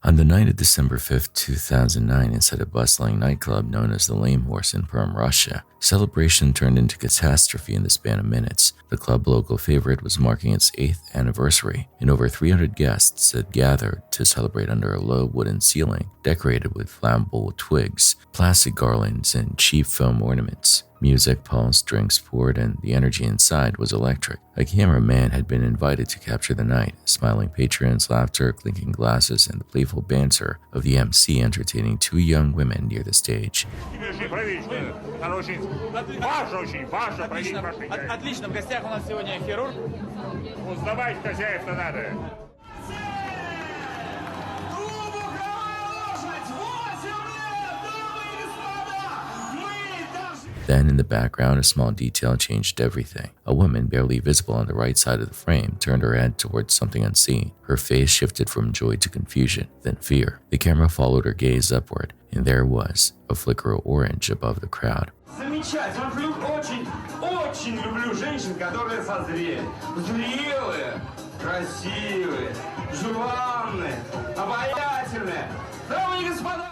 On the night of December 5, 2009, inside a bustling nightclub known as the Lame Horse in Perm, Russia, celebration turned into catastrophe in the span of minutes. The club local favorite was marking its 8th anniversary, and over 300 guests had gathered to celebrate under a low wooden ceiling decorated with flammable twigs, plastic garlands, and cheap foam ornaments. Music pulsed, drinks poured, and the energy inside was electric. A cameraman had been invited to capture the night, smiling patrons, laughter, clinking glasses, and the playful banter of the MC entertaining 2 young women near the stage. Отлично, в гостях у нас сегодня хирург. Узнавать хозяев-то надо. Then, in the background, a small detail changed everything. A woman, barely visible on the right side of the frame, turned her head towards something unseen. Her face shifted from joy to confusion, then fear. The camera followed her gaze upward, and there was a flicker of orange above the crowd. Очень люблю женщин, которые созрели. Зрелые, красивые, желанные, обаятельные. Дамы и господа!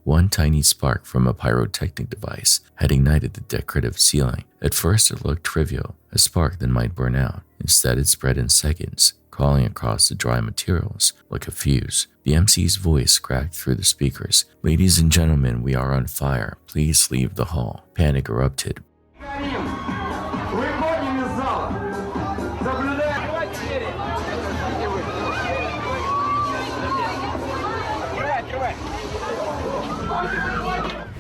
One tiny spark from a pyrotechnic device had ignited the decorative ceiling. At first it looked trivial, a spark that might burn out. Instead it spread in seconds, crawling across the dry materials like a fuse. The MC's voice cracked through the speakers. "Ladies and gentlemen, we are on fire. Please leave the hall." Panic erupted.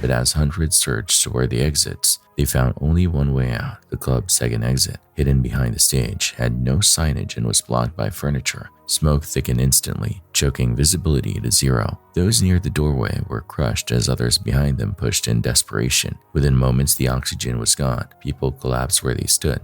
But as hundreds surged toward the exits, they found only one way out. The club's second exit, hidden behind the stage, had no signage and was blocked by furniture. Smoke thickened instantly, choking visibility to zero. Those near the doorway were crushed as others behind them pushed in desperation. Within moments, the oxygen was gone. People collapsed where they stood.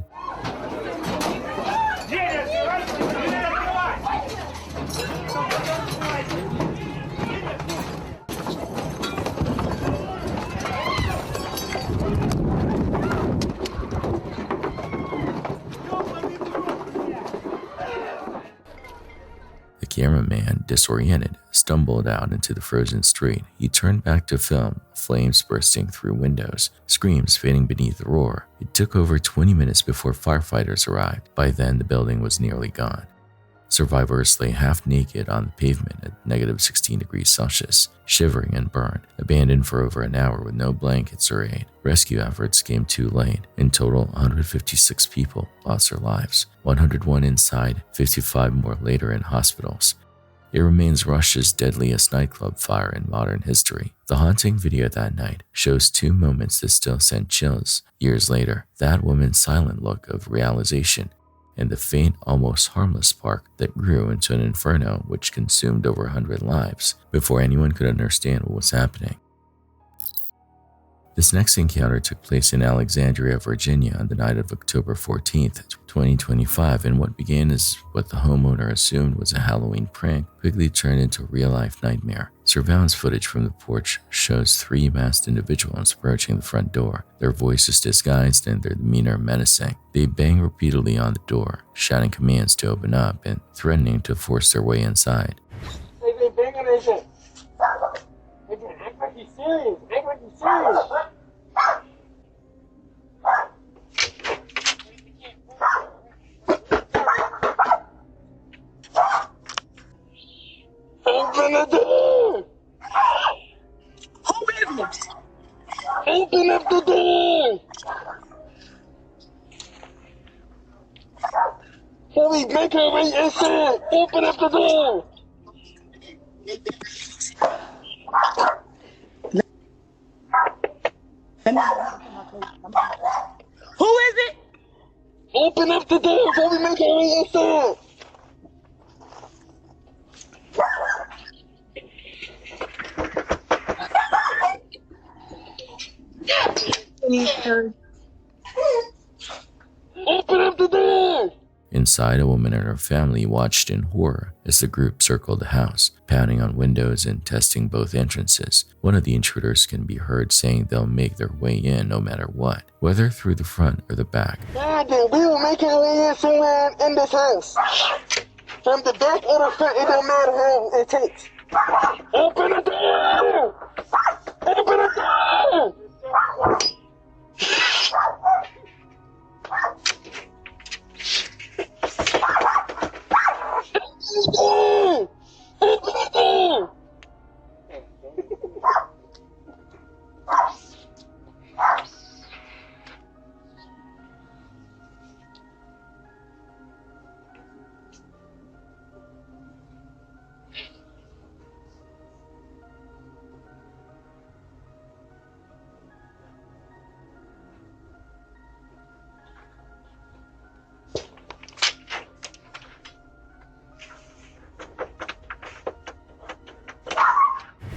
The cameraman, disoriented, stumbled out into the frozen street. He turned back to film, flames bursting through windows, screams fading beneath the roar. It took over 20 minutes before firefighters arrived. By then, the building was nearly gone. Survivors lay half naked on the pavement at -16°C, shivering and burned, abandoned for over an hour with no blankets or aid. Rescue efforts came too late. In total, 156 people lost their lives, 101 inside, 55 more later in hospitals. It remains Russia's deadliest nightclub fire in modern history. The haunting video that night shows 2 moments that still send chills. Years later, that woman's silent look of realization and the faint, almost harmless spark that grew into an inferno which consumed over 100 lives before anyone could understand what was happening. This next encounter took place in Alexandria, Virginia on the night of October 14th, 2025, and what began as what the homeowner assumed was a Halloween prank quickly turned into a real-life nightmare. Surveillance footage from the porch shows 3 masked individuals approaching the front door, their voices disguised and their demeanor menacing. They bang repeatedly on the door, shouting commands to open up and threatening to force their way inside. They bang on their shit. Act like he's serious. Act like he's serious. Open the door! Open it! Open up the door! Hurry, make her wait inside! Open up the door! Who is it? Open up the door before we make our way inside. Open up the door! Inside, a woman and her family watched in horror as the group circled the house, pounding on windows and testing both entrances. One of the intruders can be heard saying they'll make their way in no matter what, whether through the front or the back. Yeah, then we will make our way in somewhere in this house. From the back or the front, it don't matter how it takes. Open the door! Open the door! Open the door!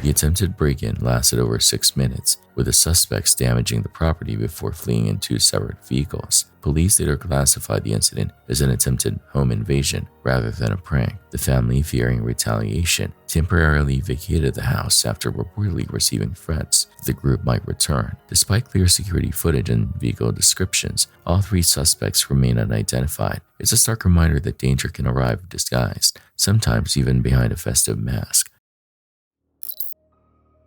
The attempted break-in lasted over 6 minutes, with the suspects damaging the property before fleeing in 2 separate vehicles. Police later classified the incident as an attempted home invasion rather than a prank. The family, fearing retaliation, temporarily vacated the house after reportedly receiving threats that the group might return. Despite clear security footage and vehicle descriptions, all 3 suspects remain unidentified. It's a stark reminder that danger can arrive disguised, sometimes even behind a festive mask.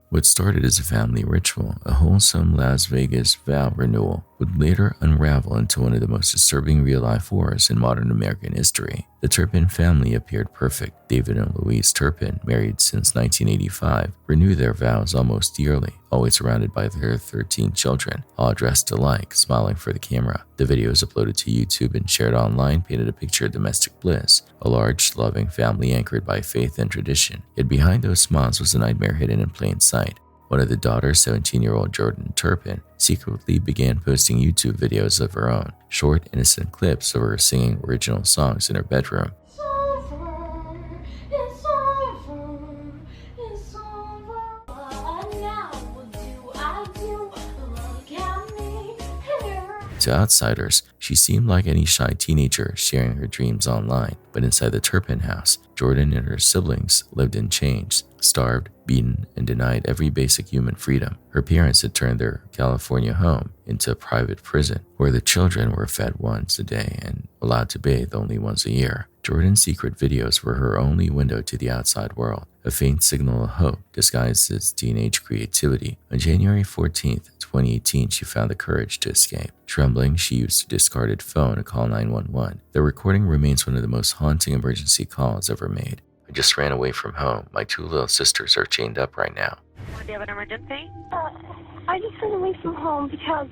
What started as a family ritual, a wholesome Las Vegas vow renewal, would later unravel into one of the most disturbing real-life horrors in modern American history. The Turpin family appeared perfect. David and Louise Turpin, married since 1985, renew their vows almost yearly, always surrounded by their 13 children, all dressed alike, smiling for the camera. The videos uploaded to YouTube and shared online painted a picture of domestic bliss, a large, loving family anchored by faith and tradition. Yet behind those smiles was a nightmare hidden in plain sight. One of the daughters, 17-year-old Jordan Turpin, secretly began posting YouTube videos of her own, short, innocent clips of her singing original songs in her bedroom. To outsiders, she seemed like any shy teenager sharing her dreams online, but inside the Turpin house, Jordan and her siblings lived in chains, starved, beaten, and denied every basic human freedom. Her parents had turned their California home into a private prison, where the children were fed once a day and allowed to bathe only once a year. Jordan's secret videos were her only window to the outside world, a faint signal of hope disguised as teenage creativity. On January 14th, 2018, she found the courage to escape. Trembling, she used a discarded phone to call 911. The recording remains one of the most haunting emergency calls ever made. "I just ran away from home. My 2 little sisters are chained up right now." Do you have an emergency? I just ran away from home because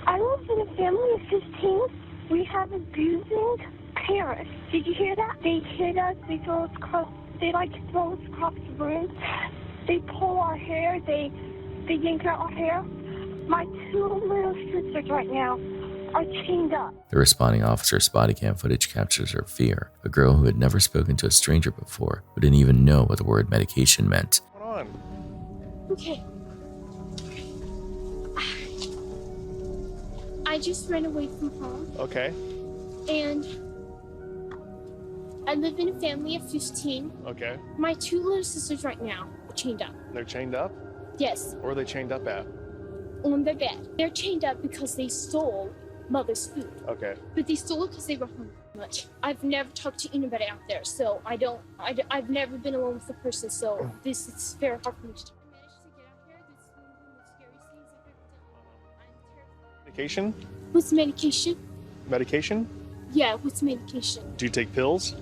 I live in a family of 15. We have abusing parents. Did you hear that? They hit us, they like to throw us across the room. They pull our hair, they yank out our hair. My 2 little sisters right now are chained up. The responding officer's body cam footage captures her fear. A girl who had never spoken to a stranger before, who didn't even know what the word medication meant. What's going on? Okay. I just ran away from home. Okay. And I live in a family of 15. Okay. My 2 little sisters right now are chained up. They're chained up? Yes, Where are they chained up at? on their bed. They're chained up because they stole mother's food. Okay. But they stole it because they were hungry much. I've never talked to anybody out there, so I've never been alone with a person, so this is very hard for me to talk. I managed to get out here. This is one of the scariest things I've ever done. I'm terrified. Medication? What's medication? Medication? Yeah, what's medication? Do you take pills?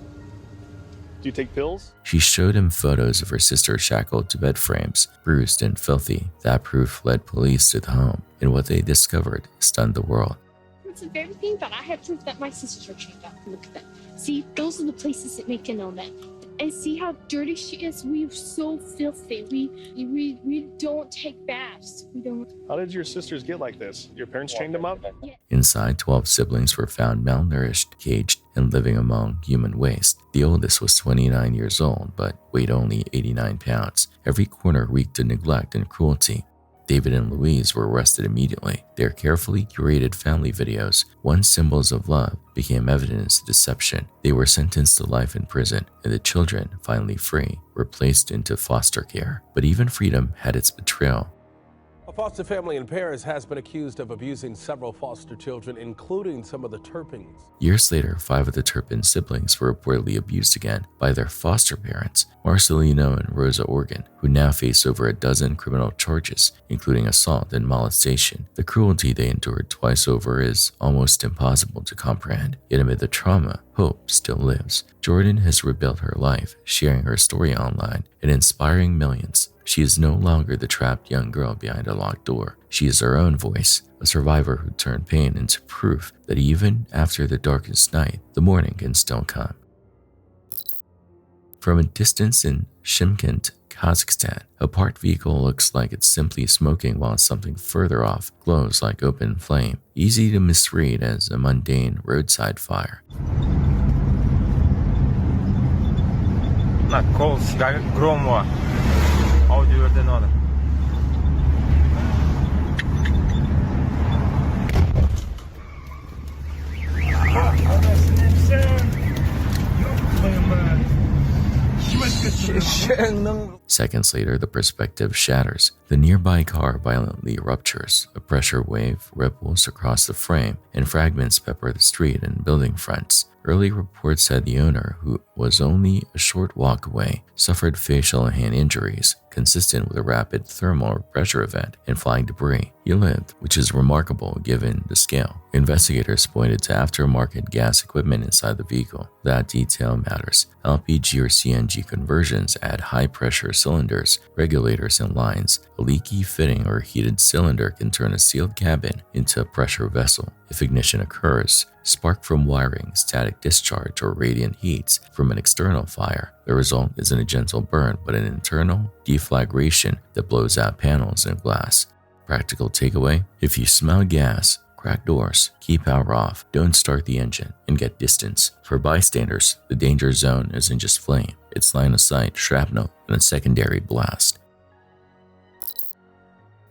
Do you take pills? She showed him photos of her sister shackled to bed frames, bruised and filthy. That proof led police to the home, and what they discovered stunned the world. Proof of everything, but I have proof that my sisters are chained up. Look at that. See, those are the places that make it on that. And see how dirty she is? We're so filthy. We don't take baths. We don't. How did your sisters get like this? Your parents chained them up? Inside, 12 siblings were found malnourished, caged, and living among human waste. The oldest was 29 years old, but weighed only 89 pounds. Every corner reeked of neglect and cruelty. David and Louise were arrested immediately. Their carefully curated family videos, once symbols of love, became evidence of deception. They were sentenced to life in prison, and the children, finally free, were placed into foster care. But even freedom had its betrayal. foster family in Paris has been accused of abusing several foster children, including some of the Turpins. Years later, 5 of the Turpin siblings were reportedly abused again by their foster parents, Marcelino and Rosa Organ, who now face over a dozen criminal charges, including assault and molestation. The cruelty they endured twice over is almost impossible to comprehend, yet amid the trauma, hope still lives. Jordan has rebuilt her life, sharing her story online and inspiring millions. She is no longer the trapped young girl behind a locked door. She is her own voice, a survivor who turned pain into proof that even after the darkest night, the morning can still come. From a distance in Shymkent, Kazakhstan, a parked vehicle looks like it's simply smoking while something further off glows like open flame, easy to misread as a mundane roadside fire. Seconds later, the perspective shatters. The nearby car violently ruptures. A pressure wave ripples across the frame, and fragments pepper the street and building fronts. Early reports said the owner, who was only a short walk away, suffered facial and hand injuries consistent with a rapid thermal or pressure event and flying debris. He lived, which is remarkable given the scale. Investigators pointed to aftermarket gas equipment inside the vehicle. That detail matters. LPG or CNG conversions add high-pressure cylinders, regulators, and lines. A leaky fitting or heated cylinder can turn a sealed cabin into a pressure vessel. If ignition occurs, spark from wiring, static discharge, or radiant heats from an external fire. The result isn't a gentle burn, but an internal deflagration that blows out panels and glass. Practical takeaway: if you smell gas, crack doors, keep power off, don't start the engine, and get distance. For bystanders, the danger zone isn't just flame, it's line of sight, shrapnel, and a secondary blast.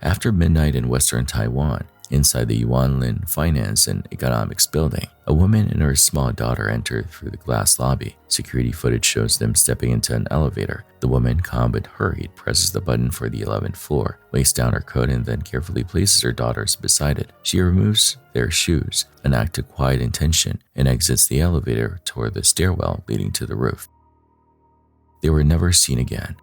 After midnight in western Taiwan, inside the Yuanlin Finance and Economics building, a woman and her small daughter entered through the glass lobby. Security footage shows them stepping into an elevator. The woman, calm but hurried, presses the button for the 11th floor, lays down her coat, and then carefully places her daughters beside it. She removes their shoes, an act of quiet intention, and exits the elevator toward the stairwell leading to the roof. They were never seen again.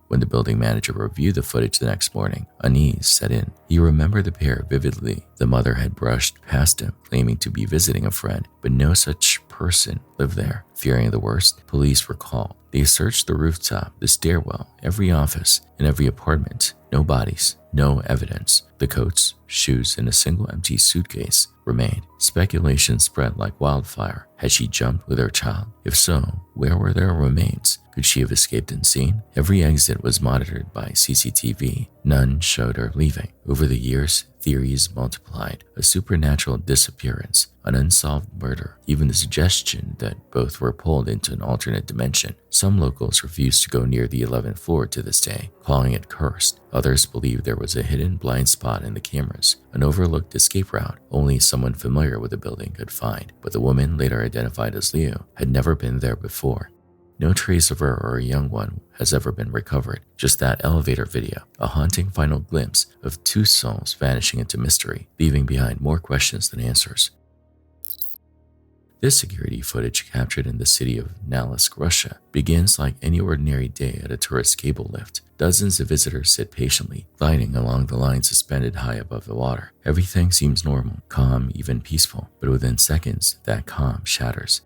When the building manager reviewed the footage the next morning, unease set in. He remembered the pair vividly. The mother had brushed past him, claiming to be visiting a friend, but no such person lived there. Fearing the worst, police were called. They searched the rooftop, the stairwell, every office, and every apartment. No bodies, no evidence. The coats, shoes, and a single empty suitcase remained. Speculation spread like wildfire. Had she jumped with her child? If so, where were their remains? Could she have escaped unseen? Every exit was monitored by CCTV. None showed her leaving. Over the years, theories multiplied. A supernatural disappearance, an unsolved murder, even the suggestion that both were pulled into an alternate dimension. Some locals refused to go near the 11th floor to this day, calling it cursed. Others believed there was a hidden blind spot in the cameras, an overlooked escape route only someone familiar with the building could find. But the woman, later identified as Leo, had never been there before. No trace of her or a young one has ever been recovered. Just that elevator video, a haunting final glimpse of two souls vanishing into mystery, leaving behind more questions than answers. This security footage, captured in the city of Nalisk, Russia, begins like any ordinary day at a tourist cable lift. Dozens of visitors sit patiently, gliding along the line suspended high above the water. Everything seems normal, calm, even peaceful, but within seconds, that calm shatters.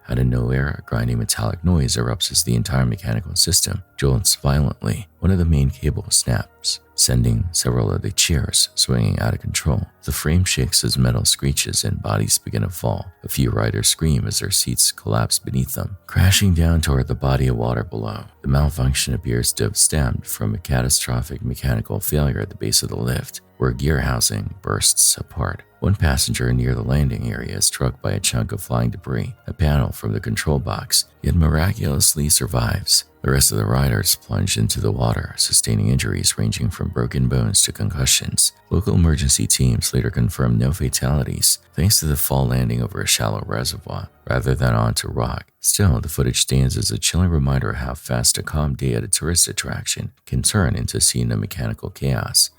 Out of nowhere, a grinding metallic noise erupts as the entire mechanical system jolts violently. One of the main cables snaps, sending several of the chairs swinging out of control. The frame shakes as metal screeches and bodies begin to fall. A few riders scream as their seats collapse beneath them, crashing down toward the body of water below. The malfunction appears to have stemmed from a catastrophic mechanical failure at the base of the lift, where gear housing bursts apart. One passenger near the landing area is struck by a chunk of flying debris, a panel from the control box, yet miraculously survives. The rest of the riders plunge into the water, sustaining injuries ranging from broken bones to concussions. Local emergency teams later confirmed no fatalities, thanks to the fall landing over a shallow reservoir rather than onto rock. Still, the footage stands as a chilling reminder of how fast a calm day at a tourist attraction can turn into a scene of mechanical chaos.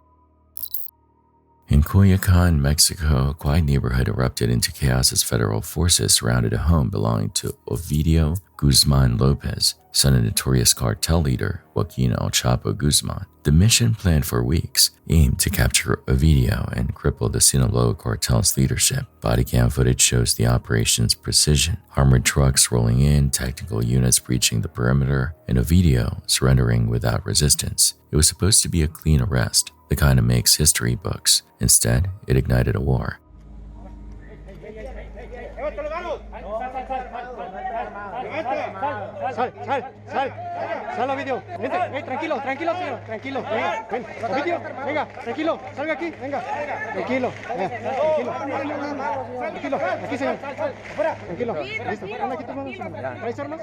In Coyoacan, Mexico, a quiet neighborhood erupted into chaos as federal forces surrounded a home belonging to Ovidio Guzman Lopez, son of notorious cartel leader Joaquin El Chapo Guzman. The mission, planned for weeks, aimed to capture Ovidio and cripple the Sinaloa cartel's leadership. Body cam footage shows the operation's precision, armored trucks rolling in, tactical units breaching the perimeter, and Ovidio surrendering without resistance. It was supposed to be a clean arrest, the kind that makes history books. Instead, it ignited a war. Sal, Ovidio. Vente, tranquilo, señor. Tranquilo. Ven. Ovidio, venga, tranquilo. Salga aquí, venga. Tranquilo. Tranquilo. Aquí, señor. Tranquilo. Listo. Anda aquí, tomamos. ¿Traes armas?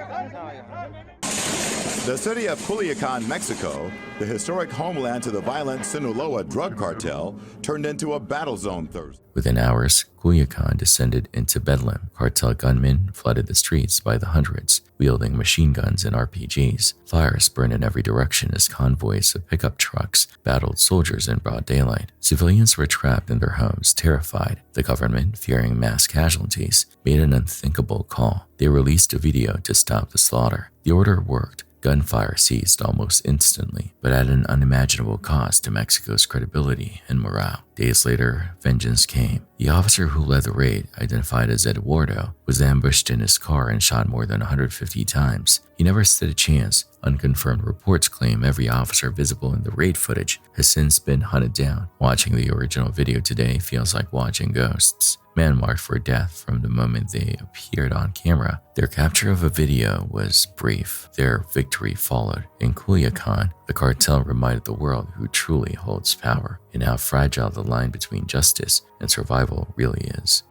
The city of Culiacan, Mexico, the historic homeland to the violent Sinaloa drug cartel, turned into a battle zone Thursday. Within hours, Culiacan descended into bedlam. Cartel gunmen flooded the streets by the hundreds, wielding machine guns and RPGs. Fires burned in every direction as convoys of pickup trucks battled soldiers in broad daylight. Civilians were trapped in their homes, terrified. The government, fearing mass casualties, made an unthinkable call. They released a video to stop the slaughter. The order worked. Gunfire ceased almost instantly, but at an unimaginable cost to Mexico's credibility and morale. Days later, vengeance came. The officer who led the raid, identified as Eduardo, was ambushed in his car and shot more than 150 times. He never stood a chance. Unconfirmed reports claim every officer visible in the raid footage has since been hunted down. Watching the original video today feels like watching ghosts. Men marked for death from the moment they appeared on camera. Their capture of a video was brief. Their victory followed. In Culiacan, the cartel reminded the world who truly holds power and how fragile the line between justice and survival really is.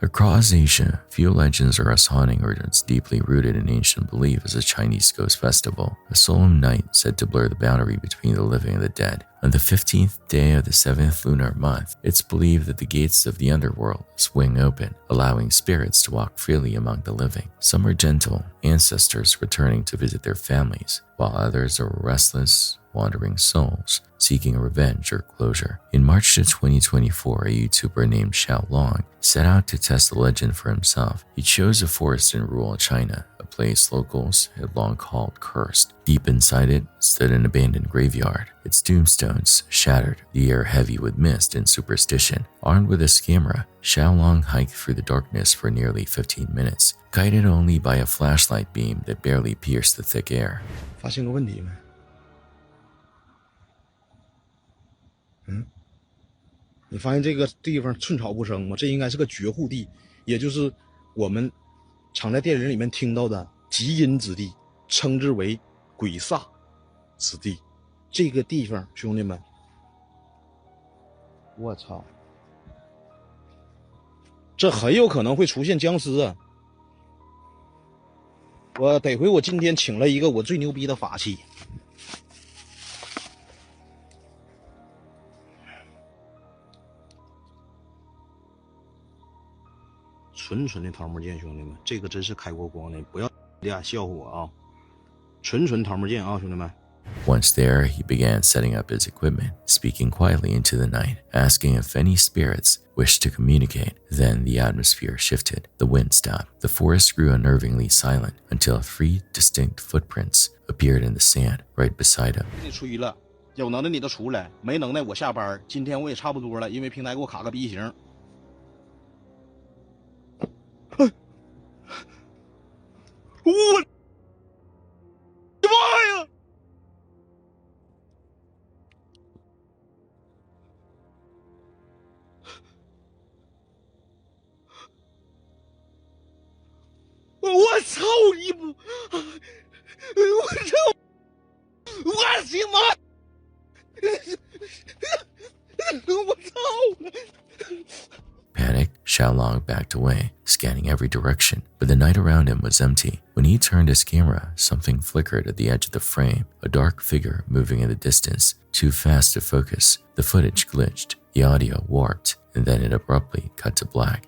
Across Asia, few legends are as haunting or as deeply rooted in ancient belief as the Chinese Ghost Festival, a solemn night said to blur the boundary between the living and the dead. On the 15th day of the 7th lunar month, it's believed that the gates of the underworld swing open, allowing spirits to walk freely among the living. Some are gentle, ancestors returning to visit their families, while others are restless, wandering souls seeking revenge or closure. In March of 2024, a YouTuber named Xiao Long set out to test the legend for himself. He chose a forest in rural China, a place locals had long called cursed. Deep inside it stood an abandoned graveyard, its tombstones shattered, the air heavy with mist and superstition. Armed with his camera, Xiao Long hiked through the darkness for nearly 15 minutes, guided only by a flashlight beam that barely pierced the thick air. 发现个问题没？你发现这个地方寸草不生吗？这应该是个绝户地，也就是我们常在电影里面听到的极阴之地，称之为鬼煞之地。这个地方，兄弟们，我操，这很有可能会出现僵尸啊！我得亏我今天请了一个我最牛逼的法器。纯纯的桃木剑，兄弟们，这个真是开过光的，不要笑话我啊！纯纯桃木剑啊，兄弟们。 Once there, he began setting up his equipment, speaking quietly into the night, asking if any spirits wished to communicate. Then the atmosphere shifted. The wind stopped. The forest grew unnervingly silent until 3 distinct footprints appeared in the sand right beside him. 你吹了，有能耐你就出来，没能耐我下班。今天我也差不多了，因为平台给我卡个 B 型。 我的妈呀！你不，我行吗？我操！ Panic, Xiaolong backed away, scanning every direction, but the night around him was empty. When he turned his camera, something flickered at the edge of the frame, a dark figure moving in the distance, too fast to focus. The footage glitched, the audio warped, and then it abruptly cut to black.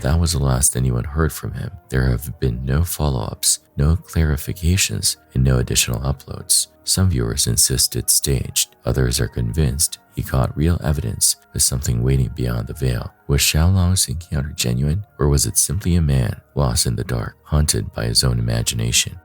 That was the last anyone heard from him. There have been no follow-ups, no clarifications, and no additional uploads. Some viewers insist it's staged. Others are convinced he caught real evidence of something waiting beyond the veil. Was Xiaolong's encounter genuine, or was it simply a man lost in the dark, haunted by his own imagination?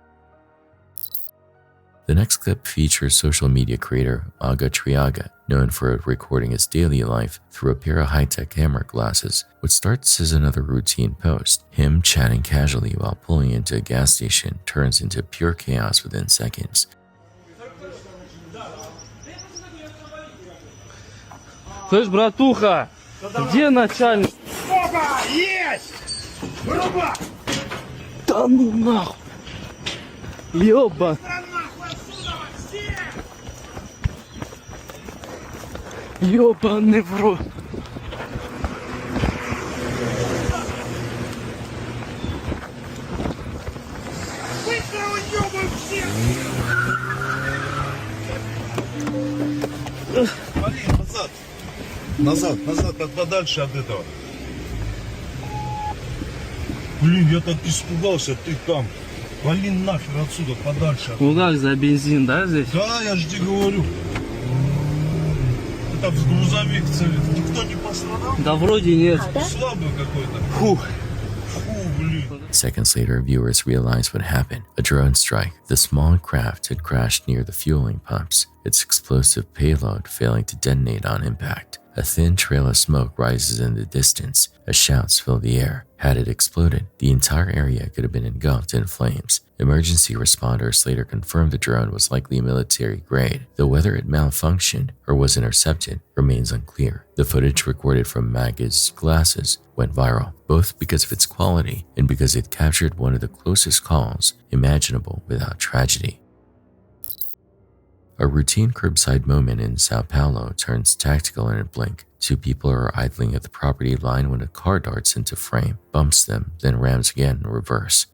The next clip features social media creator Aga Triaga, known for recording his daily life through a pair of high-tech camera glasses. What starts as another routine post, him chatting casually while pulling into a gas station, turns into pure chaos within seconds. Слышь, братуха, где начальник? Опа! Есть! Вырубай! Да ну нахуй! Ёба! Ёбаный в рот! Быстро уёбывай всех! Вали, назад! Назад, подальше от этого. Блин, я так испугался, ты там. Вали нахер отсюда, подальше. Куда за бензин, да, здесь? Да, я же тебе говорю. Это грузовик целит. Никто не пострадал? Да вроде нет. Слабый какой-то. Фух. Seconds later, viewers realized what happened. A drone strike. The small craft had crashed near the fueling pumps, its explosive payload failing to detonate on impact. A thin trail of smoke rises in the distance as shouts fill the air. Had it exploded, the entire area could have been engulfed in flames. Emergency responders later confirmed the drone was likely military grade, though whether it malfunctioned or was intercepted remains unclear. The footage recorded from Maga's glasses went viral, both because of its quality and because it captured one of the closest calls imaginable without tragedy. A routine curbside moment in Sao Paulo turns tactical in a blink. Two people are idling at the property line when a car darts into frame, bumps them, then rams again in reverse.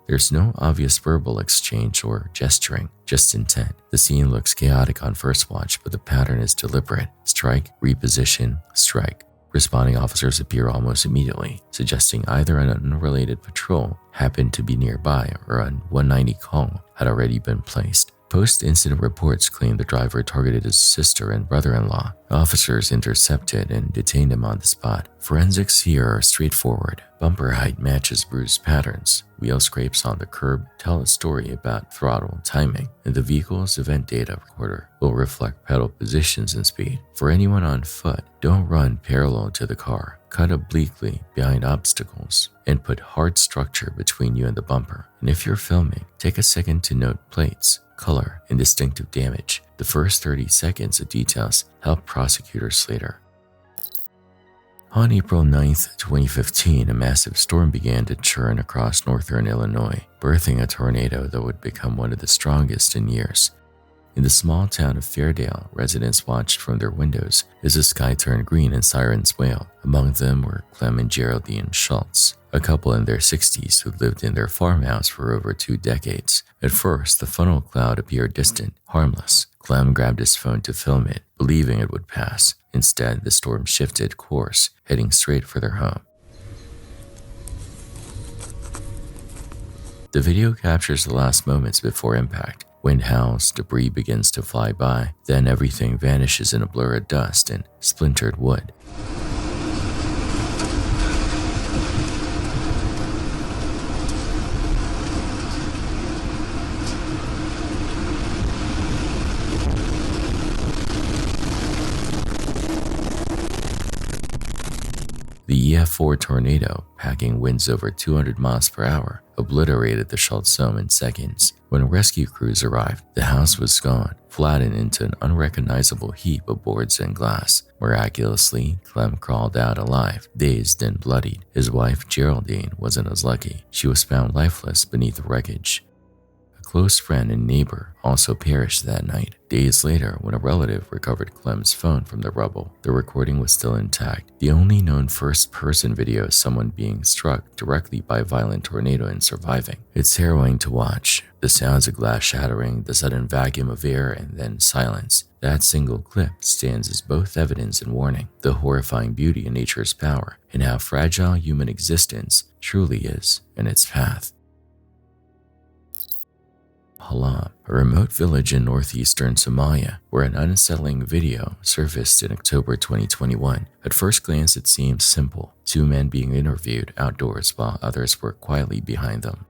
There's no obvious verbal exchange or gesturing, just intent. The scene looks chaotic on first watch, but the pattern is deliberate. Strike, reposition, strike. Responding officers appear almost immediately, suggesting either an unrelated patrol happened to be nearby or a 190 call had already been placed. Post-incident reports claim the driver targeted his sister and brother-in-law. Officers intercepted and detained him on the spot. Forensics here are straightforward. Bumper height matches bruised patterns. Wheel scrapes on the curb tell a story about throttle timing, and the vehicle's event data recorder will reflect pedal positions and speed. For anyone on foot, don't run parallel to the car. Cut obliquely behind obstacles and put hard structure between you and the bumper. And if you're filming, take a second to note plates, color, and distinctive damage. The first 30 seconds of details help prosecutors later. On April 9, 2015, a massive storm began to churn across northern Illinois, birthing a tornado that would become one of the strongest in years. In the small town of Fairdale, residents watched from their windows as the sky turned green and sirens wailed. Among them were Clem and Geraldine Schultz, a couple in their 60s who lived in their farmhouse for over 2 decades. At first, the funnel cloud appeared distant, harmless. Clem grabbed his phone to film it, believing it would pass. Instead, the storm shifted course, heading straight for their home. The video captures the last moments before impact. Wind howls, debris begins to fly by, then everything vanishes in a blur of dust and splintered wood. The EF4 tornado, packing winds over 200 miles per hour, obliterated the SHOUTOUT in seconds. When rescue crews arrived, the house was gone, flattened into an unrecognizable heap of boards and glass. Miraculously, Clem crawled out alive, dazed and bloodied. His wife, Geraldine, wasn't as lucky. She was found lifeless beneath the wreckage. A close friend and neighbor also perished that night. Days later, when a relative recovered Clem's phone from the rubble, the recording was still intact. The only known first-person video is someone being struck directly by a violent tornado and surviving. It's harrowing to watch. The sounds of glass shattering, the sudden vacuum of air, and then silence. That single clip stands as both evidence and warning, the horrifying beauty in nature's power, and how fragile human existence truly is in its path. Halam, a remote village in northeastern Somalia, where an unsettling video surfaced in October 2021. At first glance, it seems simple. Two men being interviewed outdoors while others work quietly behind them.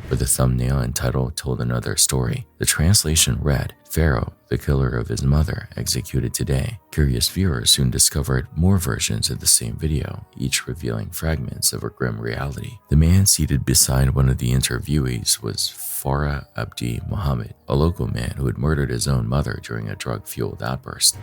But the thumbnail and title told another story. The translation read, "Pharaoh, the killer of his mother, executed today." Curious viewers soon discovered more versions of the same video, each revealing fragments of a grim reality. The man seated beside one of the interviewees was Farah Abdi Mohammed, a local man who had murdered his own mother during a drug-fueled outburst.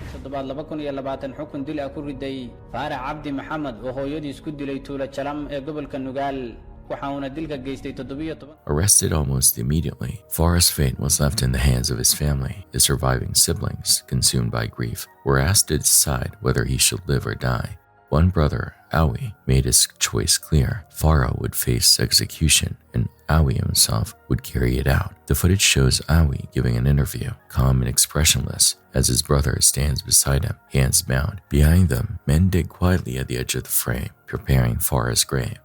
Arrested almost immediately, Farah's fate was left in the hands of his family. His surviving siblings, consumed by grief, were asked to decide whether he should live or die. One brother, Awi, made his choice clear. Farah would face execution, and Awi himself would carry it out. The footage shows Awi giving an interview, calm and expressionless, as his brother stands beside him, hands bound. Behind them, men dig quietly at the edge of the frame, preparing Farah's grave.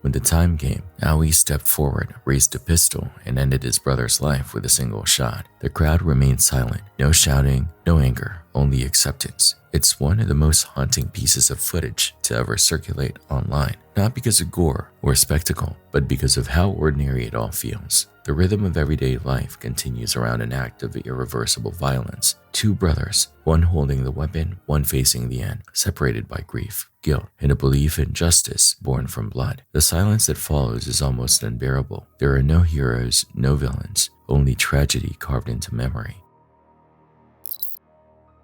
When the time came, Awi stepped forward, raised a pistol, and ended his brother's life with a single shot. The crowd remained silent. No shouting, no anger, only acceptance. It's one of the most haunting pieces of footage to ever circulate online, not because of gore or spectacle, but because of how ordinary it all feels. The rhythm of everyday life continues around an act of irreversible violence. Two brothers, one holding the weapon, one facing the end, separated by grief, guilt, and a belief in justice born from blood. The silence that follows is almost unbearable. There are no heroes, no villains, only tragedy carved into memory.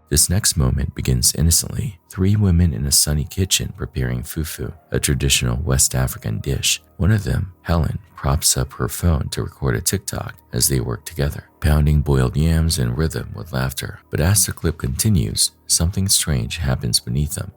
This next moment begins innocently. Three women in a sunny kitchen preparing fufu, a traditional West African dish. One of them, Helen, props up her phone to record a TikTok as they work together, pounding boiled yams in rhythm with laughter. But as the clip continues, something strange happens beneath them.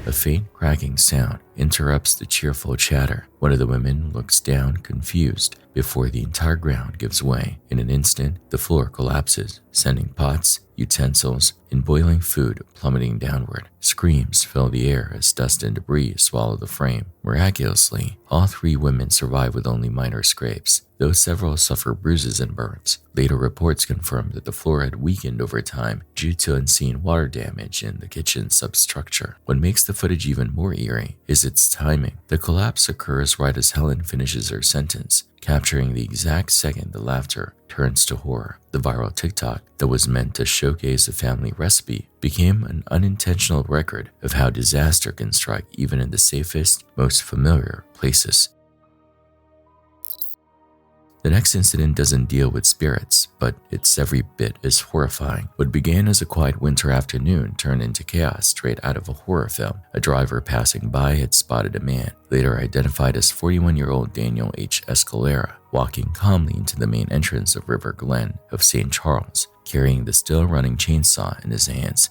A faint cracking sound interrupts the cheerful chatter. One of the women looks down, confused, before the entire ground gives way. In an instant, the floor collapses, sending pots, utensils, and boiling food plummeting downward. Screams fill the air as dust and debris swallow the frame. Miraculously, all three women survive with only minor scrapes, though several suffer bruises and burns. Later reports confirm that the floor had weakened over time due to unseen water damage in the kitchen's substructure. What makes the footage even more eerie is its timing. The collapse occurs right as Helen finishes her sentence, capturing the exact second the laughter turns to horror. The viral TikTok that was meant to showcase a family recipe became an unintentional record of how disaster can strike even in the safest, most familiar places. The next incident doesn't deal with spirits, but it's every bit as horrifying. What began as a quiet winter afternoon turned into chaos straight out of a horror film. A driver passing by had spotted a man, later identified as 41-year-old Daniel H. Escalera, walking calmly into the main entrance of River Glen of St. Charles, carrying the still-running chainsaw in his hands.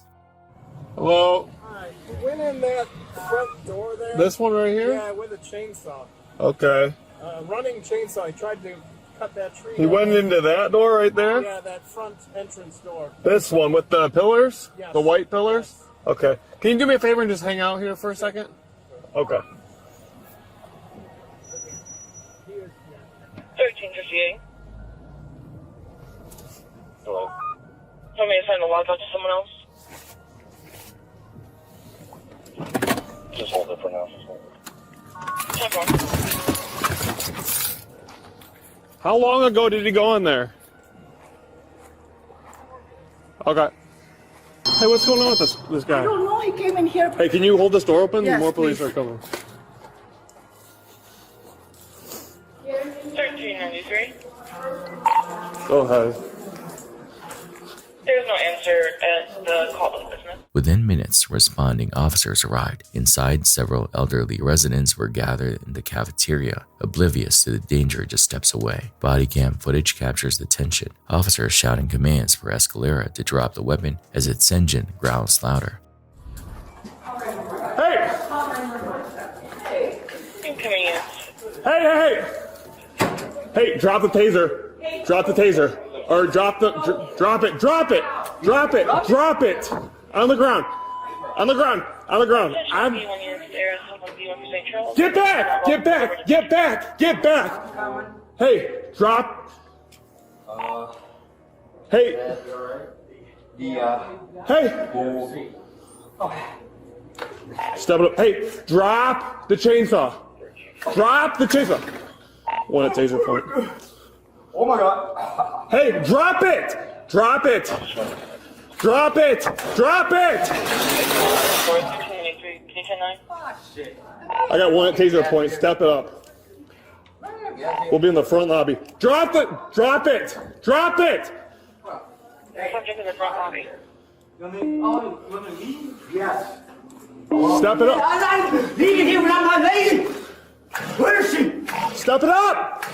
Hello? Hi, he went in that front door there. This one right here? Yeah, with a chainsaw. Okay. Running chainsaw. He tried to cut that tree. He went into that door right there? Yeah, that front entrance door. This one with the pillars? Yes. The white pillars? Yes. Okay. Can you do me a favor and just hang out here for a second? Okay. 1358. Hello. Tell me to send the lockout to someone else. Just hold it for now. How long ago did he go in there? Okay. Hey, what's going on with this guy? I don't know. He came in here. Hey, can you hold this door open? Yes, More police please. are coming. 1393. Go ahead. There's no answer at the call of business. Within minutes, responding officers arrived. Inside, several elderly residents were gathered in the cafeteria, oblivious to the danger just steps away. Body cam footage captures the tension, officers shouting commands for Escalera to drop the weapon as its engine growls louder. Hey! Inconvenience. Hey! Hey, drop the taser. Drop the taser. Or drop it. On the ground. Get back. Hey, drop. Hey. Hey. Step it up. Hey, drop the chainsaw. One at taser point. Oh my God. Hey, drop it! I got one at taser point. Step it up. We'll be in the front lobby. Drop it! Subject in the front lobby. Yes. Step it up. Leave it here without my lady. Where is she? Step it up!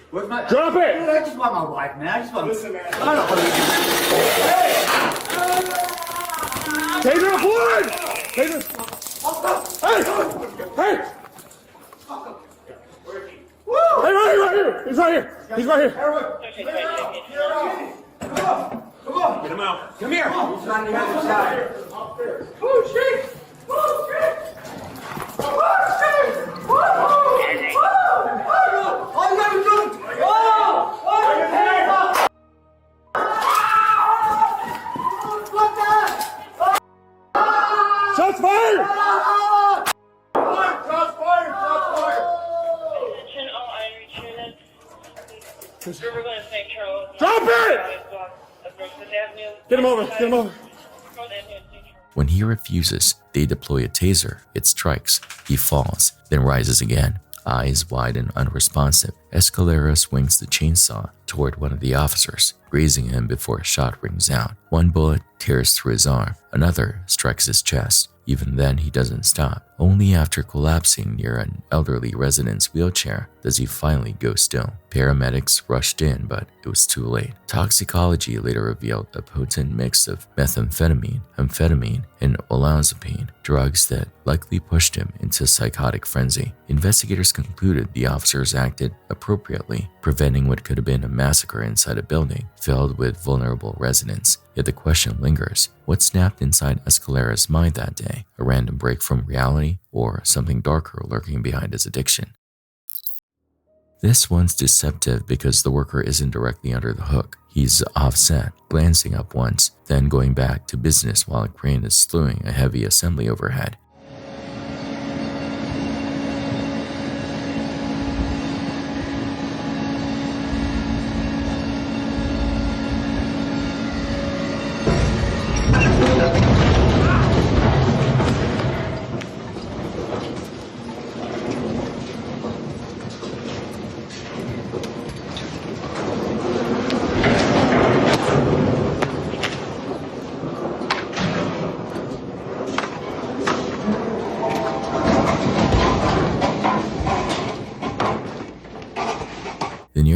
Where's my... Drop it! I just want my wife, man. I just want... Listen, man. I don't want to... Taser applied! Taser... Hey! Hey, right here! He's right here! Come on. Get him out. Come here. He's on the other side. Oh, shit! Shots fired! Attention all Irish units. River Glen, St. Charles. Drop it! Get him over. When he refuses, they deploy a taser. It strikes. He falls, then rises again. Eyes wide and unresponsive, Escalera swings the chainsaw toward one of the officers, grazing him before a shot rings out. One bullet tears through his arm. Another strikes his chest. Even then, he doesn't stop. Only after collapsing near an elderly resident's wheelchair does he finally go still. Paramedics rushed in, but it was too late. Toxicology later revealed a potent mix of methamphetamine, amphetamine, and olanzapine, drugs that likely pushed him into psychotic frenzy. Investigators concluded the officers acted appropriately, preventing what could have been a massacre inside a building filled with vulnerable residents. Yet the question lingers, what snapped inside Escalera's mind that day? A random break from reality or something darker lurking behind his addiction? This one's deceptive because the worker isn't directly under the hook. He's offset, glancing up once, then going back to business while a crane is slewing a heavy assembly overhead.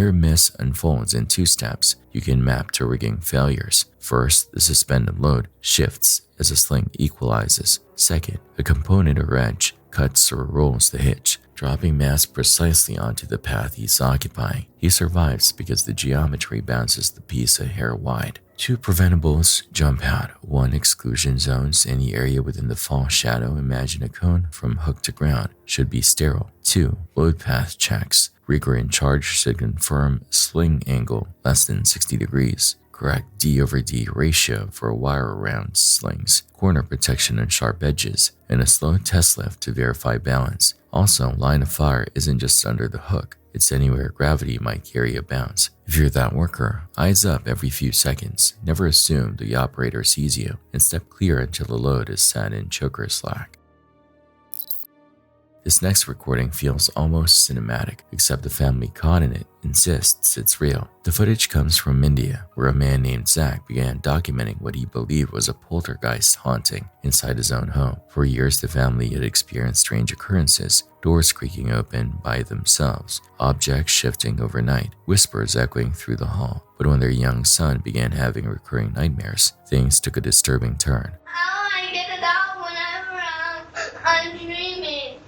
near miss unfolds in 2 steps you can map to rigging failures. First, the suspend and load shifts as a sling equalizes. Second, a component or wrench cuts or rolls the hitch, dropping mass precisely onto the path he's occupying. He survives because the geometry bounces the piece a hair wide. 2 preventables jump out. 1, exclusion zones. Any area within the fall shadow, imagine a cone from hook to ground, should be sterile. 2, load path checks. Rigger in charge should confirm sling angle less than 60 degrees. Correct D/D ratio for wire around slings, corner protection on sharp edges, and a slow test lift to verify balance. Also, line of fire isn't just under the hook, it's anywhere gravity might carry a bounce. If you're that worker, eyes up every few seconds. Never assume the operator sees you, and step clear until the load is set in choker slack. This next recording feels almost cinematic, except the family caught in it insists it's real. The footage comes from India, where a man named Zach began documenting what he believed was a poltergeist haunting inside his own home. For years, the family had experienced strange occurrences, doors creaking open by themselves, objects shifting overnight, whispers echoing through the hall. But when their young son began having recurring nightmares, things took a disturbing turn. How do I get it out whenever I'm dreaming?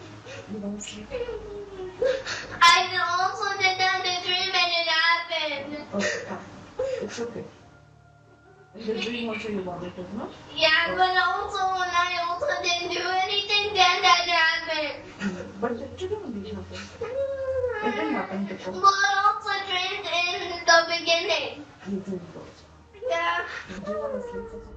I can also pretend to dream and it happened. It's okay. The dream also you want it, no? Yeah, but also when I also didn't do anything, then that happened. But it didn't happen. It didn't happen before. But I also dreamed in the beginning. You dreamed also. Yeah. Do you want to sleep or something?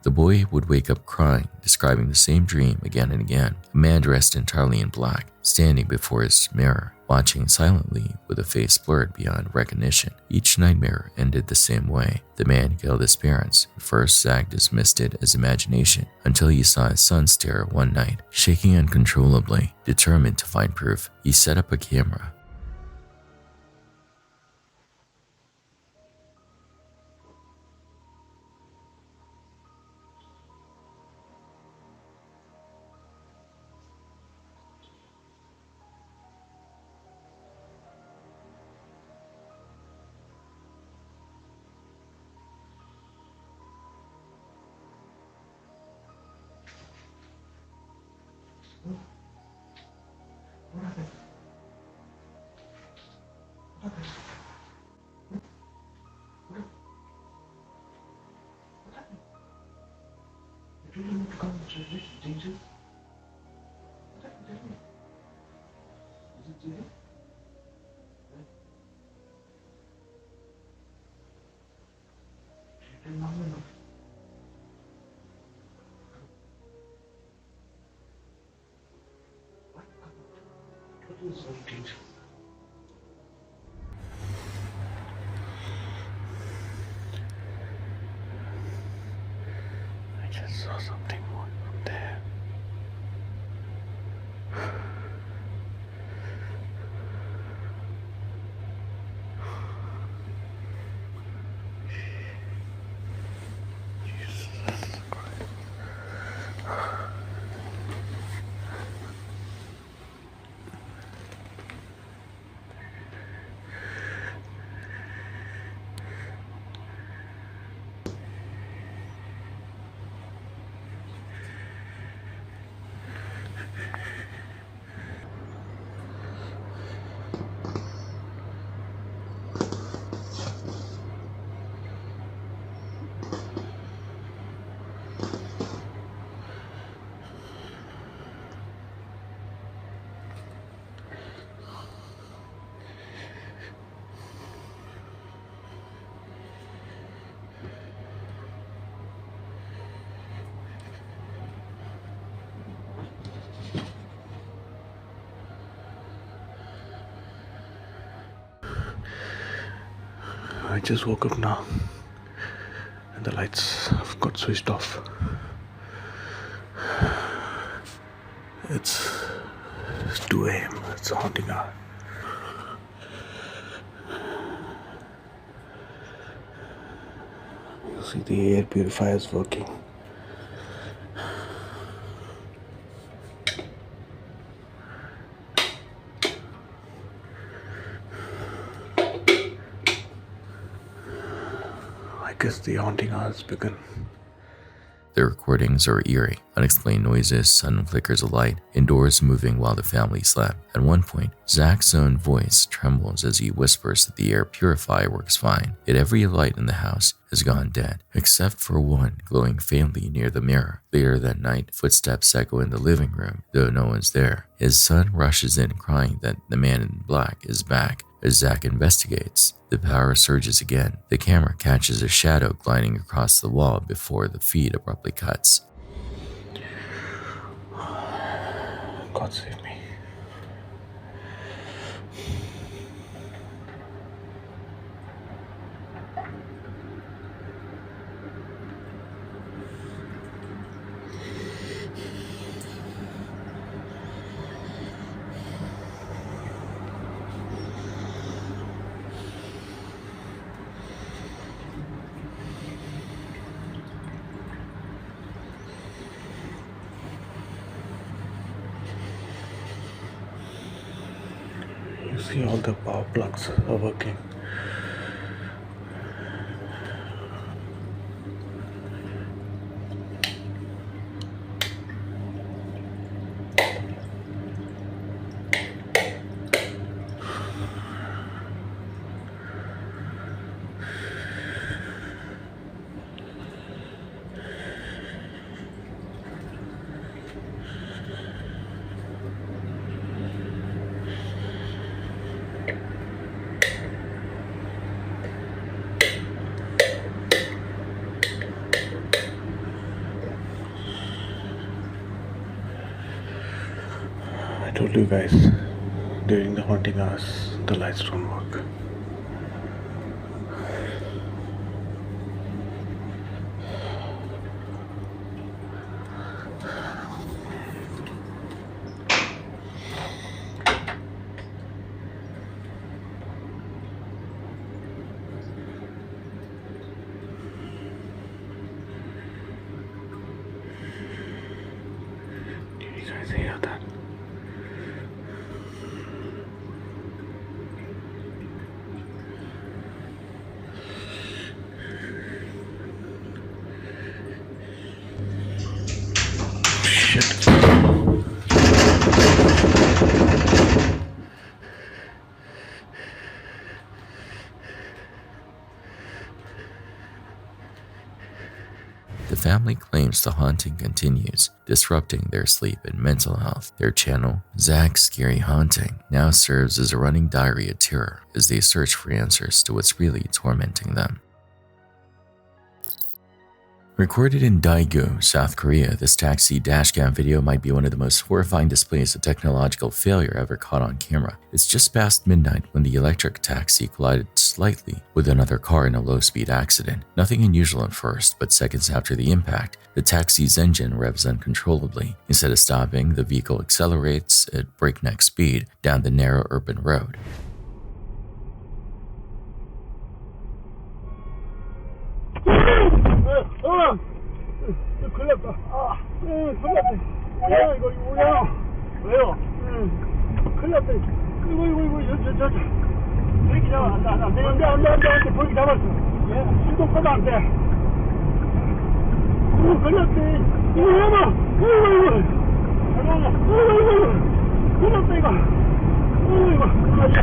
The boy would wake up crying, describing the same dream again and again. A man dressed entirely in black, standing before his mirror, watching silently with a face blurred beyond recognition. Each nightmare ended the same way. The man killed his parents. At first, Zach dismissed it as imagination until he saw his son stare one night, shaking uncontrollably. Determined to find proof, he set up a camera. Do you want to come to this danger? What happened? Tell me. Is it danger? You tell mom enough. What is very dangerous? I just saw something more from there. Jesus Christ. I just woke up now and the lights have got switched off. It's 2 a.m. It's a haunting hour. You see the air purifier is working. guess the haunting has begun. The recordings are eerie. Unexplained noises, sudden flickers of light, and doors moving while the family slept. At one point, Zach's own voice trembles as he whispers that the air purifier works fine, yet every light in the house has gone dead, except for one glowing faintly near the mirror. Later that night, footsteps echo in the living room, though no one's there. His son rushes in crying that the man in black is back. As Zach investigates, the power surges again. The camera catches a shadow gliding across the wall before the feed abruptly cuts. God save me. You see, all the power plugs are working. I told you guys, during the haunting hours, the lights don't work. Did you guys hear that? The family claims the haunting continues, disrupting their sleep and mental health. Their channel, Zach's Scary Haunting, now serves as a running diary of terror as they search for answers to what's really tormenting them. Recorded in Daegu, South Korea, this taxi dashcam video might be one of the most horrifying displays of technological failure ever caught on camera. It's just past midnight when the electric taxi collided slightly with another car in a low-speed accident. Nothing unusual at first, but seconds after the impact, the taxi's engine revs uncontrollably. Instead of stopping, the vehicle accelerates at breakneck speed down the narrow urban road. 큰일 났다. 큰일 났다. 뭐야, 이거, 뭐야. 왜요? 큰일 났다. 이거, 저. 브레이크 잡아. 안 돼. 브레이크 잡았어. 시동까지 안 돼. 큰일 났다. 이거, 해봐. 큰일 났다, 이거. 이거. 큰일 났다.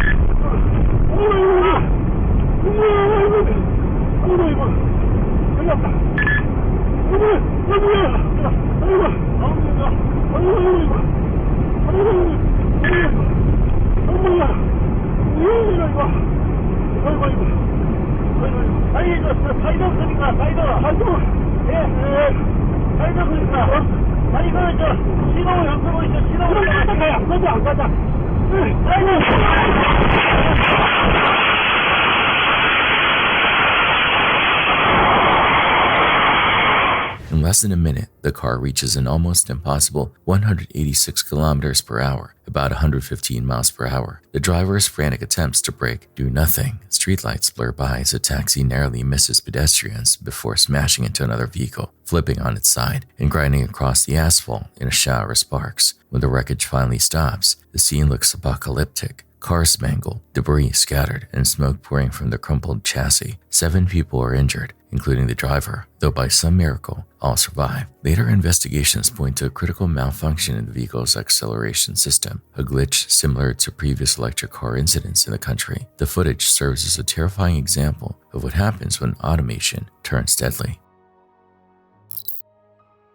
In less than a minute, the car reaches an almost impossible 186 kilometers per hour, about 115 miles per hour. The driver's frantic attempts to brake do nothing. Streetlights blur by as the taxi narrowly misses pedestrians before smashing into another vehicle, flipping on its side and grinding across the asphalt in a shower of sparks. When the wreckage finally stops, the scene looks apocalyptic. Cars mangled, debris scattered, and smoke pouring from the crumpled chassis. 7 people are injured, including the driver, though by some miracle, all survived. Later investigations point to a critical malfunction in the vehicle's acceleration system, a glitch similar to previous electric car incidents in the country. The footage serves as a terrifying example of what happens when automation turns deadly.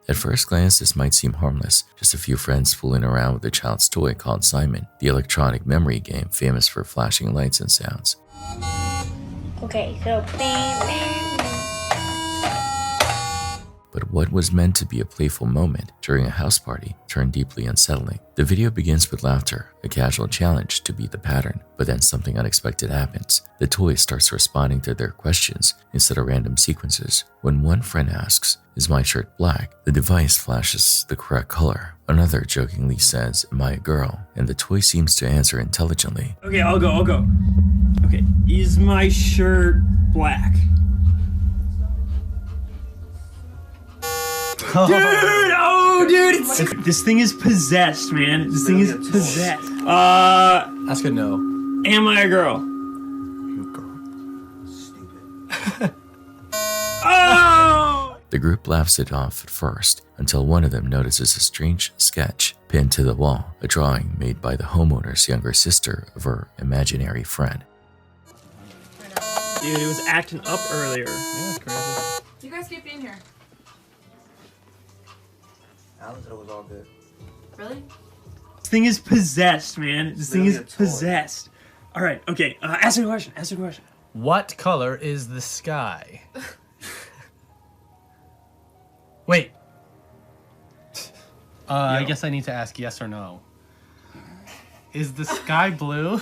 At first glance, this might seem harmless, just a few friends fooling around with a child's toy called Simon, the electronic memory game famous for flashing lights and sounds. Okay, so But what was meant to be a playful moment during a house party turned deeply unsettling. The video begins with laughter, a casual challenge to beat the pattern, but then something unexpected happens. The toy starts responding to their questions instead of random sequences. When one friend asks, "Is my shirt black?" the device flashes the correct color. Another jokingly says, "Am I a girl?" and the toy seems to answer intelligently. Okay, I'll go. Okay, is my shirt black? Dude, this thing is possessed, man. This thing is possessed. That's good. No. Am I a girl? You girl. Stupid. Oh! The group laughs it off at first until one of them notices a strange sketch pinned to the wall, a drawing made by the homeowner's younger sister of her imaginary friend. Dude, it was acting up earlier. Yeah, that's crazy. You guys keep being here. Alan said it was all good. Really? This thing is possessed, man. This thing is Literally a toy. possessed. All right, okay. Ask a question. What color is the sky? Wait. I guess I need to ask yes or no. Is the sky blue?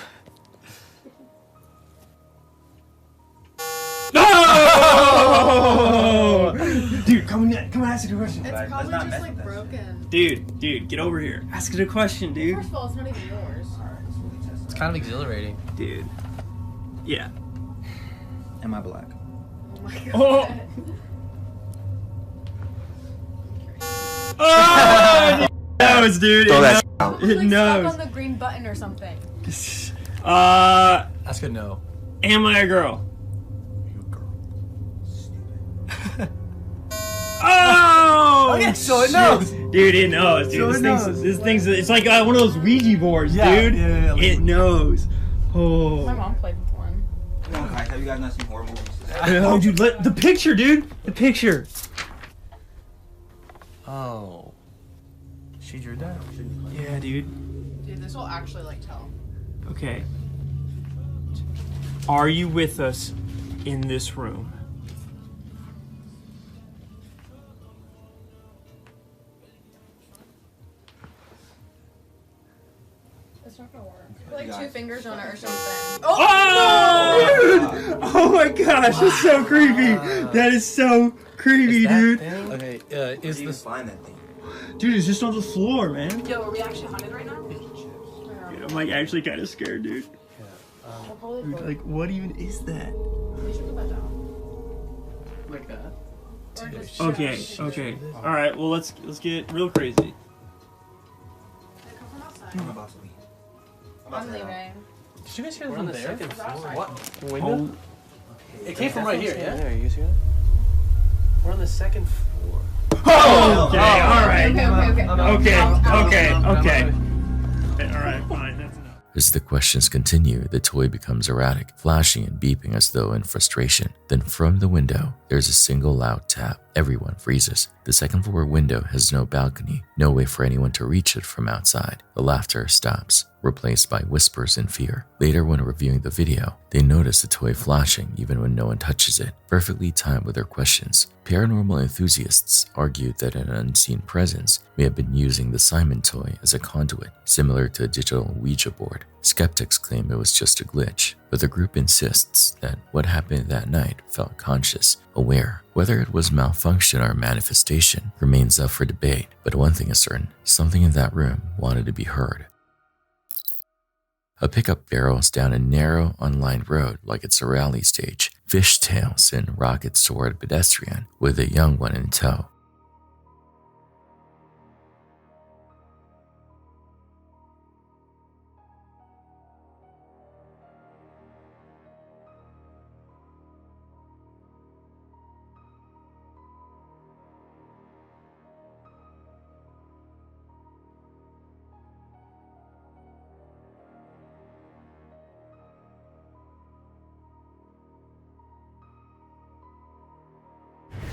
No! Dude, come on, ask it a question. It's probably just like broken. Dude, get over here. Ask it a question, dude. First of all, it's not even yours. It's kind of exhilarating. Dude. Yeah. Am I black? Oh my god. Oh! Oh! It knows, dude. It knows. Stuck on the green button or something. That's good. No. Am I a girl? You girl. Stupid. Oh! Okay, so it knows. Dude, it knows, dude. So This it thing's, knows. this thing's, it's like one of those Ouija boards, Yeah, dude. yeah, It knows. Oh. My mom played with one. Have you guys not seen horror movies? Oh, dude, the picture, dude. The picture. Oh. She drew that? Yeah, dude. Dude, this will actually like tell. Okay. Are you with us in this room? It's not gonna work. Put like 2 fingers on it or something. Oh, dude! Oh my gosh, that's so creepy. That is so creepy, dude. Okay, is this find that thing? Dude, it's just on the floor, man. Yo, are we actually haunted right now? Dude, I'm like actually kind of scared, dude. Dude, like, what even is that? We should put that down. Like that? Or just Okay. All right, well let's get real crazy. They come from outside. I'm about to leave. I'm leaving. Did you guys hear from there? What? Window? It came from right here, yeah? You guys hear that? We're on the second floor. Oh, okay, all right. Okay. All right, fine, that's enough. As the questions continue, the toy becomes erratic, flashing and beeping as though in frustration. Then from the window, there's a single loud tap. Everyone freezes. The second floor window has no balcony, no way for anyone to reach it from outside. The laughter stops, replaced by whispers in fear. Later, when reviewing the video, they notice the toy flashing even when no one touches it, perfectly timed with their questions. Paranormal enthusiasts argued that an unseen presence may have been using the Simon toy as a conduit, similar to a digital Ouija board. Skeptics claim it was just a glitch, but the group insists that what happened that night felt conscious, aware. Whether it was malfunction or manifestation remains up for debate, but one thing is certain, something in that room wanted to be heard. A pickup barrels down a narrow, unlined road like it's a rally stage, fishtails and rockets toward a pedestrian with a young one in tow.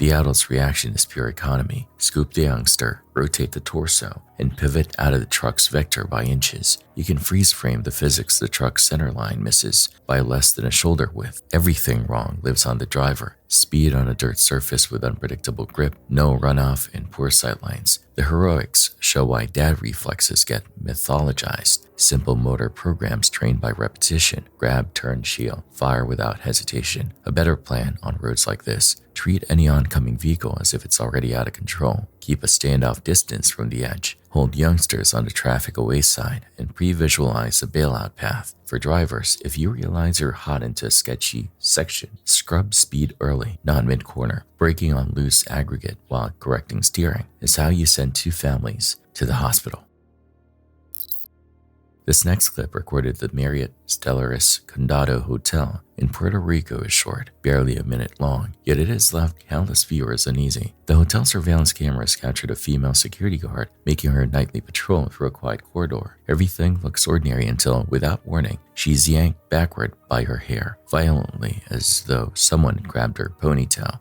The adult's reaction is pure economy. Scoop the youngster, rotate the torso, and pivot out of the truck's vector by inches. You can freeze frame the physics the truck's center line misses by less than a shoulder width. Everything wrong lives on the driver. Speed on a dirt surface with unpredictable grip, no runoff, and poor sightlines. The heroics show why dad reflexes get mythologized. Simple motor programs trained by repetition. Grab, turn, shield, fire without hesitation. A better plan on roads like this. Treat any oncoming vehicle as if it's already out of control. Keep a standoff distance from the edge. Hold youngsters on the traffic away side and pre-visualize a bailout path. For drivers, if you realize you're hot into a sketchy section, scrub speed early, not mid-corner. Braking on loose aggregate while correcting steering is how you send 2 families to the hospital. This next clip recorded at the Marriott Stellaris Condado Hotel in Puerto Rico is short, barely a minute long, yet it has left countless viewers uneasy. The hotel surveillance cameras captured a female security guard making her nightly patrol through a quiet corridor. Everything looks ordinary until, without warning, she's yanked backward by her hair, violently as though someone grabbed her ponytail.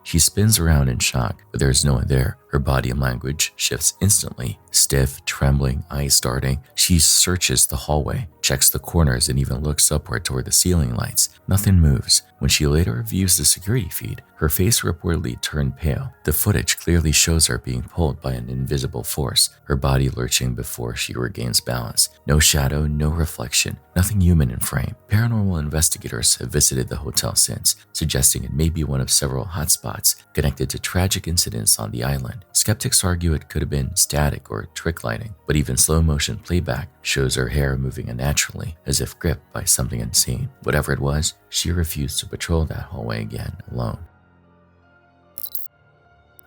She spins around in shock, but there's no one there. Her body language shifts instantly. Stiff, trembling, eyes darting, she searches the hallway, checks the corners, and even looks upward toward the ceiling lights. Nothing moves. When she later reviews the security feed, her face reportedly turned pale. The footage clearly shows her being pulled by an invisible force, her body lurching before she regains balance. No shadow, no reflection, nothing human in frame. Paranormal investigators have visited the hotel since, suggesting it may be one of several hotspots connected to tragic incidents on the island. Skeptics argue it could have been static or trick lighting, but even slow-motion playback shows her hair moving unnaturally, as if gripped by something unseen. Whatever it was, she refused to patrol that hallway again alone.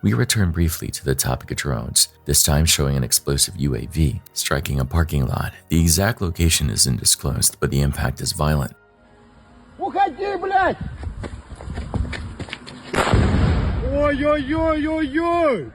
We return briefly to the topic of drones, this time showing an explosive UAV striking a parking lot. The exact location is undisclosed, but the impact is violent. Уходи, блядь! Ой-ой-ой-ой-ой!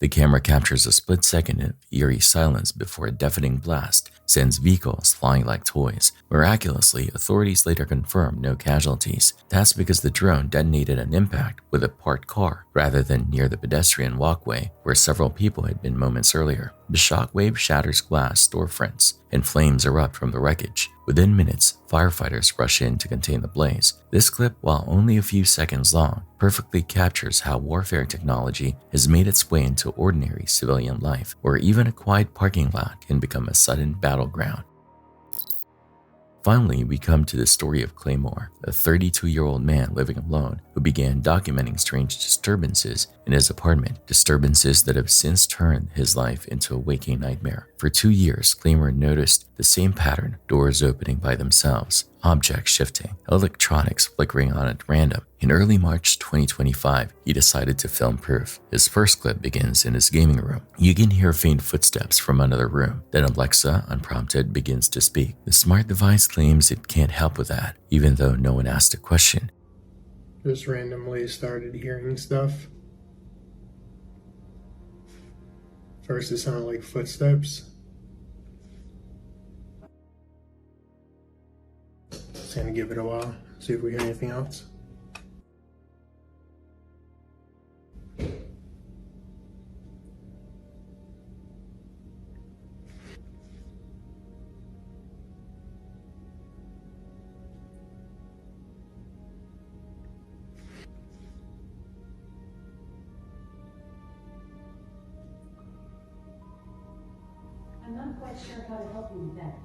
The camera captures a split-second of eerie silence before a deafening blast sends vehicles flying like toys. Miraculously, authorities later confirmed no casualties. That's because the drone detonated an impact with a parked car rather than near the pedestrian walkway where several people had been moments earlier. The shockwave shatters glass storefronts and flames erupt from the wreckage. Within minutes, firefighters rush in to contain the blaze. This clip, while only a few seconds long, perfectly captures how warfare technology has made its way into ordinary civilian life, where even a quiet parking lot can become a sudden battleground. Finally, we come to the story of Claymore, a 32-year-old man living alone who began documenting strange disturbances in his apartment, disturbances that have since turned his life into a waking nightmare. For 2 years, Claymore noticed the same pattern, doors opening by themselves, objects shifting, electronics flickering on at random. In early March 2025, he decided to film proof. His first clip begins in his gaming room. You can hear faint footsteps from another room. Then Alexa, unprompted, begins to speak. The smart device claims it can't help with that, even though no one asked a question. Just randomly started hearing stuff. First it sounded like footsteps. Just gonna give it a while, see if we hear anything else. I'm not quite sure how to help you with that.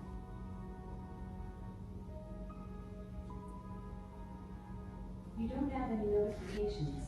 You don't have any notifications.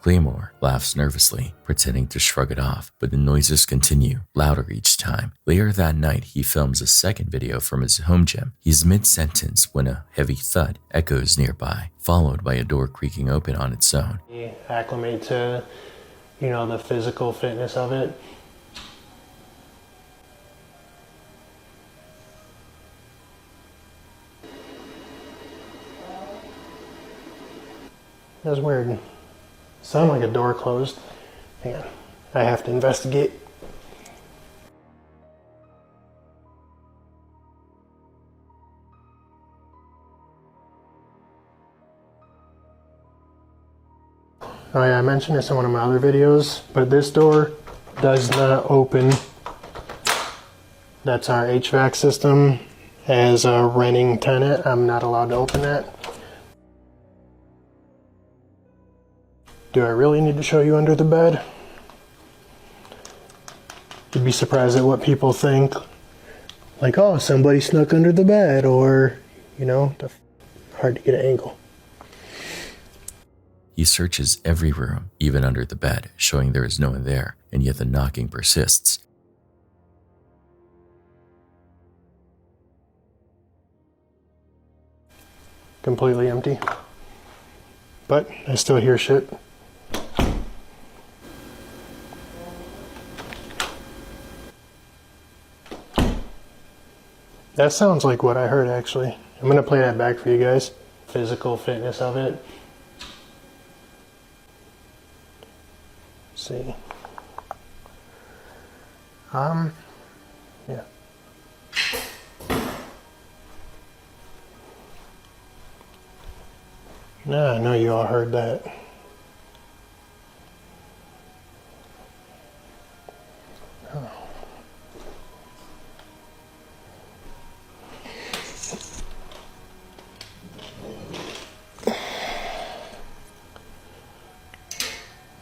Claymore laughs nervously, pretending to shrug it off, but the noises continue, louder each time. Later that night, he films a second video from his home gym. He's mid-sentence when a heavy thud echoes nearby, followed by a door creaking open on its own. Acclimate to, the physical fitness of it. That's weird. Sound like a door closed. Hang on. I have to investigate. Oh yeah, I mentioned this in one of my other videos, but this door does not open. That's our HVAC system. As a renting tenant, I'm not allowed to open that. Do I really need to show you under the bed? You'd be surprised at what people think. Like, oh, somebody snuck under the bed, or, hard to get an angle. He searches every room, even under the bed, showing there is no one there, and yet the knocking persists. Completely empty. But I still hear shit. That sounds like what I heard, actually. I'm gonna play that back for you guys. Physical fitness of it. Let's see. Yeah. Nah, I know you all heard that. Oh.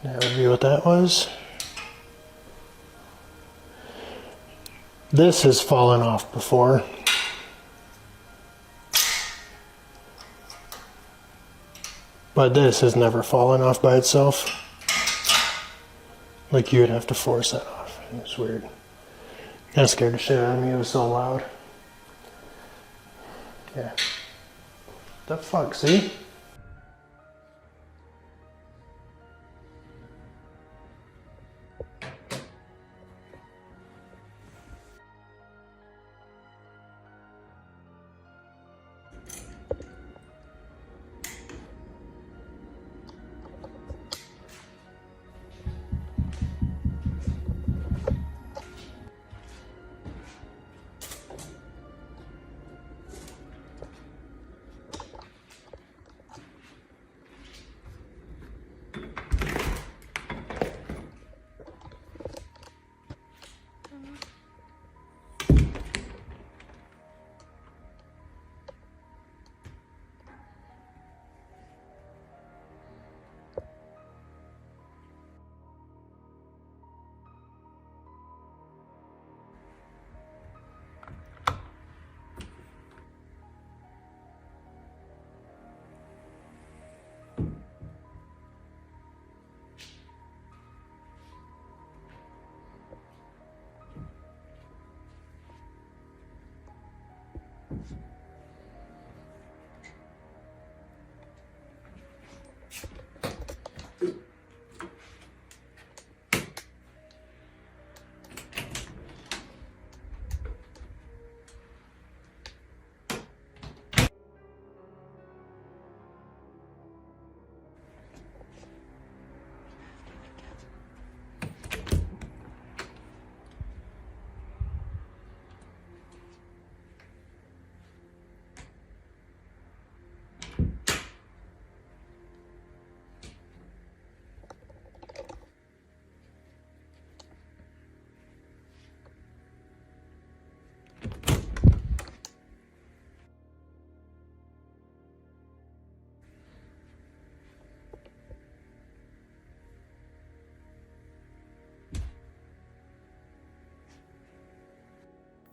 That would be what that was. This has fallen off before. But this has never fallen off by itself. Like you would have to force that off. It was weird. That scared the shit out of me. It was so loud. Yeah. The fuck, see?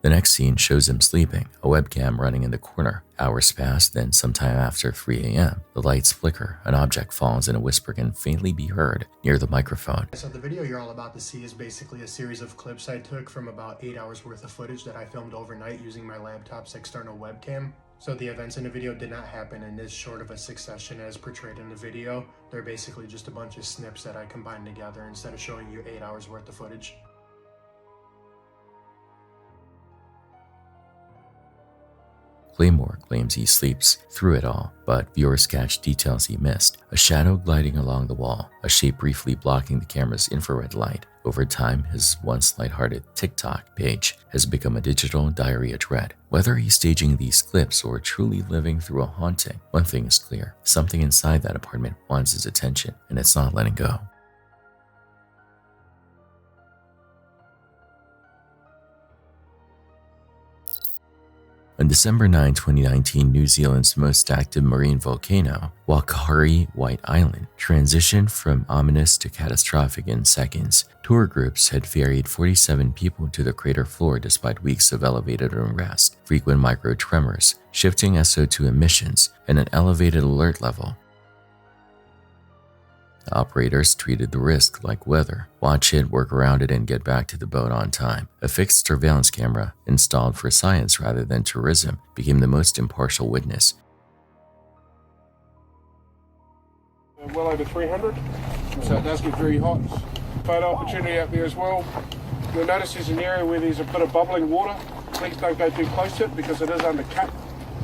The next scene shows him sleeping, a webcam running in the corner. Hours pass, then sometime after 3 a.m., the lights flicker, an object falls, and a whisper can faintly be heard near the microphone. So the video you're all about to see is basically a series of clips I took from about 8 hours worth of footage that I filmed overnight using my laptop's external webcam. So the events in the video did not happen in this short of a succession as portrayed in the video. They're basically just a bunch of snips that I combined together instead of showing you 8 hours worth of footage. Claymore claims he sleeps through it all, but viewers catch details he missed. A shadow gliding along the wall, a shape briefly blocking the camera's infrared light. Over time, his once lighthearted TikTok page has become a digital diary of dread. Whether he's staging these clips or truly living through a haunting, one thing is clear. Something inside that apartment wants his attention, and it's not letting go. On December 9, 2019, New Zealand's most active marine volcano, Waiakere White Island, transitioned from ominous to catastrophic in seconds. Tour groups had ferried 47 people to the crater floor despite weeks of elevated unrest, frequent micro-tremors, shifting SO2 emissions, and an elevated alert level. The operators treated the risk like weather. Watch it, work around it, and get back to the boat on time. A fixed surveillance camera, installed for science rather than tourism, became the most impartial witness. Well over 300, so it does get very hot. Photo opportunity out there as well. You'll notice there's an area where there's a bit of bubbling water. Please don't go too close to it because it is undercut.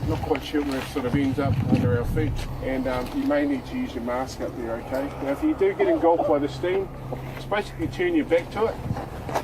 Not quite sure where it sort of ends up under our feet, and you may need to use your mask up there, okay? Now if you do get engulfed by the steam, just basically turn your back to it,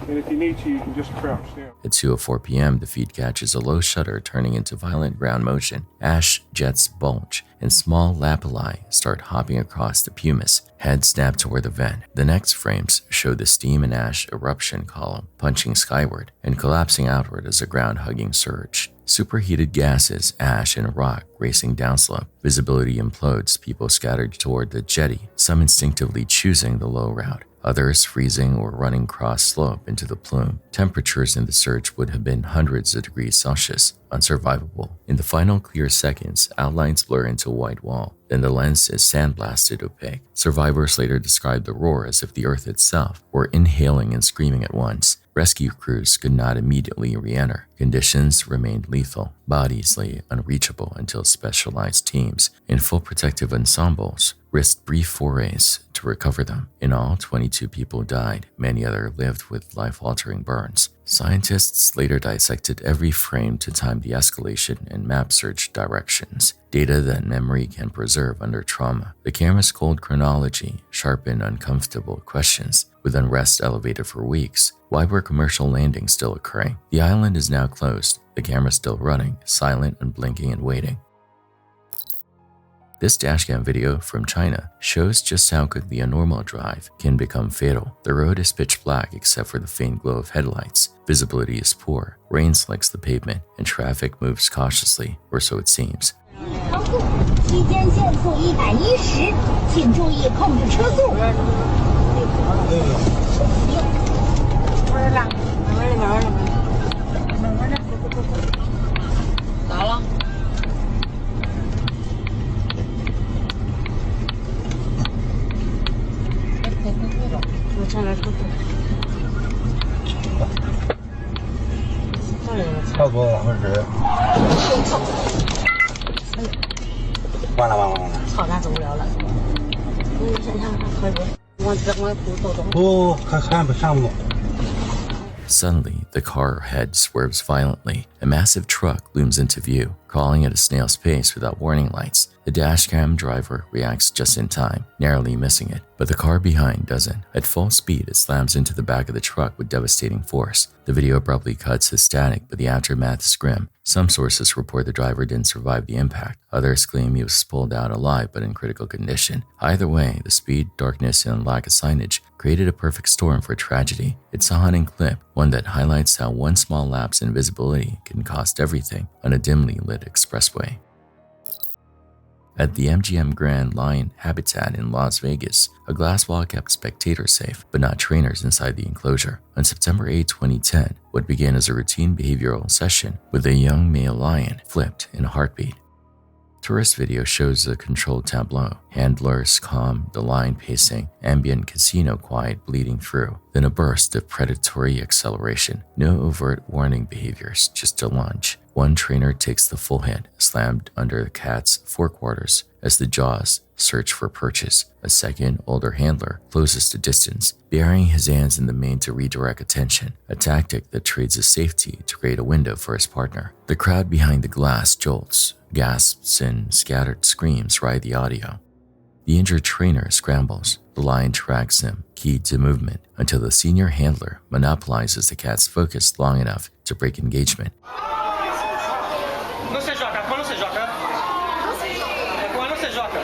and if you need to, you can just crouch down. At 2:04 p.m., the feed catches a low shudder turning into violent ground motion. Ash jets bulge, and small lapilli start hopping across the pumice. Heads snap toward the vent. The next frames show the steam and ash eruption column punching skyward and collapsing outward as a ground-hugging surge. Superheated gases, ash, and rock racing downslope. Visibility implodes, people scattered toward the jetty, some instinctively choosing the low route, others freezing or running cross-slope into the plume. Temperatures in the surge would have been hundreds of degrees Celsius, unsurvivable. In the final clear seconds, outlines blur into a white wall. Then the lens is sandblasted opaque. Survivors later described the roar as if the earth itself were inhaling and screaming at once. Rescue crews could not immediately re-enter. Conditions remained lethal. Bodies lay unreachable until specialized teams in full protective ensembles risked brief forays to recover them. In all, 22 people died. Many others lived with life-altering burns. Scientists later dissected every frame to time the escalation and map search directions, data that memory can preserve under trauma. The camera's cold chronology sharpened uncomfortable questions. With unrest elevated for weeks, why were commercial landings still occurring? The island is now closed, the camera still running, silent, unblinking, and waiting. This dashcam video from China shows just how quickly a normal drive can become fatal. The road is pitch black except for the faint glow of headlights. Visibility is poor, rain slicks the pavement, and traffic moves cautiously, or so it seems. Suddenly, the car head swerves violently. A massive truck looms into view, crawling at a snail's pace without warning lights. The dashcam driver reacts just in time, narrowly missing it, but the car behind doesn't. At full speed, it slams into the back of the truck with devastating force. The video abruptly cuts to static, but the aftermath is grim. Some sources report the driver didn't survive the impact. Others claim he was pulled out alive but in critical condition. Either way, the speed, darkness, and lack of signage created a perfect storm for tragedy. It's a haunting clip, one that highlights how one small lapse in visibility can cost everything on a dimly lit expressway. At the MGM Grand Lion Habitat in Las Vegas, a glass wall kept spectators safe, but not trainers inside the enclosure. On September 8, 2010, what began as a routine behavioral session with a young male lion flipped in a heartbeat. Tourist video shows a controlled tableau. Handlers calm, the lion pacing, ambient casino quiet bleeding through, then a burst of predatory acceleration. No overt warning behaviors, just a lunge. One trainer takes the full hit, slammed under the cat's forequarters as the jaws search for purchase. A second, older handler closes the distance, burying his hands in the mane to redirect attention, a tactic that trades his safety to create a window for his partner. The crowd behind the glass jolts, gasps, and scattered screams ride the audio. The injured trainer scrambles. The lion tracks him, keyed to movement, until the senior handler monopolizes the cat's focus long enough to break engagement. Não se joga, não se joga. Não se joga. Não se joga.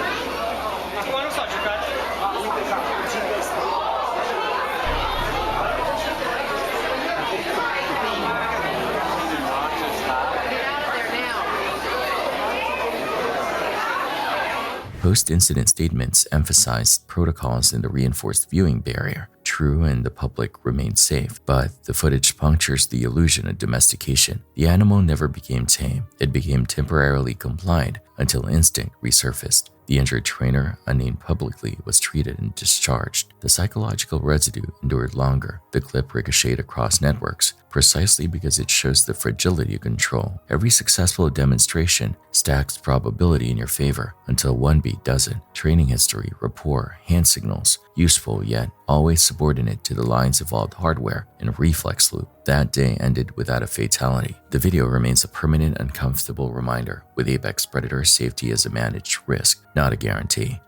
Post-incident statements emphasized protocols in the reinforced viewing barrier. True, and the public remained safe, but the footage punctures the illusion of domestication. The animal never became tame. It became temporarily compliant until instinct resurfaced. The injured trainer, unnamed publicly, was treated and discharged. The psychological residue endured longer. The clip ricocheted across networks, precisely because it shows the fragility of control. Every successful demonstration stacks probability in your favor until one beat doesn't. Training history, rapport, hand signals, useful yet always subordinate to the line's evolved hardware and reflex loop. That day ended without a fatality. The video remains a permanent, uncomfortable reminder, with apex predator safety as a managed risk, not a guarantee.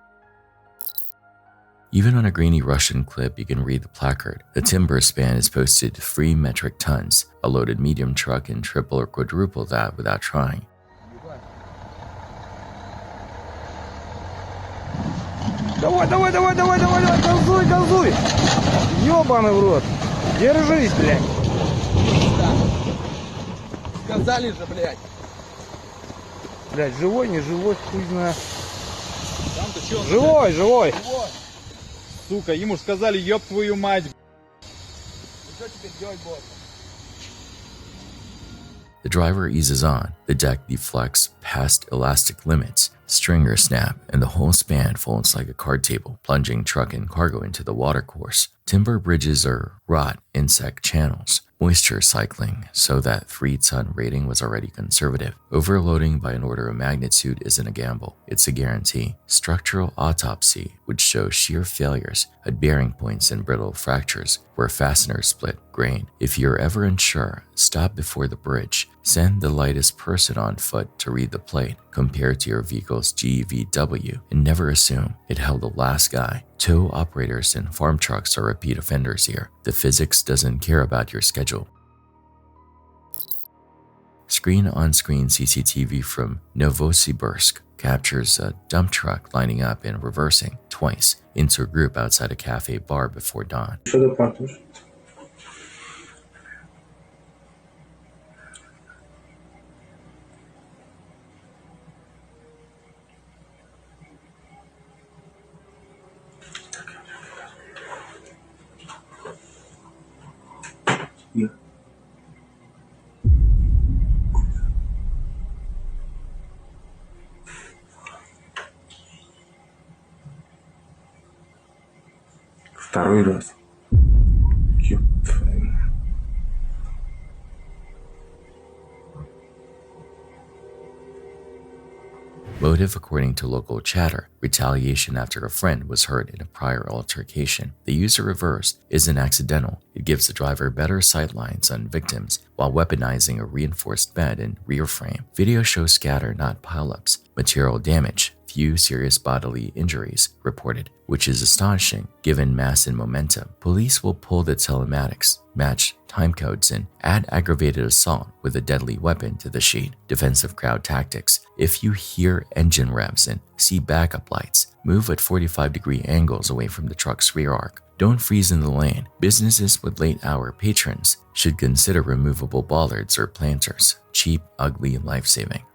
Even on a grainy Russian clip, you can read the placard. The timber span is posted 3 metric tons. A loaded medium truck can triple or quadruple that without trying. Давай, газуй! Ёбаный в рот! Держись, блядь! Сказали же, блядь. Блядь, живой, не живой, хуй знает. Живой! Сука, ему сказали, ёб твою мать. Что теперь делать будем? The driver eases on, the deck deflects past elastic limits, stringers snap, and the whole span folds like a card table, plunging truck and cargo into the watercourse. Timber bridges are rot insect channels, moisture cycling, so that 3-ton rating was already conservative. Overloading by an order of magnitude isn't a gamble, it's a guarantee. Structural autopsy would show shear failures at bearing points and brittle fractures where fasteners split grain. If you're ever unsure, stop before the bridge. Send the lightest person on foot to read the plate compared to your vehicle's GVW, and never assume it held the last guy. Tow operators and farm trucks are repeat offenders here. The physics doesn't care about your schedule. Screen-on-screen CCTV from Novosibirsk captures a dump truck lining up and reversing twice into a group outside a cafe bar before dawn. Второй раз. Motive, according to local chatter, retaliation after a friend was hurt in a prior altercation. The user reverse isn't accidental. It gives the driver better sightlines on victims while weaponizing a reinforced bed and rear frame. Video shows scatter, not pileups. Material damage, few serious bodily injuries reported, which is astonishing given mass and momentum. Police will pull the telematics, match time codes, and add aggravated assault with a deadly weapon to the sheet. Defensive crowd tactics. If you hear engine revs and see backup lights, move at 45-degree angles away from the truck's rear arc. Don't freeze in the lane. Businesses with late-hour patrons should consider removable bollards or planters. Cheap, ugly, and life-saving.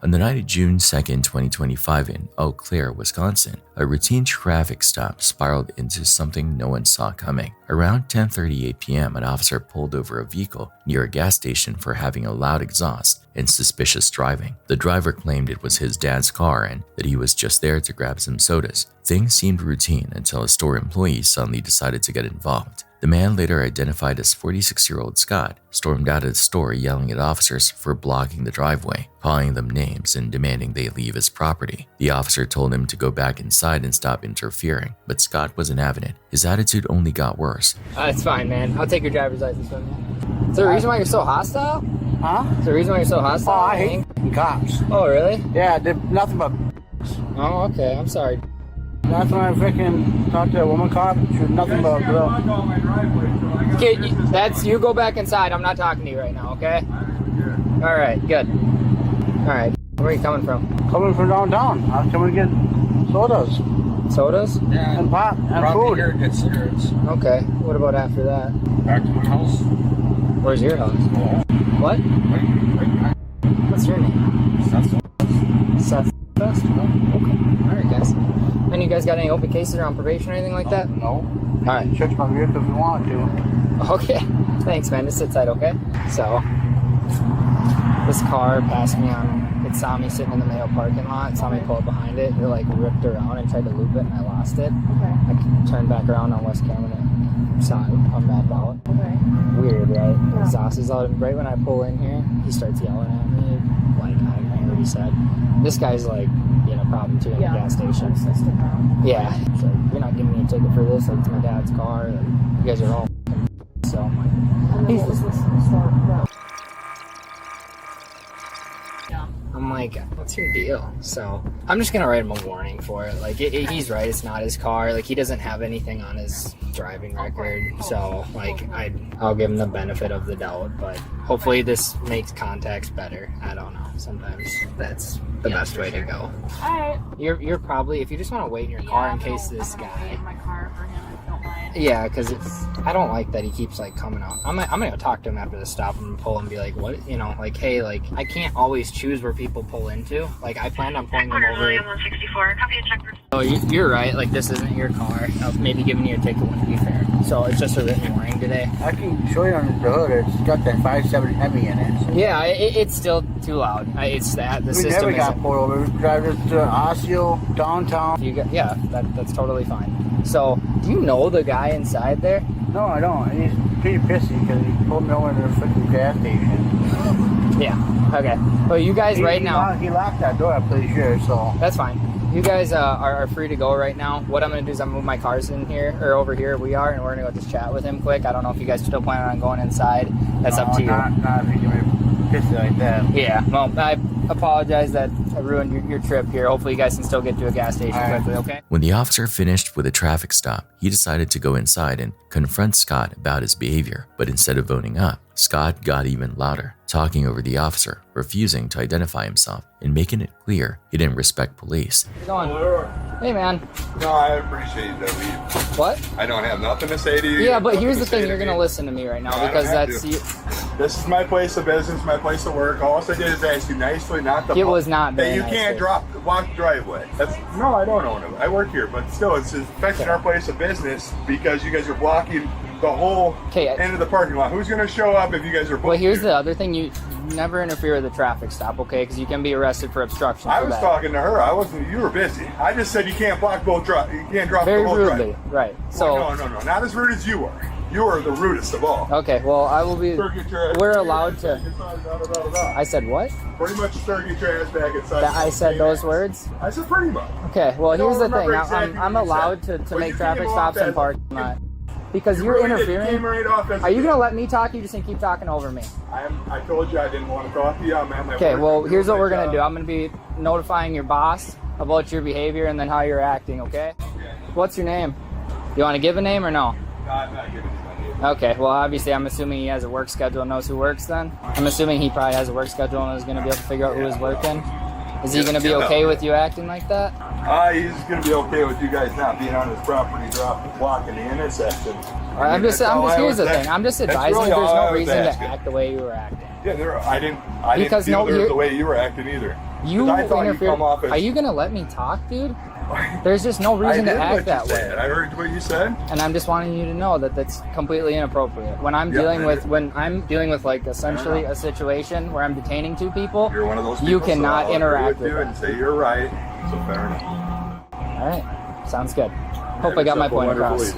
On the night of June 2nd, 2025 in Eau Claire, Wisconsin, a routine traffic stop spiraled into something no one saw coming. Around 10:38 p.m., an officer pulled over a vehicle near a gas station for having a loud exhaust and suspicious driving. The driver claimed it was his dad's car and that he was just there to grab some sodas. Things seemed routine until a store employee suddenly decided to get involved. The man, later identified as 46-year-old Scott, stormed out of the store yelling at officers for blocking the driveway, calling them names and demanding they leave his property. The officer told him to go back inside and stop interfering, but Scott wasn't having it. His attitude only got worse. It's fine, man. I'll take your driver's license from you. Is there a reason why you're so hostile? Huh? Is there a reason why you're so hostile? Oh, I hate cops. Oh, really? Yeah, they're nothing but. Oh, okay. I'm sorry. That's when I freaking talked to a woman cop. She was nothing but a girl. Okay, you go back inside. I'm not talking to you right now, okay? All right, good. All right, where are you coming from? Coming from downtown. I'm coming to get sodas. Sodas? Yeah. And pop and food. Here to get cigarettes. Okay, what about after that? Back to my house. Where's your house? What? What's your name? Seth. Best? Oh, okay. All right, guys. And you guys got any open cases or on probation or anything like that? No. All right. Check my vehicle if you want to. Okay. Thanks, man. Just sit tight, okay? So, this car passed me on. It saw me sitting in the Mayo parking lot. It saw me pull up behind it. It like ripped around and tried to loop it, and I lost it. Okay. I turned back around on West Cameron and saw it come back out. Okay. Weird, right? Yeah. Exhaust is out, and right when I pull in here, he starts yelling at me. Like I already said, this guy's like being a problem too in the gas station. Yeah. It's like, you're not giving me a ticket for this. Like, it's my dad's car. Like, you guys are all so I'm like, he's I'm like, what's your deal? So I'm just gonna write him a warning for it. Like, he's right, it's not his car. Like, he doesn't have anything on his driving record. So, like, I'll give him the benefit of the doubt. But hopefully this makes contacts better. I don't know. Sometimes that's the best way to go. Alright. You're probably, if you just want to wait in your car in case this guy. My car for him, if you don't mind. Yeah, because I don't like that he keeps like coming out. I'm gonna go talk to him after the stop and pull and be like, what, you know, like, hey, like, I can't always choose where people pull into. Like, I planned on pulling them over. William 164. Copy a check. Oh, you're right. Like, this isn't your car. Maybe giving you a ticket wouldn't be fair. So it's just a written warning today. I can show you on the hood. It's got that 5.7 Hemi in it. So. Yeah, it's still too loud. It's that the system. We never got pulled over. We drive to Osseo, downtown. Yeah, that's totally fine. So, do you know the guy inside there? No, I don't. He's pretty pissy because he pulled me over to the freaking gas station. Yeah. Okay. Well, you guys now. He locked that door, I'm pretty sure. So that's fine. You guys are free to go right now. What I'm gonna do is I'm gonna move my cars in here or over here. We are, and we're gonna go just chat with him quick. I don't know if you guys still planning on going inside. That's up to you. Not if you can be pissy like that. Yeah. Well, I apologize that I ruined your trip here. Hopefully, you guys can still get to a gas station quickly. Okay. When the officer finished with a traffic stop, he decided to go inside and confront Scott about his behavior. But instead of owning up, Scott got even louder, talking over the officer, refusing to identify himself, and making it clear he didn't respect police. Going. Hey, man. No, I appreciate that. Leave. What? I don't have nothing to say to you. Yeah, but here's the thing. You're going to listen to me right now because that's... This is my place of business, my place of work. All I did is ask you nicely not to... It was not that you can't walk the driveway. No, I don't own it. I work here, but still, it's affecting our place of business because you guys are blocking the whole end of the parking lot. Who's going to show up if you guys are blocking? Well, here's the other thing. You never interfere with a traffic stop, okay? Because you can be arrested for obstruction. I was talking to her. I wasn't. You were busy. I just said you can't block both drive. You can't drop very the whole rudely, drive. right? So well, no, not as rude as you are. You are the rudest of all. Okay, well, I will be. We're allowed to. I said what? Pretty much get your ass back inside. I said those words? I said pretty much. Okay, well, here's the thing. I'm allowed to make traffic stops in parking lot. Because you're interfering. Are you going to let me talk? You just going to keep talking over me? I told you I didn't want to talk to you. I'm at my okay, work. well, here's what we're going to do. I'm going to be notifying your boss about your behavior and then how you're acting, okay? What's your name? You want to give a name or no? No, I'm not giving you my name. Okay, well, obviously, I'm assuming he has a work schedule and knows who works then. I'm assuming he probably has a work schedule and is going to be able to figure out who is working. Is he going to be okay with you acting like that? He's going to be okay with you guys not being on his property, blocking the intersection. Here's the thing. I'm just advising there's no reason to act the way you were acting. Yeah, I didn't feel there was the way you were acting either. You I thought you interfered. come off as... Are you gonna let me talk, dude? There's just no reason to act that way. I heard what you said. And I'm just wanting you to know that that's completely inappropriate. When I'm dealing with like essentially a situation where I'm detaining two people, You're one of those people, you cannot so interact with them. and say you're right. So fair enough. All right, sounds good. Hope I got my point across.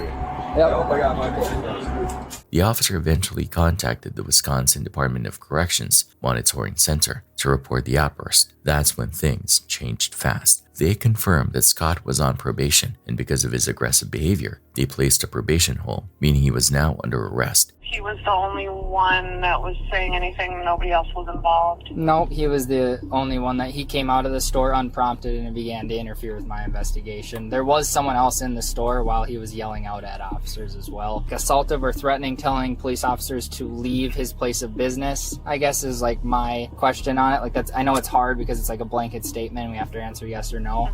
The officer eventually contacted the Wisconsin Department of Corrections Monitoring Center to report the outburst. That's when things changed fast. They confirmed that Scott was on probation, and because of his aggressive behavior, they placed a probation hold, meaning he was now under arrest. He was the only one that was saying anything. Nobody else was involved. No, he was the only one that he came out of the store unprompted and began to interfere with my investigation. There was someone else in the store while he was yelling out at officers as well. Assaultive or threatening, telling police officers to leave his place of business, I guess is like my question on it. Like that's, I know it's hard because it's like a blanket statement and we have to answer yes or no.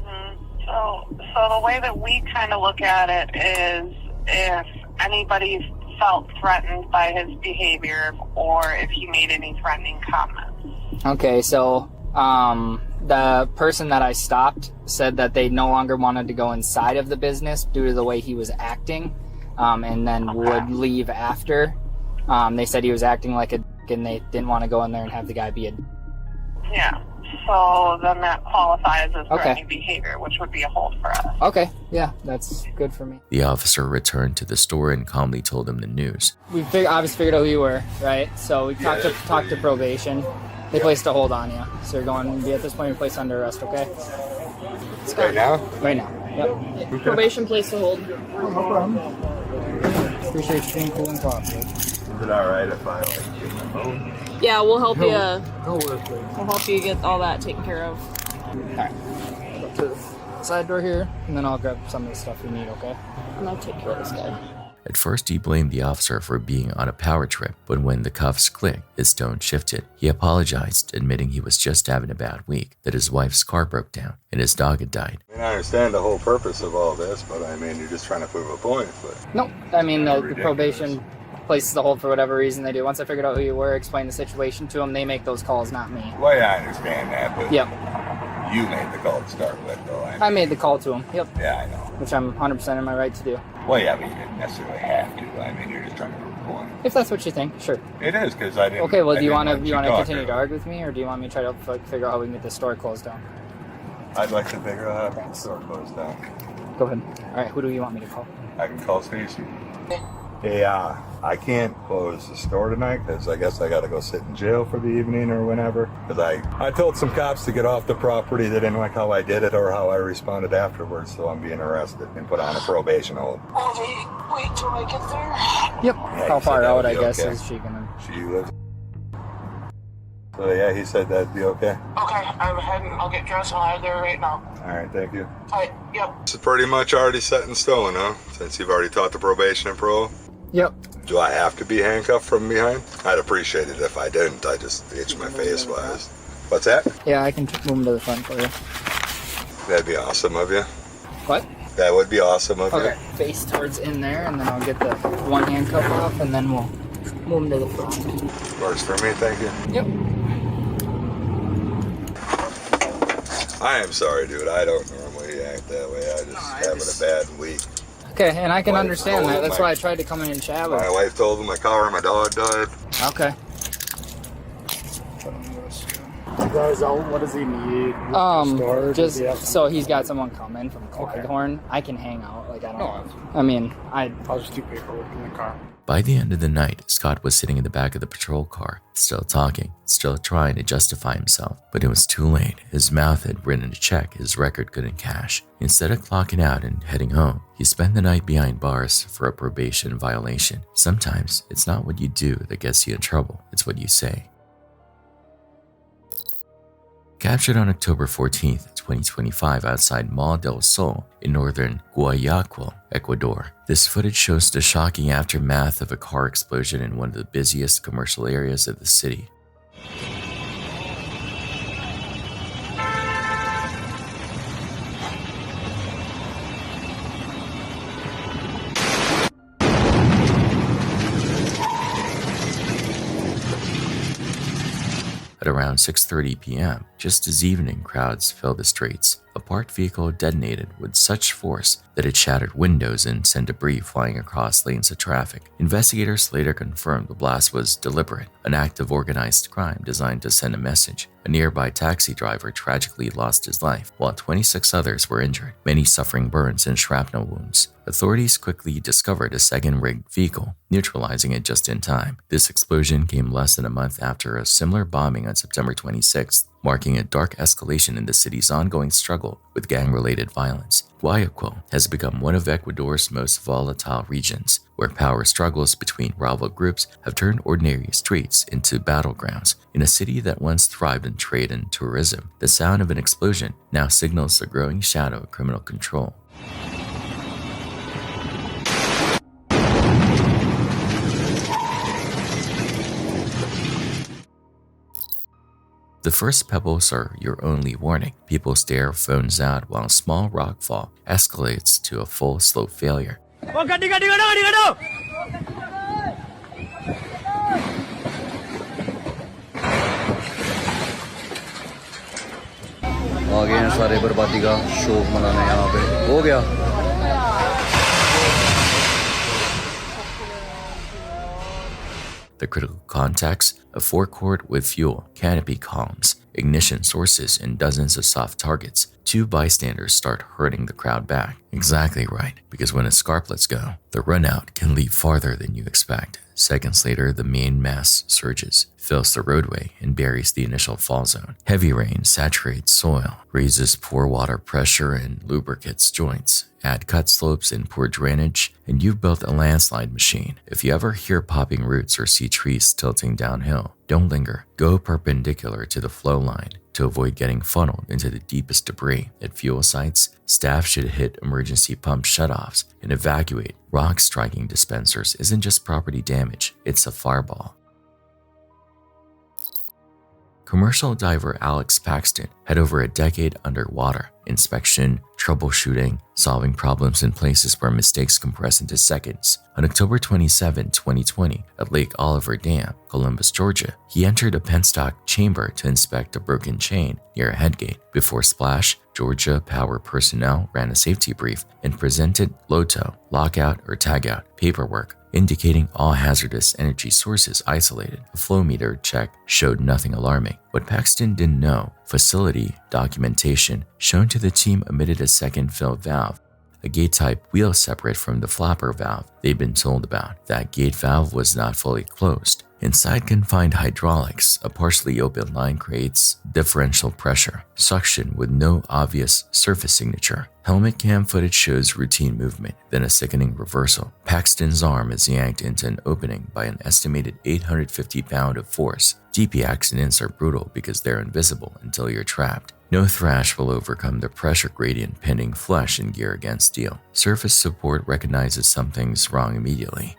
So the way that we kind of look at it is if anybody felt threatened by his behavior or if he made any threatening comments. Okay, so the person that I stopped said that they no longer wanted to go inside of the business due to the way he was acting, and then would leave after. They said he was acting like a dick and they didn't want to go in there and have the guy be a dick. Yeah, so then that qualifies as threatening behavior, which would be a hold for us. Okay, yeah, that's good for me. The officer returned to the store and calmly told him the news. We obviously figured out who you were, right? So we talked to probation. They placed a hold on you. So you're going to be at this point placed under arrest, okay? Right now? Right now, yep. Probation placed a hold. No problem. Appreciate you being cool and cooperative. Is it alright if I like get my phone? Yeah, we'll help you. Go with it. We'll help you get all that taken care of. Alright. Go to the side door here, and then I'll grab some of the stuff you need, okay? And I'll take care of this guy. At first, he blamed the officer for being on a power trip, but when the cuffs clicked, his tone shifted. He apologized, admitting he was just having a bad week, that his wife's car broke down, and his dog had died. I mean, I understand the whole purpose of all this, but I mean, you're just trying to prove a point. But no, I mean, the probation places the hold for whatever reason they do. Once I figured out who you were, explained the situation to them, they make those calls, not me. Well, yeah, I understand that, but yep. You made the call to start with, though. I made the call to him, yep. Yeah, I know. Which I'm 100% in my right to do. Well, yeah, but you didn't necessarily have to. I mean, you're just trying to prove a point. If that's what you think, sure. It is, because I didn't... Okay, well, do you want to talk continue to argue with me, or do you want me to try to figure out how we can get this store closed down? I'd like to figure out how to get the store closed down. Go ahead. All right, who do you want me to call? I can call Stacy. Hey, I can't close the store tonight because I guess I got to go sit in jail for the evening or whenever. Because I told some cops to get off the property. They didn't like how I did it or how I responded afterwards, so I'm being arrested and put on a probation hold. Wait till I get there. Yep. Yeah, how far out, I guess, okay. is she gonna... She lives... So yeah, he said that'd be okay. Okay, I'm heading. I'll get dressed and I'll head there right now. Alright, thank you. Alright, yep. It's pretty much already set in stone, huh? Since you've already taught the probation and parole? Yep. Do I have to be handcuffed from behind? I'd appreciate it if I didn't. I just itch my face wise. What's that? Yeah, I can move him to the front for you. That'd be awesome of you. What? That would be awesome of you. Okay, face towards in there, and then I'll get the one handcuff off, and then we'll move him to the front. Works for me, thank you. Yep. I am sorry, dude. I don't normally act that way. I just having a bad week. Okay, and I can understand that. That's why I tried to come in and chat with my you. wife told him my car and my dog died. Okay. Guys out, what does he need? Just so he's got someone coming from Clyhorn. I can hang out. Like, I don't. I mean, I'll just do paperwork in the car. By the end of the night, Scott was sitting in the back of the patrol car, still talking, still trying to justify himself. But it was too late. His mouth had written a check his record couldn't cash. Instead of clocking out and heading home, he spent the night behind bars for a probation violation. Sometimes it's not what you do that gets you in trouble, it's what you say. Captured on October 14th, 2025 outside Mall del Sol in northern Guayaquil, Ecuador. This footage shows the shocking aftermath of a car explosion in one of the busiest commercial areas of the city. At around 6:30 p.m., Just as evening crowds filled the streets, a parked vehicle detonated with such force that it shattered windows and sent debris flying across lanes of traffic. Investigators later confirmed the blast was deliberate, an act of organized crime designed to send a message. A nearby taxi driver tragically lost his life, while 26 others were injured, many suffering burns and shrapnel wounds. Authorities quickly discovered a second rigged vehicle, neutralizing it just in time. This explosion came less than a month after a similar bombing on September 26th, marking a dark escalation in the city's ongoing struggle with gang-related violence. Guayaquil has become one of Ecuador's most volatile regions, where power struggles between rival groups have turned ordinary streets into battlegrounds. In a city that once thrived in trade and tourism, the sound of an explosion now signals the growing shadow of criminal control. The first pebbles are your only warning. People stare phones out while a small rockfall escalates to a full slope failure. आगे हैं सारे बर्बादी का शौक मनाने यहाँ पे हो गया The critical contacts, a forecourt with fuel, canopy columns, ignition sources, and dozens of soft targets. Two bystanders start herding the crowd back. Exactly right, because when its scarplets go, the runout can lead farther than you expect. Seconds later, the main mass surges, fills the roadway, and buries the initial fall zone. Heavy rain saturates soil, raises poor water pressure, and lubricates joints. Add cut slopes and poor drainage, and you've built a landslide machine. If you ever hear popping roots or see trees tilting downhill, don't linger. Go perpendicular to the flow line to avoid getting funneled into the deepest debris. At fuel sites, staff should hit emergency pump shutoffs and evacuate. Rock striking dispensers isn't just property damage, it's a fireball. Commercial diver Alex Paxton had over a decade underwater. Inspection, troubleshooting, solving problems in places where mistakes compress into seconds. On October 27, 2020, at Lake Oliver Dam, Columbus, Georgia, he entered a penstock chamber to inspect a broken chain near a headgate. Before splash, Georgia Power personnel ran a safety brief and presented LOTO, lockout or tagout, paperwork, indicating all hazardous energy sources isolated. A flow meter check showed nothing alarming. What Paxton didn't know, facility documentation shown to the team omitted a second fill valve, a gate type wheel separate from the flapper valve they'd been told about. That gate valve was not fully closed. Inside confined hydraulics, a partially open line creates differential pressure, suction with no obvious surface signature. Helmet cam footage shows routine movement, then a sickening reversal. Paxton's arm is yanked into an opening by an estimated 850 pounds of force. DP accidents are brutal because they're invisible until you're trapped. No thrash will overcome the pressure gradient pinning flesh and gear against steel. Surface support recognizes something's wrong immediately.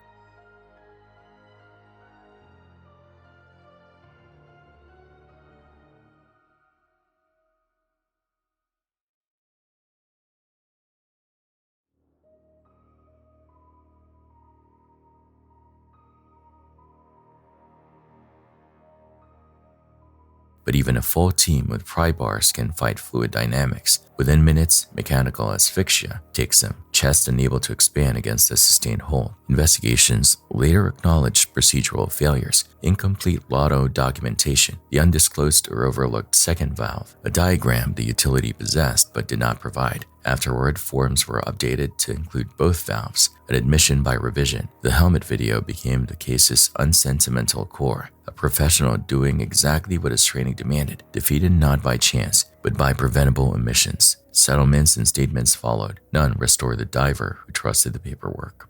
But even a full team with pry bars can fight fluid dynamics. Within minutes, mechanical asphyxia takes them, chest unable to expand against a sustained hold. Investigations later acknowledged procedural failures, incomplete LOTO documentation, the undisclosed or overlooked second valve, a diagram the utility possessed but did not provide. Afterward, forms were updated to include both valves, an admission by revision. The helmet video became the case's unsentimental core, a professional doing exactly what his training demanded, defeated not by chance, but by preventable omissions. Settlements and statements followed. None restored the diver who trusted the paperwork.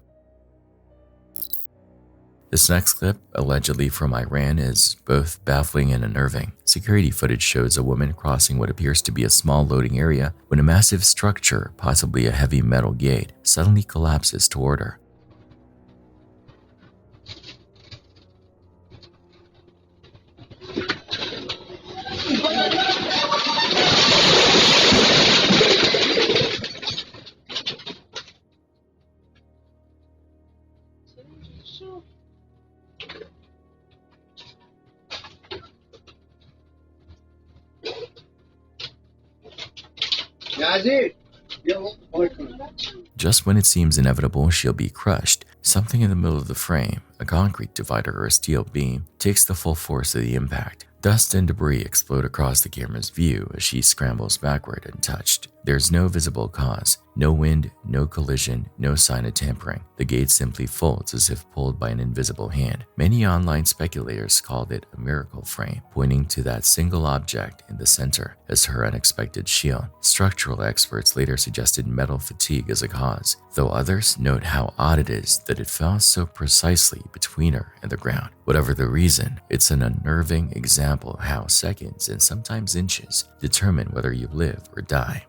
This next clip, allegedly from Iran, is both baffling and unnerving. Security footage shows a woman crossing what appears to be a small loading area when a massive structure, possibly a heavy metal gate, suddenly collapses toward her. Just when it seems inevitable she'll be crushed, something in the middle of the frame, a concrete divider or a steel beam, takes the full force of the impact. Dust and debris explode across the camera's view as she scrambles backward untouched. There's no visible cause, no wind, no collision, no sign of tampering. The gate simply folds as if pulled by an invisible hand. Many online speculators called it a miracle frame, pointing to that single object in the center as her unexpected shield. Structural experts later suggested metal fatigue as a cause, though others note how odd it is that it fell so precisely between her and the ground. Whatever the reason, it's an unnerving example of how seconds and sometimes inches determine whether you live or die.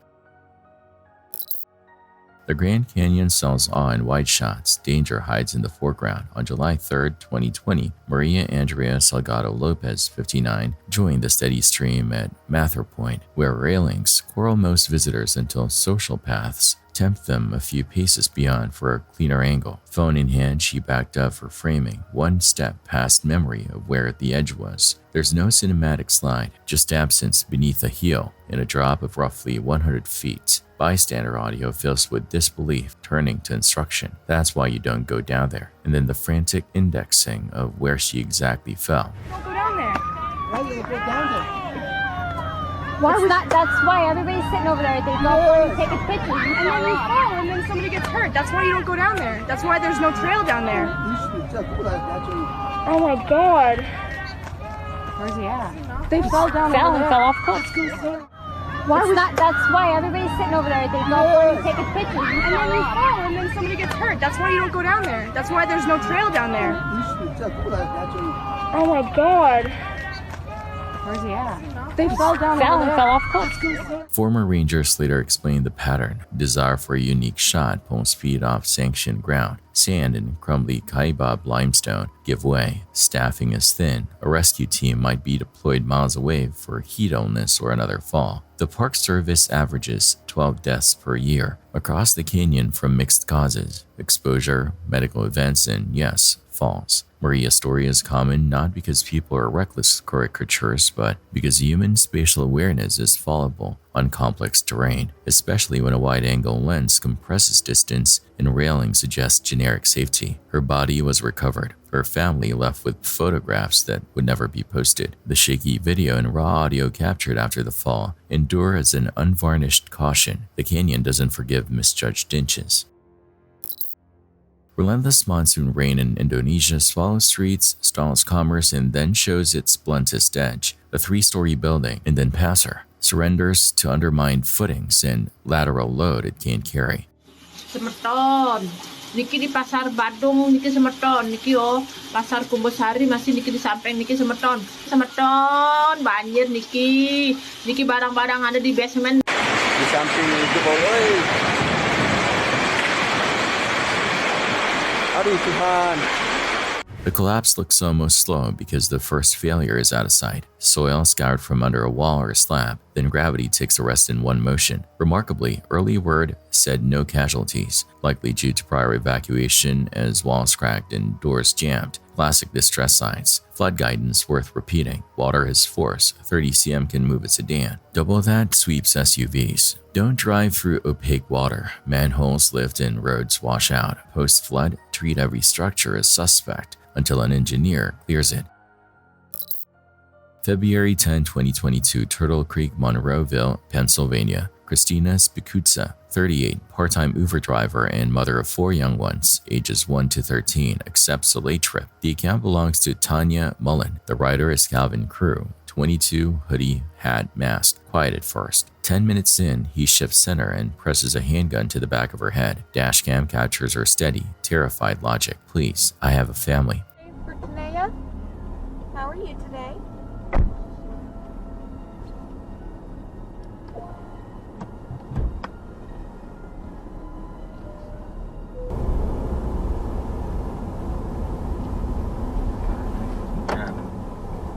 The Grand Canyon sells awe in wide shots, danger hides in the foreground. On July 3, 2020, Maria Andrea Salgado Lopez, 59, joined the steady stream at Mather Point, where railings quarrel most visitors until social paths tempt them a few paces beyond for a cleaner angle. Phone in hand, she backed up for framing, one step past memory of where the edge was. There's no cinematic slide, just absence beneath the heel in a drop of roughly 100 feet. Bystander audio fills with disbelief, turning to instruction. That's why you don't go down there. And then the frantic indexing of where she exactly fell. Don't go down there. Why you go down there? Why was that? That's why everybody's sitting over there. They go and take a picture. And then we fall, and then somebody gets hurt. That's why you don't go down there. That's why there's no trail down there. Oh my God. Where's he at? They fell down. Fell off cliff. Why was that? That's why everybody's sitting over there. They go and take a picture. And then we fall, and then somebody gets hurt. That's why you don't go down there. That's why there's no trail down there. Oh my God. Where's he at? They fell down. Fell off cliff. Former rangers later explained the pattern. Desire for a unique shot pulls speed off sanctioned ground. Sand and crumbly Kaibab limestone give way. Staffing is thin. A rescue team might be deployed miles away for heat illness or another fall. The Park Service averages 12 deaths per year across the canyon from mixed causes: exposure, medical events, and yes, falls. Maria's story is common not because people are reckless caricaturists, but because human spatial awareness is fallible on complex terrain, especially when a wide-angle lens compresses distance and railing suggests generic safety. Her body was recovered, her family left with photographs that would never be posted. The shaky video and raw audio captured after the fall endure as an unvarnished caution. The canyon doesn't forgive misjudged inches. Relentless monsoon rain in Indonesia swallows streets, stalls commerce, and then shows its bluntest edge. A 3-story building in Denpasar surrenders to undermined footings and lateral load it can't carry. Semeton. Niki di Pasar Badung, niki semeton. Niki Pasar Kumbosari masih niki di samping niki semeton. Semeton, banjir niki. Niki barang-barang ada di basement. Di samping itu boy. Aduh Tuhan. The collapse looks almost slow because the first failure is out of sight. Soil scoured from under a wall or a slab, then gravity takes a rest in one motion. Remarkably, early word said no casualties, likely due to prior evacuation as walls cracked and doors jammed. Classic distress signs. Flood guidance worth repeating. Water has force. 30 cm can move a sedan. Double that sweeps SUVs. Don't drive through opaque water. Manholes lift and roads wash out. Post-flood, treat every structure as suspect until an engineer clears it. February 10, 2022, Turtle Creek, Monroeville, Pennsylvania. Christina Spikutsa, 38, part-time Uber driver and mother of 4 young ones, ages 1 to 13, accepts a late trip. The account belongs to Tanya Mullen. The rider is Calvin Crew, 22, hoodie, hat, mask, quiet at first. 10 minutes in, he shifts center and presses a handgun to the back of her head. Dashcam captures her steady, terrified logic. Please, I have a family. For Tanea, how are you today?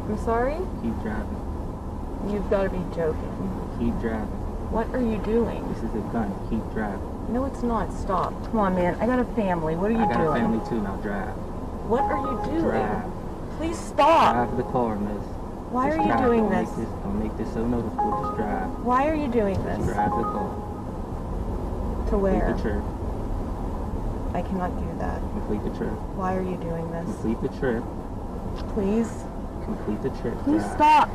I'm sorry? Keep driving. You've got to be joking. Keep driving. What are you doing? This is a gun. Keep driving. No, it's not. Stop. Come on, man. I got a family. What are you doing? I got a family too. Now drive. What are you doing? Drive. Please stop. Drive the car, miss. Why Just are you drive. doing this? Don't make this so noticeable. Just drive. Why are you doing this? Just drive the car. To where? Complete the trip. I cannot do that. Complete the trip. Why are you doing this? Complete the trip. Please? Complete the trip. Please Drive. stop.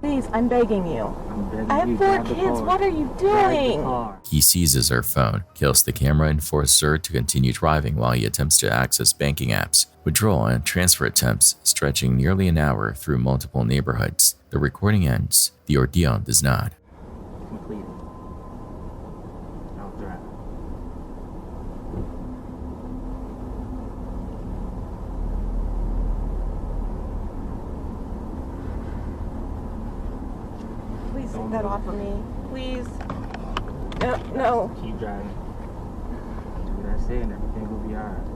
Please, I'm begging you. I'm begging I have you, 4 drive the kids. car. What are you Drive the doing? car. He seizes her phone, kills the camera, and forces her to continue driving while he attempts to access banking apps. Withdrawal and transfer attempts stretching nearly an hour through multiple neighborhoods. The recording ends. The ordeal does not. Completed. Now drive. Please take that off of me. Please. No. Keep driving. Do what I say and everything will be alright.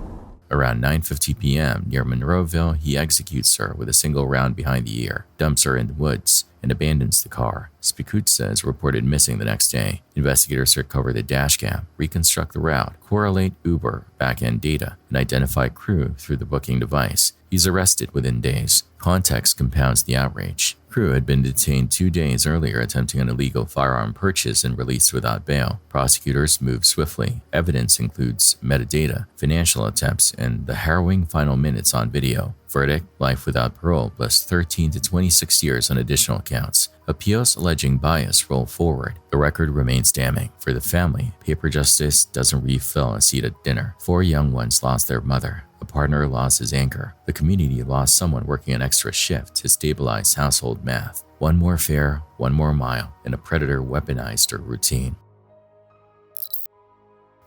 Around 9:50 p.m. near Monroeville, he executes her with a single round behind the ear, dumps her in the woods, and abandons the car. Spikutsa is reported missing the next day. Investigators recover the dash cam, reconstruct the route, correlate Uber back-end data, and identify Crew through the booking device. He's arrested within days. Context compounds the outrage. Crew had been detained 2 days earlier attempting an illegal firearm purchase and released without bail. Prosecutors moved swiftly. Evidence includes metadata, financial attempts, and the harrowing final minutes on video. Verdict: life without parole plus 13 to 26 years on additional counts. Appeals alleging bias roll forward. The record remains damning. For the family, paper justice doesn't refill a seat at dinner. 4 young ones lost their mother. A partner lost his anchor. The community lost someone working an extra shift to stabilize household math. One more fare, one more mile, and a predator weaponized her routine.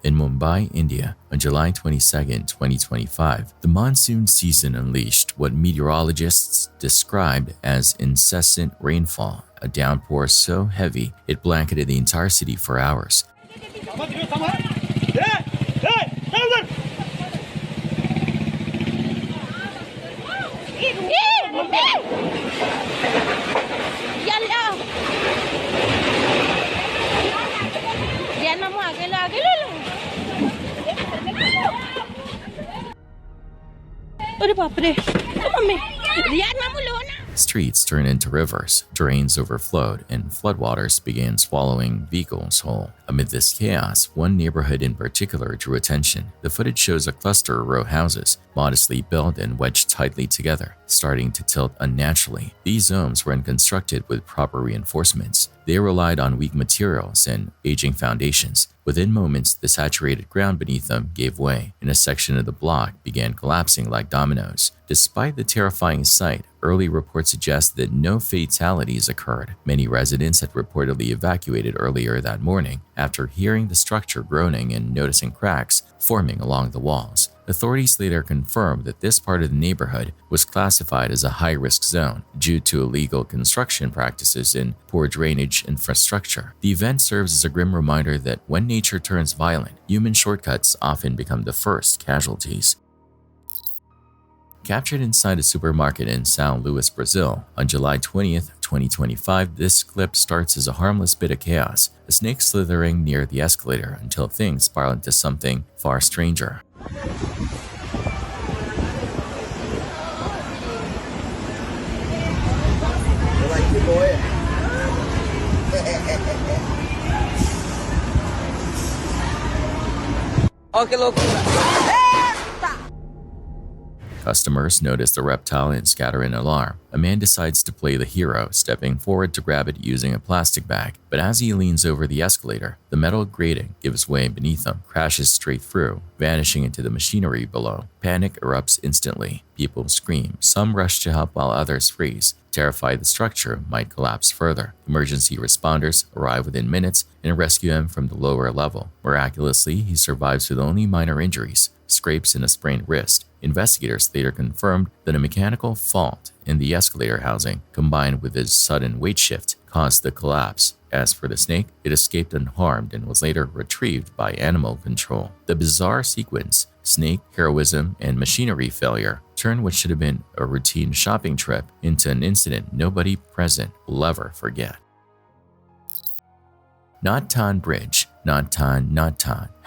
In Mumbai, India, on July 22, 2025, the monsoon season unleashed what meteorologists described as incessant rainfall, a downpour so heavy it blanketed the entire city for hours. Streets turned into rivers, drains overflowed, and floodwaters began swallowing vehicles whole. Amid this chaos, one neighborhood in particular drew attention. The footage shows a cluster of row houses, modestly built and wedged tightly together, starting to tilt unnaturally. These homes weren't constructed with proper reinforcements. They relied on weak materials and aging foundations. Within moments, the saturated ground beneath them gave way, and a section of the block began collapsing like dominoes. Despite the terrifying sight, early reports suggest that no fatalities occurred. Many residents had reportedly evacuated earlier that morning after hearing the structure groaning and noticing cracks forming along the walls. Authorities later confirmed that this part of the neighborhood was classified as a high-risk zone due to illegal construction practices and poor drainage infrastructure. The event serves as a grim reminder that when nature turns violent, human shortcuts often become the first casualties. Captured inside a supermarket in São Luís, Brazil, on July 20th, 2025, this clip starts as a harmless bit of chaos, a snake slithering near the escalator until things spiral into something far stranger. Customers notice the reptile and scatter in alarm. A man decides to play the hero, stepping forward to grab it using a plastic bag. But as he leans over the escalator, the metal grating gives way beneath him, crashes straight through, vanishing into the machinery below. Panic erupts instantly. People scream. Some rush to help while others freeze, terrified the structure might collapse further. Emergency responders arrive within minutes and rescue him from the lower level. Miraculously, he survives with only minor injuries, scrapes and a sprained wrist. Investigators later confirmed that a mechanical fault in the escalator housing, combined with his sudden weight shift, caused the collapse. As for the snake, it escaped unharmed and was later retrieved by animal control. The bizarre sequence, snake, heroism, and machinery failure, turned what should have been a routine shopping trip into an incident nobody present will ever forget. Natan Bridge, Natan,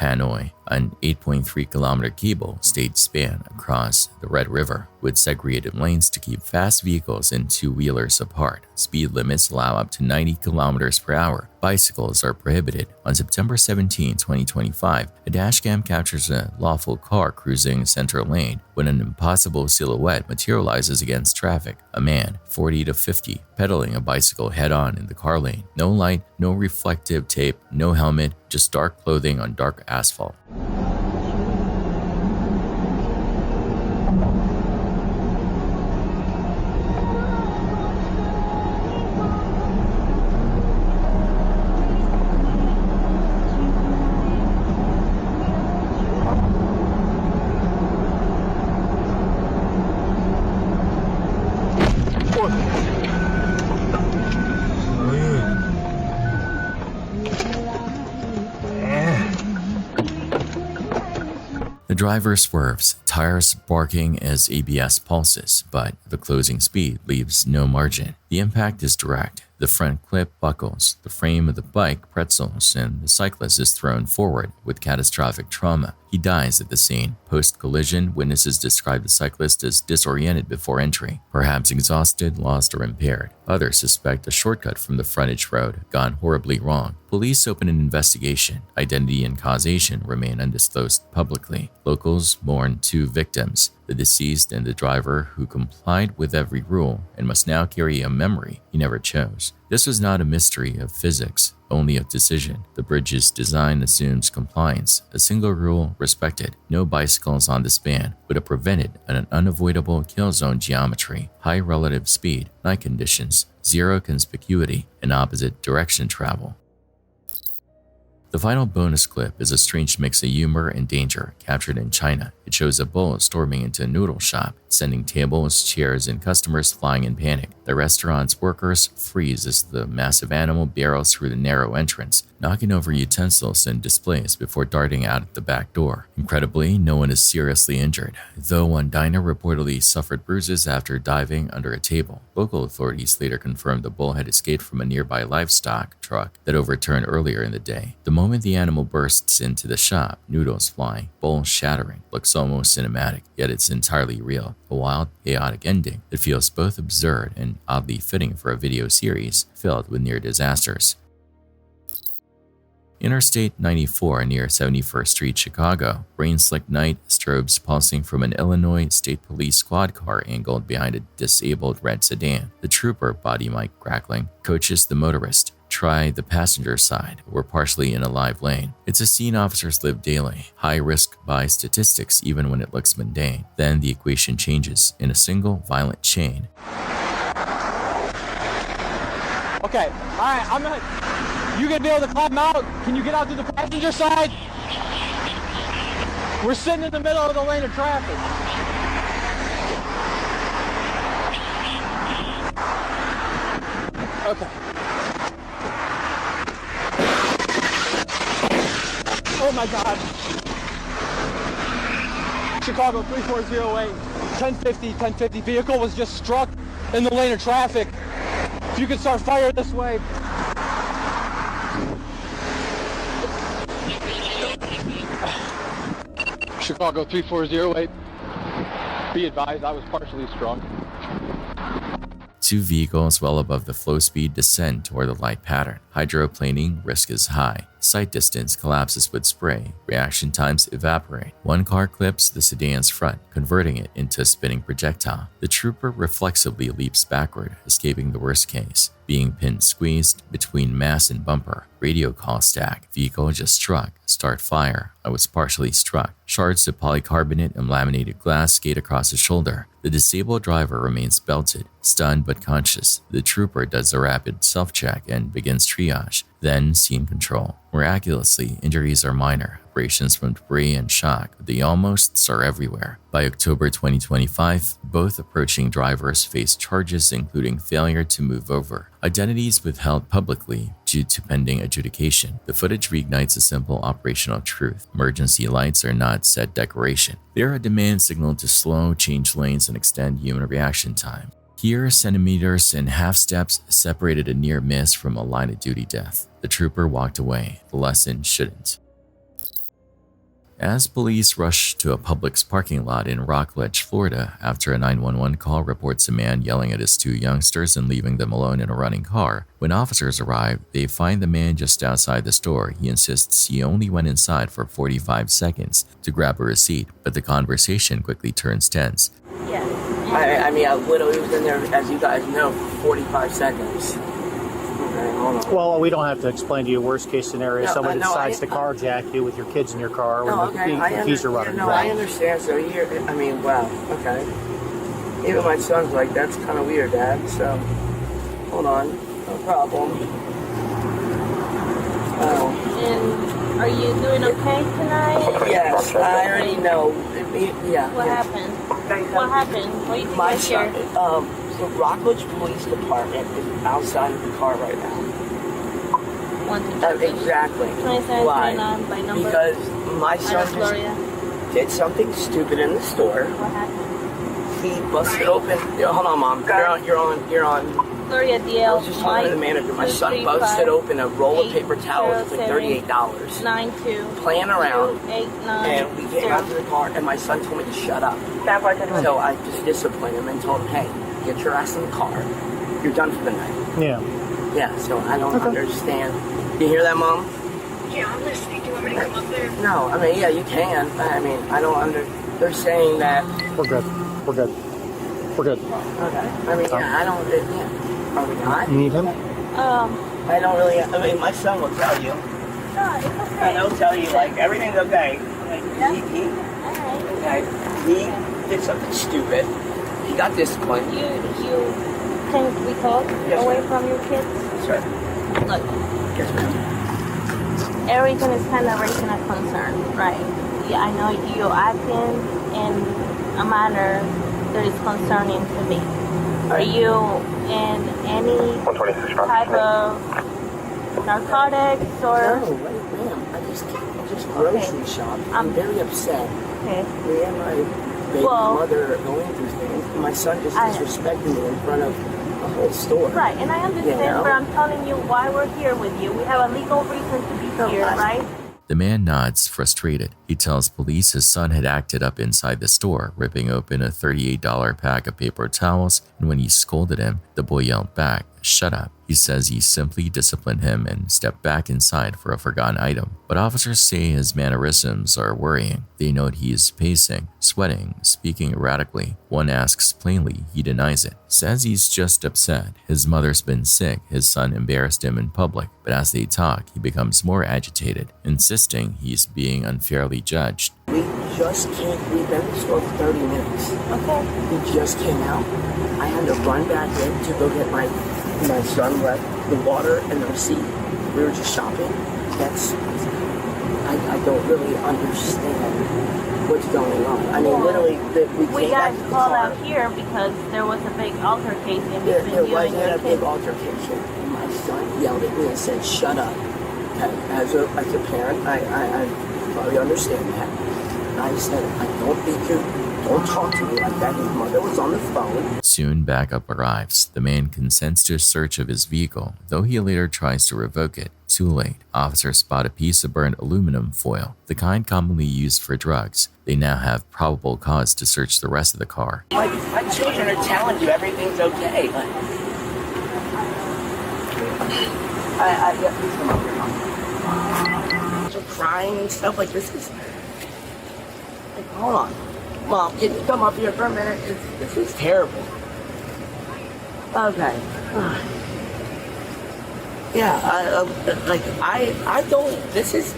Hanoi, an 8.3-kilometer cable stayed span across the Red River with segregated lanes to keep fast vehicles and two-wheelers apart. Speed limits allow up to 90 kilometers per hour. Bicycles are prohibited. On September 17, 2025, a dashcam captures a lawful car cruising center lane when an impossible silhouette materializes against traffic. A man, 40 to 50, pedaling a bicycle head-on in the car lane. No light, no reflective tape, no helmet, just dark clothing on dark asphalt. The driver swerves, tires barking as ABS pulses, but the closing speed leaves no margin. The impact is direct. The front clip buckles, the frame of the bike pretzels, and the cyclist is thrown forward with catastrophic trauma. He dies at the scene. Post-collision, witnesses describe the cyclist as disoriented before entry, perhaps exhausted, lost, or impaired. Others suspect a shortcut from the frontage road gone horribly wrong. Police open an investigation. Identity and causation remain undisclosed publicly. Locals mourn two victims, the deceased and the driver who complied with every rule and must now carry a memory he never chose. This was not a mystery of physics, only of decision. The bridge's design assumes compliance. A single rule respected: no bicycles on the span would have prevented an unavoidable kill zone geometry, high relative speed, night conditions, zero conspicuity, and opposite direction travel. The final bonus clip is a strange mix of humor and danger captured in China. It shows a bull storming into a noodle shop, sending tables, chairs, and customers flying in panic. The restaurant's workers freeze as the massive animal barrels through the narrow entrance, knocking over utensils and displays before darting out the back door. Incredibly, no one is seriously injured, though one diner reportedly suffered bruises after diving under a table. Local authorities later confirmed the bull had escaped from a nearby livestock truck that overturned earlier in the day. The moment the animal bursts into the shop, noodles flying, bowl shattering, looks almost cinematic, yet it's entirely real. A wild, chaotic ending that feels both absurd and oddly fitting for a video series filled with near disasters. Interstate 94 near 71st Street, Chicago. Rain-slick night, strobes pulsing from an Illinois State Police squad car angled behind a disabled red sedan. The trooper, body mic crackling, coaches the motorist. Try the passenger side. We're partially in a live lane. It's a scene officers live daily. High risk by statistics even when it looks mundane. Then the equation changes in a single violent chain. Okay, alright, you gonna be able to climb out? Can you get out to the passenger side? We're sitting in the middle of the lane of traffic. Okay. Oh my God. Chicago 3408, 1050, vehicle was just struck in the lane of traffic. If you could start fire this way. Chicago 3408, be advised I was partially struck. Two vehicles well above the flow speed descend toward the light pattern. Hydroplaning risk is high. Sight distance collapses with spray. Reaction times evaporate. One car clips the sedan's front, converting it into a spinning projectile. The trooper reflexively leaps backward, escaping the worst case, being pinned squeezed between mass and bumper. Radio call stack. Vehicle just struck. Start fire. I was partially struck. Shards of polycarbonate and laminated glass skate across his shoulder. The disabled driver remains belted, stunned but conscious. The trooper does a rapid self-check and begins triage, then scene control. Miraculously, injuries are minor. Abrasions from debris and shock, but the almosts are everywhere. By October 2025, both approaching drivers face charges including failure to move over. Identities withheld publicly due to pending adjudication. The footage reignites a simple operational truth. Emergency lights are not set decoration. They are a demand signal to slow, change lanes, and extend human reaction time. Here, centimeters and half steps separated a near miss from a line-of-duty death. The trooper walked away. The lesson shouldn't. As police rush to a Publix parking lot in Rockledge, Florida, after a 911 call reports a man yelling at his two youngsters and leaving them alone in a running car. When officers arrive, they find the man just outside the store. He insists he only went inside for 45 seconds to grab a receipt, but the conversation quickly turns tense. Yes. I mean, I literally was in there, as you guys know, for 45 seconds. Okay, hold on. Well, we don't have to explain to you worst case scenario. No, Somebody no, decides to carjack you with your kids in your car when the keys are running. No, I understand. So you're, I mean, wow, okay. Even my son's like, that's kind of weird, Dad. So, hold on, no problem. And are you doing okay tonight? Yes, I already know. Yeah. What happened? What happened? What do you think My I son, shared? the Rockledge Police Department is outside of the car right now. 1 2 3. Exactly. 27, Why? 29 by number. Because my son just did something stupid in the store. What happened? He busted open. Hold on, Mom. You're on. Gloria DL. I was just talking to the manager. My son busted open a roll of paper towels. It's like $38. 92. Playing around. 289. And we came out to the car, and my son told me to shut up. So I just disciplined him and told him, hey, get your ass in the car. You're done for the night. Yeah. Yeah, so I don't understand. You hear that, Mom? Yeah, I'm listening. Do you want me to come up there? No, I mean, yeah, you can. I mean, I don't They're saying that. We're good. We're good. We're good. Okay. I mean, yeah, I don't. Yeah. Are we not? You need him? I don't really. I mean, my son will tell you. No, it's okay. And he'll tell you, like, everything's okay. Like, he did something stupid. He got disciplined. You can we talk away from your kids? Sure. Look. Yes, ma'am. Everything is kind of raising a concern, right? Yeah, I know you're acting in a manner that is concerning to me. Are you in any type of narcotics or? No, wait, ma'am. I just grocery shop. I'm very upset. Okay. Me and my baby mother are going through things. My son just disrespected me in front of the whole store. Right, and I understand, but I'm telling you why we're here with you. We have a legal reason to be here, right? The man nods, frustrated. He tells police his son had acted up inside the store, ripping open a $38 pack of paper towels, and when he scolded him, the boy yelled back, "Shut up." He says he simply disciplined him and stepped back inside for a forgotten item. But officers say his mannerisms are worrying. They note he is pacing, sweating, speaking erratically. One asks plainly, he denies it. Says he's just upset. His mother's been sick. His son embarrassed him in public. But as they talk, he becomes more agitated, insisting he's being unfairly judged. We've been in the store for 30 minutes. Okay. We just came out. I had to run back in to go get my son left the water and the receipt. We were just shopping. I don't really understand what's going on. I mean, literally, we got called out here because there was a big altercation between you and your kids. There was a big altercation. And my son yelled at me and said, "Shut up." Okay? As a parent, I probably understand that. I said, I don't think don't talk to me like that. His mother was on the phone. Soon backup arrives. The man consents to a search of his vehicle, though he later tries to revoke it. Too late. Officers spot a piece of burnt aluminum foil, the kind commonly used for drugs. They now have probable cause to search the rest of the car. My children are telling you everything's okay. Please come up here, Mom. So crying and stuff like this is... Hold on. Mom, can you come up here for a minute? This is terrible. Okay. Yeah, I don't, this is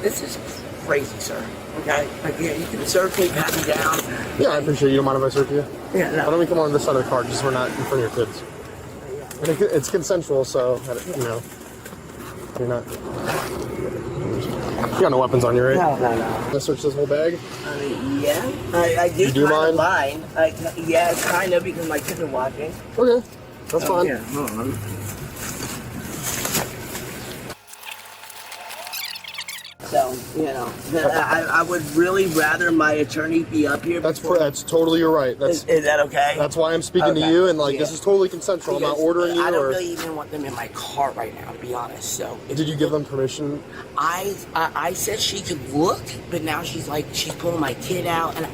crazy, sir. Okay? Like, yeah, you can search me, pat me down. Yeah, I appreciate you. Don't mind if I search you? Yeah, no. Why don't we come on this side of the car, just so we're not in front of your kids? And it's consensual, so, you know, you're not... You got no weapons on you, right? No. Can I search this whole bag? Yeah. I do mind? Yeah, kind of, because my kids are watching. Okay, that's fine. Yeah, hold on. So, So, you know, I would really rather my attorney be up here. That's totally your right. Is that okay? That's why I'm speaking to you, and like, Yeah. this is totally consensual. I'm not ordering you. I don't really even want them in my car right now, to be honest. So, did you give them permission? I said she could look, but now she's pulling my kid out, and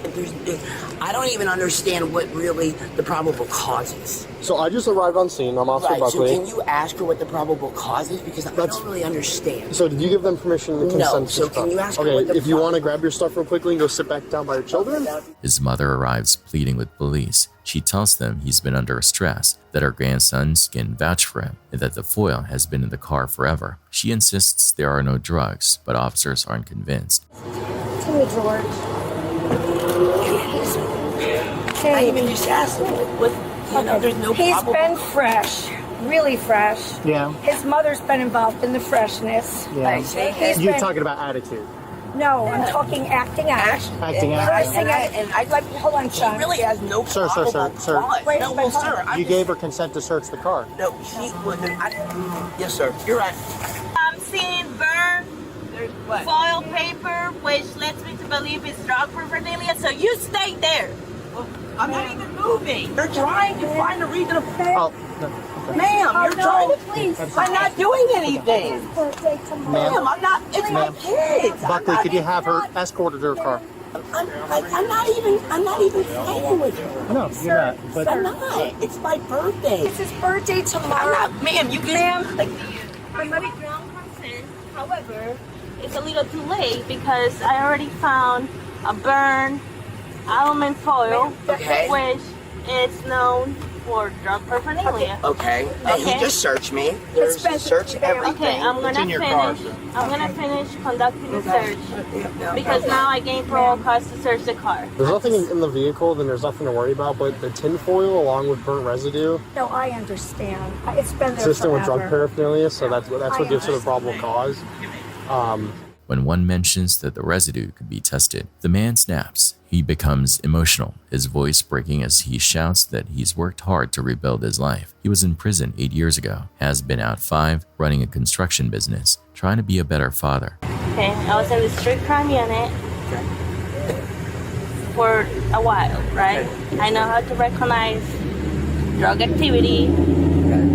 I don't even understand what really the probable cause is. So I just arrived on scene. I'm Officer Right, Buckley. so can you ask her what the probable cause is? Because I don't really understand. So did you give them permission to consent? No, to so stuff? can you ask her Okay, what the if you want to grab your stuff real quickly and go sit back down by your children. His mother arrives pleading with police. She tells them he's been under stress, that her grandsons can vouch for him, and that the foil has been in the car forever. She insists there are no drugs, but officers aren't convinced. Tell me, George. I even just asked him what there's no He's probable. been fresh, really fresh. Yeah. His mother's been involved in the freshness. He's You're been- talking about attitude. No, I'm talking acting out. Acting out. Hold on, Sean. She really has no Sir. Wait, No, well, sir, You gave her consent to search the car. No, yes, sir. You're right. I'm seeing burn foil paper, which leads me to believe it's drug paraphernalia. So you stay there. I'm not even moving. You're trying to find a reason to Oh, Ma'am, you're trying to please. I'm not doing anything. Ma'am, I'm not. It's my kids. Buckley, could you have her escorted to her car? I'm not even fighting with her. No, you're not. But I'm not. It's my birthday. It's his birthday tomorrow. I'm not, ma'am. You can. I'm very ground consent. However, it's a little too late because I already found a burn aluminum foil, which is known for drug paraphernalia. Okay. And he just searched me. There's search everything. Okay, I'm gonna finish conducting the search because now I gain parole cause to search the car. there's nothing in the vehicle, then there's nothing to worry about. But the tinfoil along with burnt residue, No, I understand. It's been there consistent with drug forever. paraphernalia, so that's what gives her the probable cause. When one mentions that the residue could be tested, the man snaps. He becomes emotional, his voice breaking as he shouts that he's worked hard to rebuild his life. He was in prison 8 years ago, has been out 5, running a construction business, trying to be a better father. Okay, I was in the street crime unit for a while, right? I know how to recognize drug activity,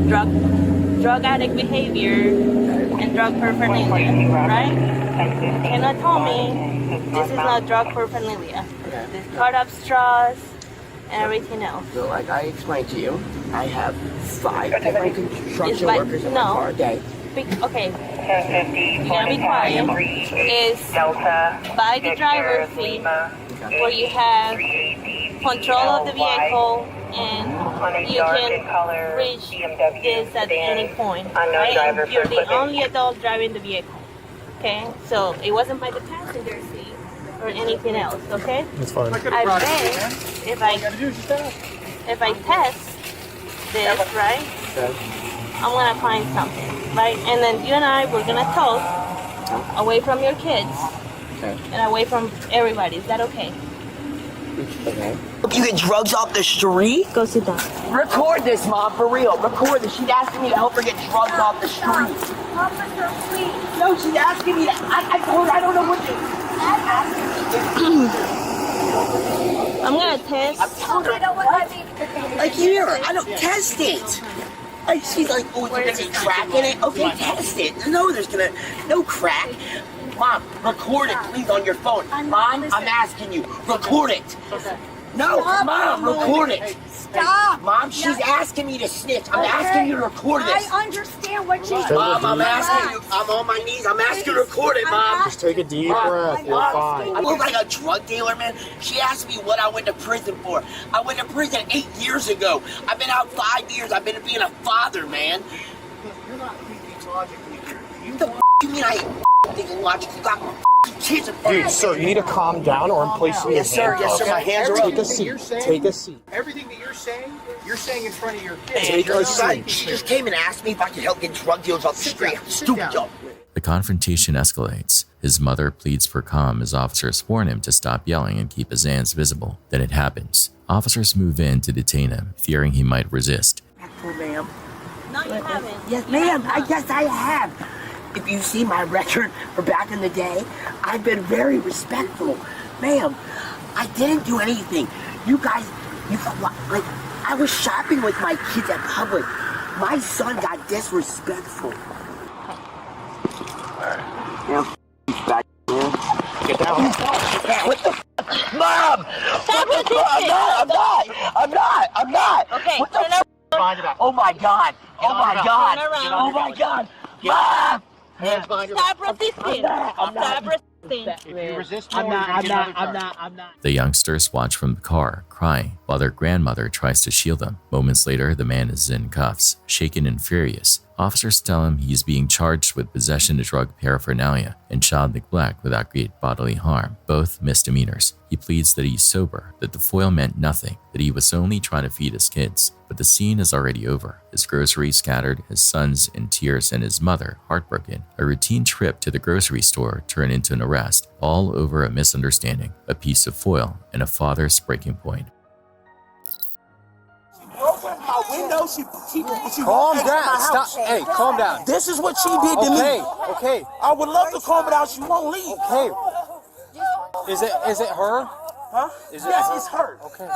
drug addict behavior, and drug paraphernalia, right? Cannot tell me this is not drug paraphernalia. There's cut up straws and everything else. So, like I explained to you, I have 5 different construction It's workers in my car a day. Okay, you're gonna be quiet. Is by the driver's seat where you have control of the vehicle and you can reach this at any point, right? And you're the only adult driving the vehicle. Okay, so it wasn't by the passenger seat or anything else. Okay, That's fine. I bet if I test this, right, I'm gonna find something, right? And then you and I, we're gonna talk away from your kids and away from everybody. Is that okay? Okay. You get drugs off the street? Go sit down. Record this, Mom, for real. Record this. She's asking me to help her get drugs off the street. Officer, please. No, she's asking me to. I told her I don't know what to. I'm gonna test. I'm telling her. Like here, I don't test it. Like she's like, oh, there's gonna be crack in it. Okay, test it. No, there's no crack. Mom, record it, please, on your phone. Mom, I'm asking you, record it. No, Stop, Mom, record it. Stop. Mom, she's asking me to snitch. I'm asking you to record this. I understand what she's Mom, I'm asking you. I'm on my knees. I'm asking you to record it, Mom. Just take a deep breath. You're fine. I look like a drug dealer, man. She asked me what I went to prison for. I went to prison 8 years ago. I've been out 5 years. I've been being a father, man. You're not thinking logically here. The you mean I ain't thinking logically? You got my kids in front of Dude, me. sir, you need to calm down or I'm placing you in Yes, sir. Yes, sir. My hands are up. Take a seat. Take a seat. Everything that you're saying in front of your kids. Take a seat. She just came and asked me if I could help get drug dealers off the street. Stupid, yo. The confrontation escalates. His mother pleads for calm as officers warn him to stop yelling and keep his hands visible. Then it happens. Officers move in to detain him, fearing he might resist. Ma'am. No, you haven't. Yes, ma'am. Yes, I have. If you see my record for back in the day, I've been very respectful. Ma'am, I didn't do anything. You guys, like, I was shopping with my kids at Publix. My son got disrespectful. Yeah, get down. What the f? Mom! Stop resisting! I'm not! Okay, What the f? Oh my god! Oh my god! Oh my god! Mom! Stop resisting! Stop resisting! If you resist, I'm not. The youngsters watch from the car, crying, while their grandmother tries to shield them. Moments later, the man is in cuffs, shaken and furious. Officers tell him he is being charged with possession of drug paraphernalia and child neglect without great bodily harm, both misdemeanors. He pleads that he's sober, that the foil meant nothing, that he was only trying to feed his kids. But the scene is already over. His groceries scattered, his sons in tears, and his mother heartbroken. A routine trip to the grocery store turned into an arrest, all over a misunderstanding, a piece of foil, and a father's breaking point. My window, she Calm down. Stop. Hey, calm down. This is what she did to me. Okay. I would love to calm it down. She won't leave. Okay. Is it her? Huh? Yes, it's her. Okay.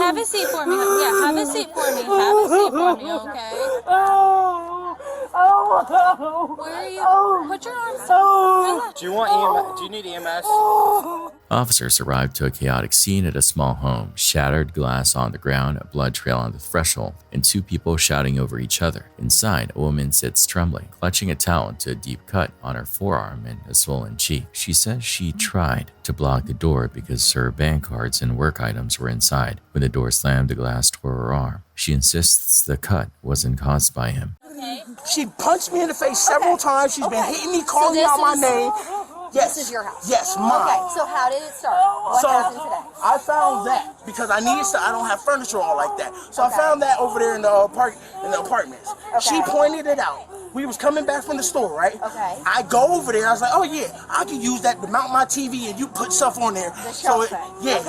Have a seat for me. Yeah, have a seat for me. Have a seat for me, okay? Where are you? Put your arms down. Do you want EMS? Do you need EMS? Officers arrived to a chaotic scene at a small home, shattered glass on the ground, a blood trail on the threshold, and two people shouting over each other. Inside, a woman sits trembling, clutching a towel into a deep cut on her forearm and a swollen cheek. She says she tried to block the door because her bank cards and work items were inside. When the door slammed, the glass tore her arm. She insists the cut wasn't caused by him. She punched me in the face several times. She's been hitting me, calling out my name. Yes. This is your house? Yes, mine. Okay, so how did it start? What happened today? I found that because I needed to, I don't have furniture all like that. So I found that over there in the apartments. Okay. She pointed it out. We was coming back from the store, right? Okay. I go over there. I was like, oh yeah, I can use that to mount my TV and you put stuff on there. So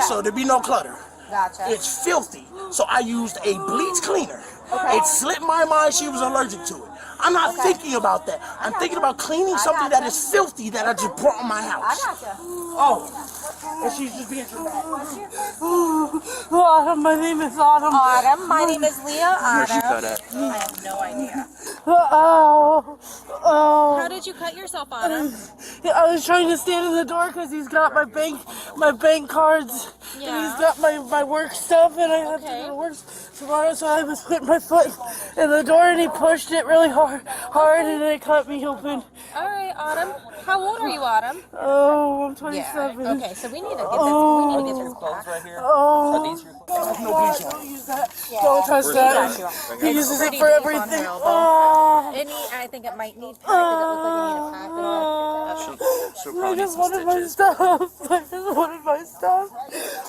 so there'd be no clutter. Gotcha. It's filthy. So I used a bleach cleaner. Okay. It slipped my mind she was allergic to it. I'm not thinking about that. I'm thinking about cleaning something that is filthy that I just brought in my house. I gotcha. Oh, and she's just being dramatic. Autumn, my name is Autumn. Autumn, my name is Leah. Autumn. I have no idea. How did you cut yourself, Autumn? I was trying to stand in the door because he's got my bank cards. Yeah. And he's got my work stuff, and I have to go to work tomorrow, so I was putting my foot in the door, and he pushed it really hard, and it cut me open. All right, Autumn. How old are you, Autumn? Oh, I'm 27. Yeah. Okay, so we need to get this. We need to get this clothes right here. Oh. Are these your clothes? No bleach on. Don't use that. Don't touch that. He uses it for everything. I think it might need pack. Does it look like you need a pack? I just wanted my stuff.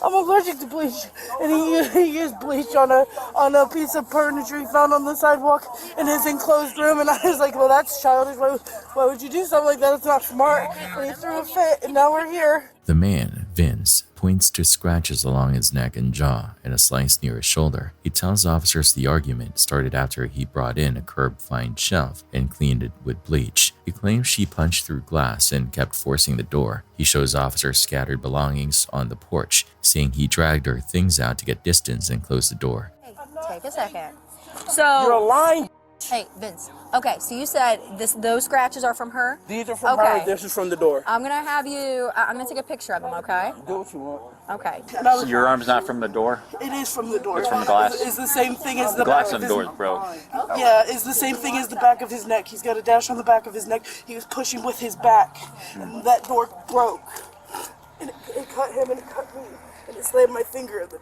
I'm allergic to bleach, and he used bleach on a piece of furniture he found on the sidewalk in his enclosed room, and I was like, well, that's childish. Why would you do something like that? It's not smart. And he threw a fit, and now we're here. The man, Vince, points to scratches along his neck and jaw and a slice near his shoulder. He tells officers the argument started after he brought in a curb-fine shelf and cleaned it with bleach. He claims she punched through glass and kept forcing the door. He shows officers scattered belongings on the porch, saying he dragged her things out to get distance and close the door. Hey, take a second. So you're lying. Hey, Vince. Okay, so you said those scratches are from her? These are from her. This is from the door. I'm gonna have you. I'm gonna take a picture of them. Okay. Do what you want. Okay. So your arm's not from the door? It is from the door. It's from the glass. It's the same thing as the glass back on of the his door is broke. Yeah, it's the same thing as the back of his neck. He's got a dash on the back of his neck. He was pushing with his back, and that door broke. And it cut him, and it cut me, and it slammed my finger in the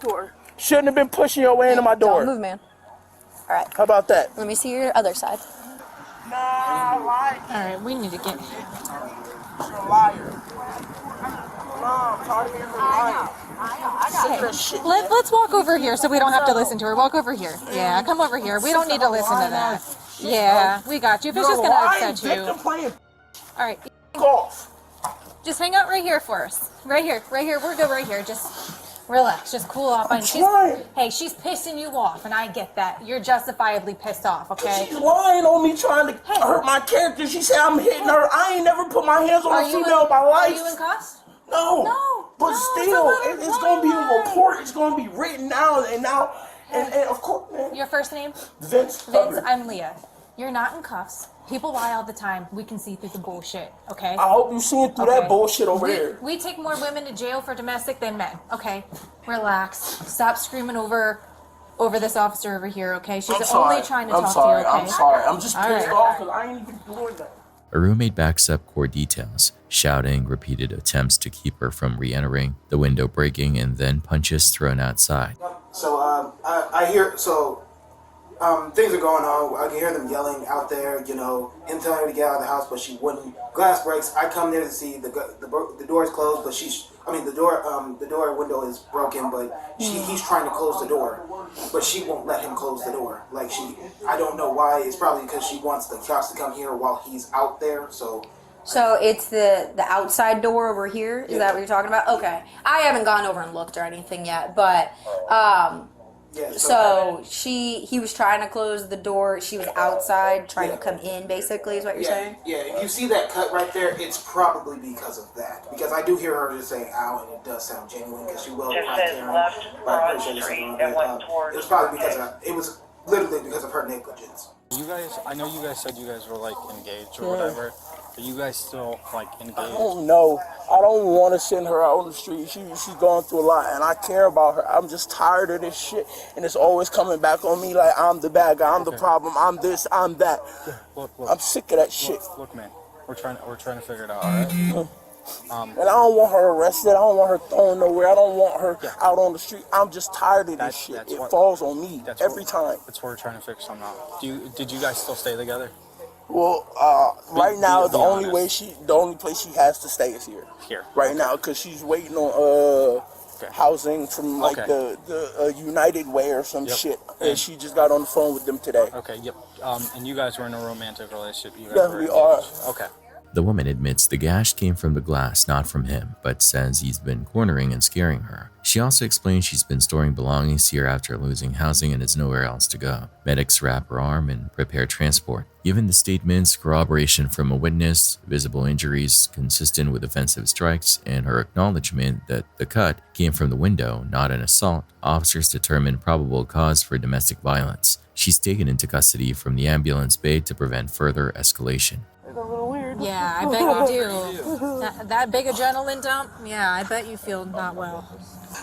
door. Shouldn't have been pushing your way into my door. Don't move, man. All right. How about that? Let me see your other side. Nah, liar. All right, we need to get. You're a liar. Mom, Cardi is a liar. Let's walk over here so we don't have to listen to her. Walk over here. Yeah, come over here. We don't need to listen to that. Yeah, we got you. If it's just gonna upset you. All right. Golf. Just hang out right here for us. Right here. We're good right here. Just Relax, just cool off. I'm trying. Hey, she's pissing you off, and I get that. You're justifiably pissed off, okay? She's lying on me, trying to hurt my character. She said I'm hitting her. I ain't never put my hands on a female in my life. Are you in cuffs? No. But still, it's going to be a report. It's going to be written down. And of course, man. Your first name? Vince, I'm Leah. You're not in cuffs. People lie all the time. We can see through the bullshit, okay? I hope you're seeing through that bullshit over there. We take more women to jail for domestic than men, okay? Relax. Stop screaming over this officer over here, okay? She's only trying to talk to you, okay? I'm sorry. I'm just pissed off because I ain't even doing that. A roommate backs up core details, shouting repeated attempts to keep her from re-entering, the window breaking, and then punches thrown outside. So I hear, things are going on. I can hear them yelling out there, and telling her to get out of the house, but she wouldn't. Glass breaks. I come there to see the door is closed, but the door window is broken, but he's trying to close the door, but she won't let him close the door. I don't know why. It's probably because she wants the cops to come here while he's out there. So it's the outside door over here? Is that what you're talking about? Okay. I haven't gone over and looked or anything yet, but he was trying to close the door. She was outside trying to come in, basically, is what you're saying? Yeah, if you see that cut right there, it's probably because of that. Because I do hear her just saying "ow," and it does sound genuine because she will. It was probably it was literally because of her negligence. You guys, I know you guys said you guys were engaged or whatever. Are you guys still engaged? I don't know. I don't want to send her out on the street. She's going through a lot, and I care about her. I'm just tired of this shit, and it's always coming back on me like I'm the bad guy, I'm the problem, I'm this, I'm that. Look, I'm sick of that shit. Look, man, we're trying to figure it out. All right? And I don't want her arrested. I don't want her thrown nowhere. I don't want her out on the street. I'm just tired of this shit. It falls on me every time. That's why we're trying to figure something out. Did you guys still stay together? Well, right now the only place she has to stay is here. Here. Right now, because she's waiting on housing from the United Way or some shit, and she just got on the phone with them today. Okay. Yep. And you guys were in a romantic relationship. We are. Okay. The woman admits the gash came from the glass, not from him, but says he's been cornering and scaring her. She also explains she's been storing belongings here after losing housing and has nowhere else to go. Medics wrap her arm and prepare transport. Given the statements, corroboration from a witness, visible injuries consistent with offensive strikes, and her acknowledgement that the cut came from the window, not an assault, officers determine probable cause for domestic violence. She's taken into custody from the ambulance bay to prevent further escalation. Yeah, I bet you do. That big adrenaline dump? Yeah, I bet you feel not well.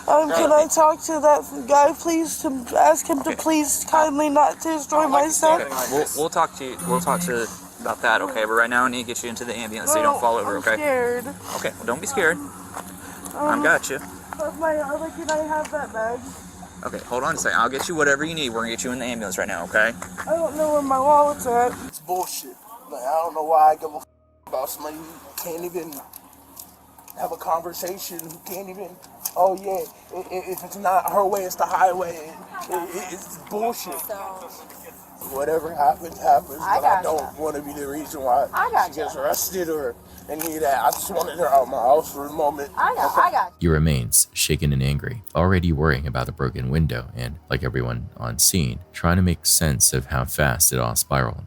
Can I talk to that guy, please, to ask him to please kindly not to destroy my stuff? We'll talk to you. We'll talk to about that, okay? But right now I need to get you into the ambulance so you don't fall over, okay? I'm scared. Okay, well don't be scared. I've got you. Can I have that bag? Okay, hold on a second. I'll get you whatever you need. We're gonna get you in the ambulance right now, okay? I don't know where my wallet's at. It's bullshit. I don't know why I give a about somebody who can't even have a conversation, who can't even, if it's not her way, it's the highway. It's bullshit. Whatever happens, but I don't want to be the reason why she gets arrested or any of that. I just wanted her out of my house for a moment. I got He remains shaken and angry, already worrying about the broken window and, like everyone on scene, trying to make sense of how fast it all spiraled.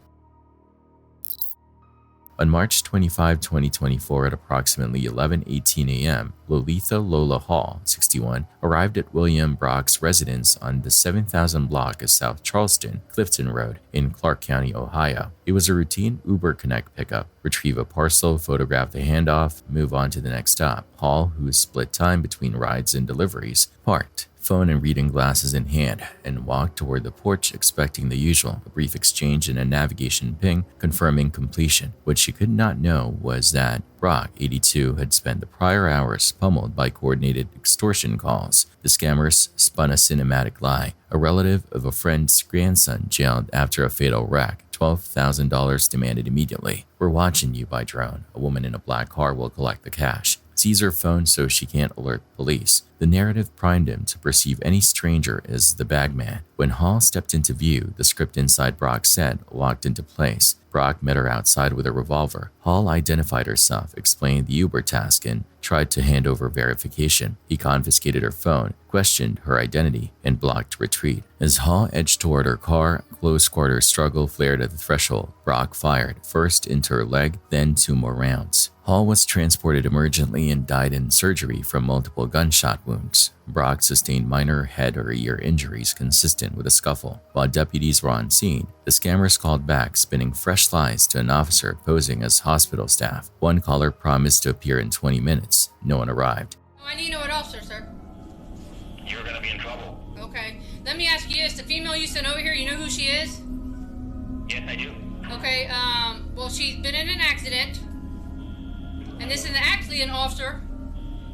On March 25, 2024 at approximately 11:18 a.m., Lolitha Lola Hall, 61, arrived at William Brock's residence on the 7000 block of South Charleston, Clifton Road in Clark County, Ohio. It was a routine Uber Connect pickup. Retrieve a parcel, photograph the handoff, move on to the next stop. Hall, who split time between rides and deliveries, parked, phone and reading glasses in hand, and walked toward the porch expecting the usual, a brief exchange and a navigation ping confirming completion. What she could not know was that Brock, 82, had spent the prior hours pummeled by coordinated extortion calls. The scammers spun a cinematic lie. A relative of a friend's grandson jailed after a fatal wreck. $12,000 demanded immediately. We're watching you by drone. A woman in a black car will collect the cash. Seize her phone so she can't alert police. The narrative primed him to perceive any stranger as the bagman. When Hall stepped into view, the script inside Brock said locked into place. Brock met her outside with a revolver. Hall identified herself, explained the Uber task, and tried to hand over verification. He confiscated her phone, questioned her identity, and blocked retreat. As Hall edged toward her car, a close quarters struggle flared at the threshold. Brock fired, first into her leg, then 2 more rounds. Hall was transported emergently and died in surgery from multiple gunshot wounds. Brock sustained minor head or ear injuries consistent with a scuffle. While deputies were on scene, the scammers called back, spinning fresh lies to an officer posing as hospital staff. One caller promised to appear in 20 minutes. No one arrived. Oh, I need to know what officer, sir. You're gonna be in trouble. Okay. Let me ask you this. The female you sent over here, you know who she is? Yes, I do. Okay, well, she's been in an accident. And this is actually an officer.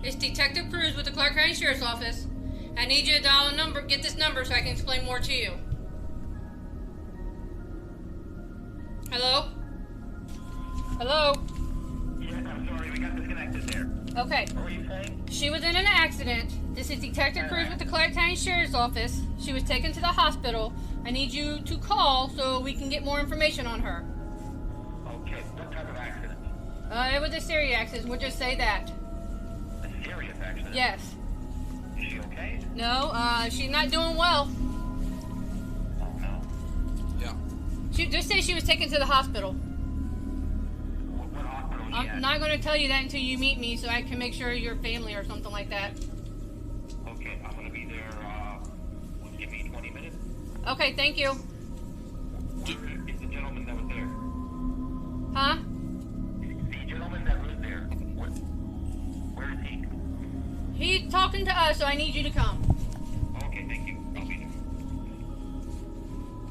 It's Detective Cruz with the Clark County Sheriff's Office. I need you to dial a number, get this number so I can explain more to you. Hello? Hello? Yes, I'm sorry, we got disconnected there. Okay. What were you saying? She was in an accident. This is Detective Cruz with the Clark County Sheriff's Office. She was taken to the hospital. I need you to call so we can get more information on her. Okay, what type of accident? It was a serious accident. We'll just say that. A serious accident? Yes. Is she okay? No, she's not doing well. Oh, no. Yeah. She just say she was taken to the hospital. What hospital is she I'm at? not going to tell you that until you meet me so I can make sure you're family or something like that. Okay, I'm gonna be there, give me 20 minutes. Okay, thank you. Where is the gentleman that was there? Huh? The gentleman that was there, where is he? He's talking to us, so I need you to come. Okay, thank you. I'll be there.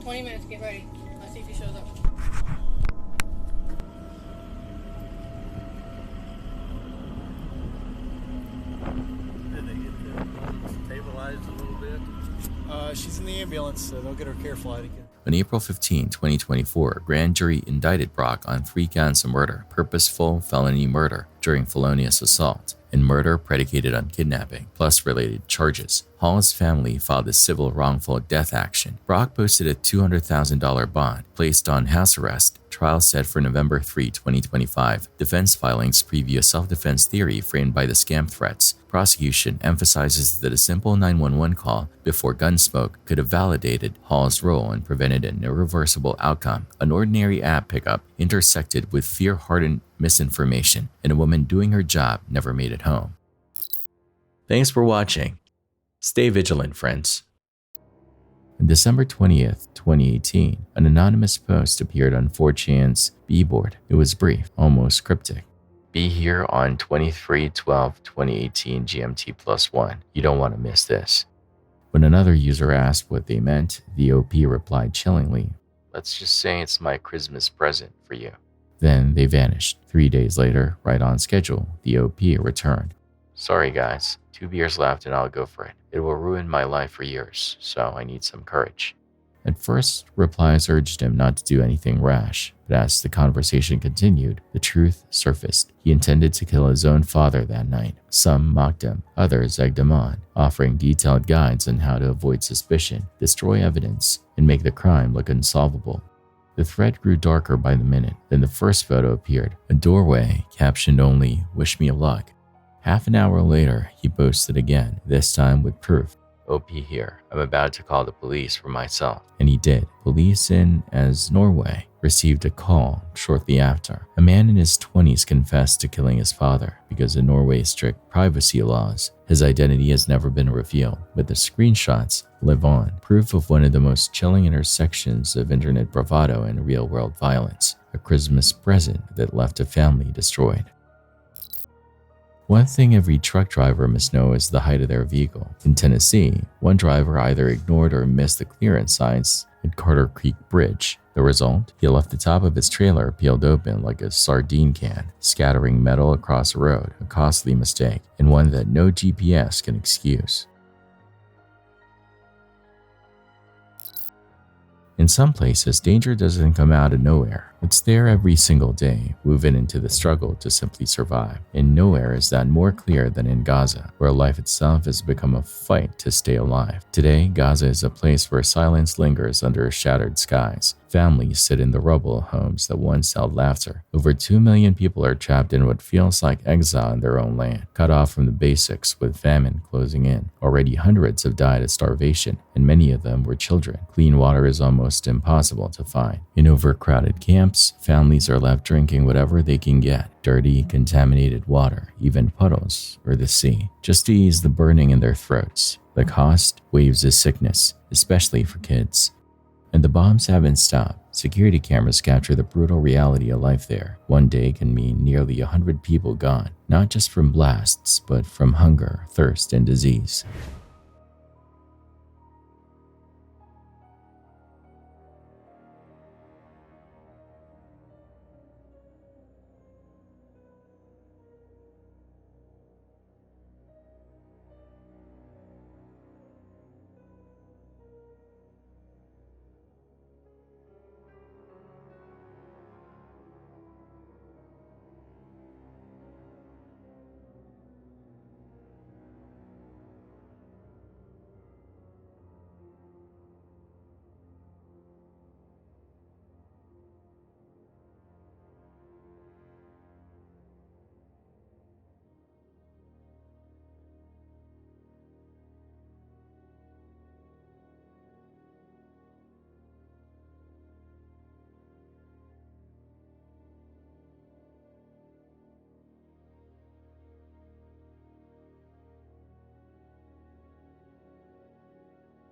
20 minutes, get ready. Let's see if he shows up. Did they get stabilized a little bit? She's in the ambulance, so they'll get her care flight again. On April 15, 2024, a grand jury indicted Brock on 3 counts of murder, purposeful felony murder during felonious assault, and murder predicated on kidnapping, plus related charges. Hall's family filed a civil wrongful death action. Brock posted a $200,000 bond, placed on house arrest. Trial set for November 3, 2025. Defense filings preview a self-defense theory framed by the scam threats. Prosecution emphasizes that a simple 911 call before Gunsmoke could have validated Hall's role and prevented an irreversible outcome. An ordinary app pickup intersected with fear-hardened misinformation, and a woman doing her job never made it home. Thanks for watching. Stay vigilant, friends. On December 20th, 2018, an anonymous post appeared on 4chan's B-board. It was brief, almost cryptic. Be here on 23/12/2018 GMT +1. You don't want to miss this. When another user asked what they meant, the OP replied chillingly, "Let's just say it's my Christmas present for you." Then they vanished. 3 days later, right on schedule, the OP returned. "Sorry guys, 2 beers left and I'll go for it. It will ruin my life for years, so I need some courage." At first, replies urged him not to do anything rash, but as the conversation continued, the truth surfaced. He intended to kill his own father that night. Some mocked him, others egged him on, offering detailed guides on how to avoid suspicion, destroy evidence, and make the crime look unsolvable. The thread grew darker by the minute. Then the first photo appeared, a doorway captioned only, "Wish me luck." Half an hour later, he posted again, this time with proof. "OP here. I'm about to call the police for myself." And he did. Police in, as Norway, received a call shortly after. A man in his 20s confessed to killing his father. Because of Norway's strict privacy laws, his identity has never been revealed, but the screenshots live on. Proof of one of the most chilling intersections of internet bravado and real-world violence. A Christmas present that left a family destroyed. One thing every truck driver must know is the height of their vehicle. In Tennessee, one driver either ignored or missed the clearance signs at Carter Creek Bridge. The result? He left the top of his trailer peeled open like a sardine can, scattering metal across the road, a costly mistake, and one that no GPS can excuse. In some places, danger doesn't come out of nowhere. It's there every single day, woven into the struggle to simply survive. And nowhere is that more clear than in Gaza, where life itself has become a fight to stay alive. Today, Gaza is a place where silence lingers under shattered skies. Families sit in the rubble of homes that once held laughter. Over 2 million people are trapped in what feels like exile in their own land, cut off from the basics with famine closing in. Already hundreds have died of starvation, and many of them were children. Clean water is almost impossible to find. In overcrowded camps, families are left drinking whatever they can get. Dirty, contaminated water, even puddles or the sea, just to ease the burning in their throats. The cost? Waves of sickness, especially for kids. And the bombs haven't stopped. Security cameras capture the brutal reality of life there. One day can mean nearly 100 people gone, not just from blasts, but from hunger, thirst, and disease.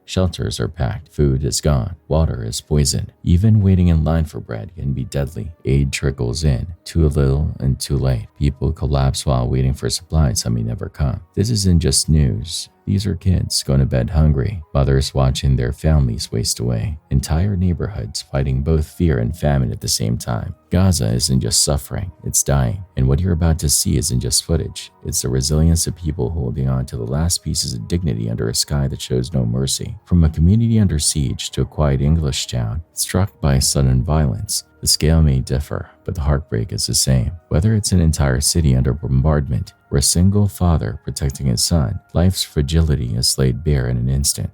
Shelters are packed, food is gone, water is poisoned. Even waiting in line for bread can be deadly. Aid trickles in, too little and too late. People collapse while waiting for supplies that may never come. This isn't just news. These are kids going to bed hungry, mothers watching their families waste away, entire neighborhoods fighting both fear and famine at the same time. Gaza isn't just suffering, it's dying. And what you're about to see isn't just footage. It's the resilience of people holding on to the last pieces of dignity under a sky that shows no mercy. From a community under siege to a quiet English town struck by sudden violence, the scale may differ, but the heartbreak is the same. Whether it's an entire city under bombardment or a single father protecting his son, life's fragility is laid bare in an instant.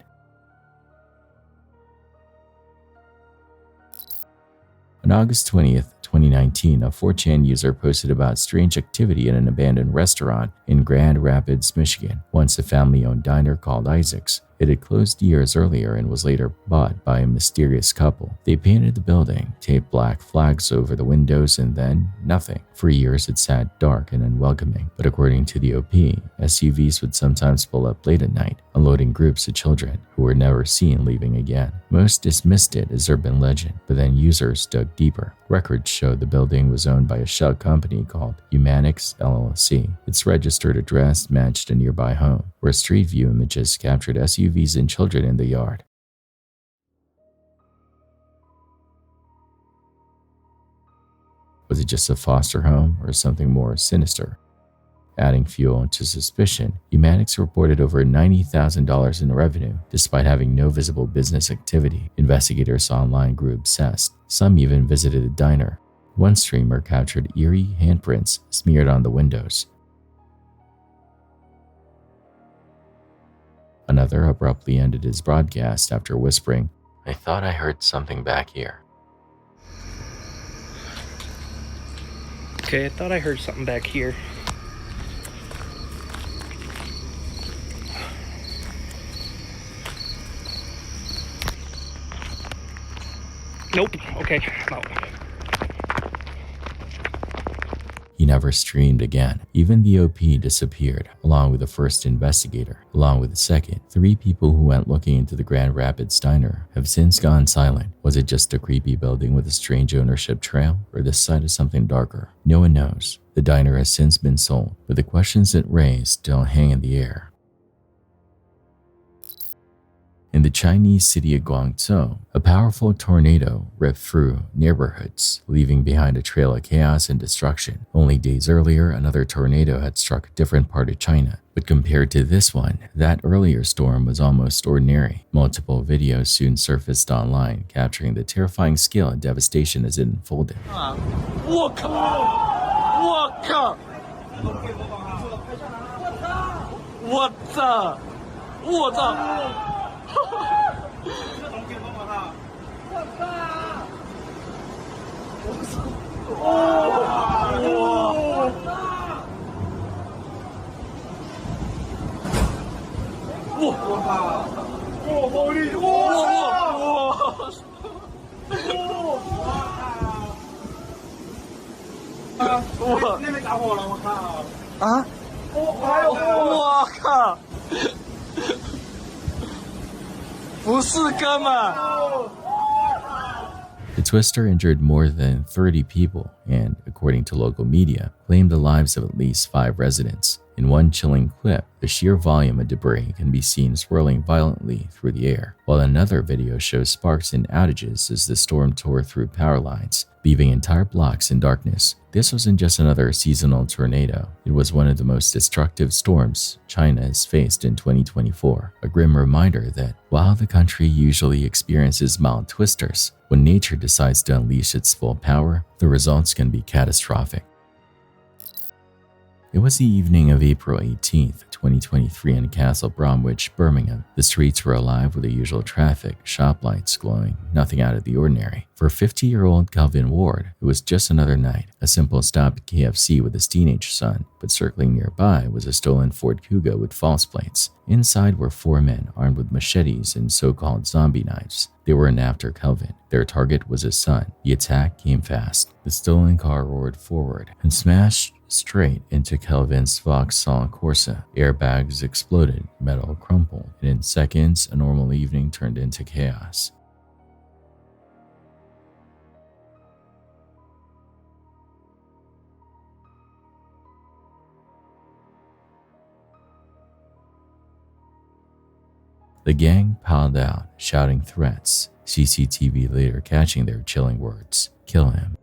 On August 20th, 2019, a 4chan user posted about strange activity in an abandoned restaurant in Grand Rapids, Michigan, once a family-owned diner called Isaac's. It had closed years earlier and was later bought by a mysterious couple. They painted the building, taped black flags over the windows, and then nothing. For years it sat dark and unwelcoming, but according to the OP, SUVs would sometimes pull up late at night, unloading groups of children who were never seen leaving again. Most dismissed it as urban legend, but then users dug deeper. Records showed the building was owned by a shell company called Humanix LLC. Its registered address matched a nearby home, where Street View images captured SUVs and children in the yard. Was it just a foster home or something more sinister? Adding fuel to suspicion, Humanix reported over $90,000 in revenue despite having no visible business activity. Investigators online grew obsessed. Some even visited the diner. One streamer captured eerie handprints smeared on the windows. Another abruptly ended his broadcast after whispering, "I thought I heard something back here." Okay, I thought I heard something back here. Nope. Okay, no. He never streamed again. Even the OP disappeared, along with the first investigator. Along with the second, 3 people who went looking into the Grand Rapids diner have since gone silent. Was it just a creepy building with a strange ownership trail, or the site of something darker? No one knows. The diner has since been sold, but the questions it raised still hang in the air. In the Chinese city of Guangzhou, a powerful tornado ripped through neighborhoods, leaving behind a trail of chaos and destruction. Only days earlier, another tornado had struck a different part of China. But compared to this one, that earlier storm was almost ordinary. Multiple videos soon surfaced online, capturing the terrifying scale and devastation as it unfolded. The twister injured more than 30 people and, according to local media, claimed the lives of at least 5 residents. In one chilling clip, the sheer volume of debris can be seen swirling violently through the air, while another video shows sparks and outages as the storm tore through power lines, leaving entire blocks in darkness. This wasn't just another seasonal tornado. It was one of the most destructive storms China has faced in 2024, a grim reminder that while the country usually experiences mild twisters, when nature decides to unleash its full power, the results can be catastrophic. It was the evening of April 18th, 2023 in Castle Bromwich, Birmingham. The streets were alive with the usual traffic, shop lights glowing, nothing out of the ordinary. For 50-year-old Calvin Ward, it was just another night, a simple stop at KFC with his teenage son, but circling nearby was a stolen Ford Kuga with false plates. Inside were 4 men armed with machetes and so-called zombie knives. They were after Calvin. Their target was his son. The attack came fast. The stolen car roared forward and smashed straight into Calvin's Vauxhall Corsa. Airbags exploded, metal crumpled, and in seconds, a normal evening turned into chaos. The gang piled out, shouting threats, CCTV later catching their chilling words, "Kill him."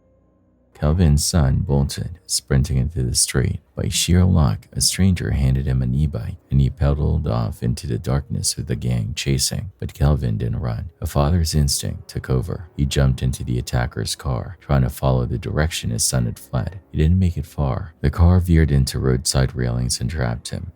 Calvin's son bolted, sprinting into the street. By sheer luck, a stranger handed him an e-bike, and he pedaled off into the darkness with the gang chasing. But Calvin didn't run. A father's instinct took over. He jumped into the attacker's car, trying to follow the direction his son had fled. He didn't make it far. The car veered into roadside railings and trapped him.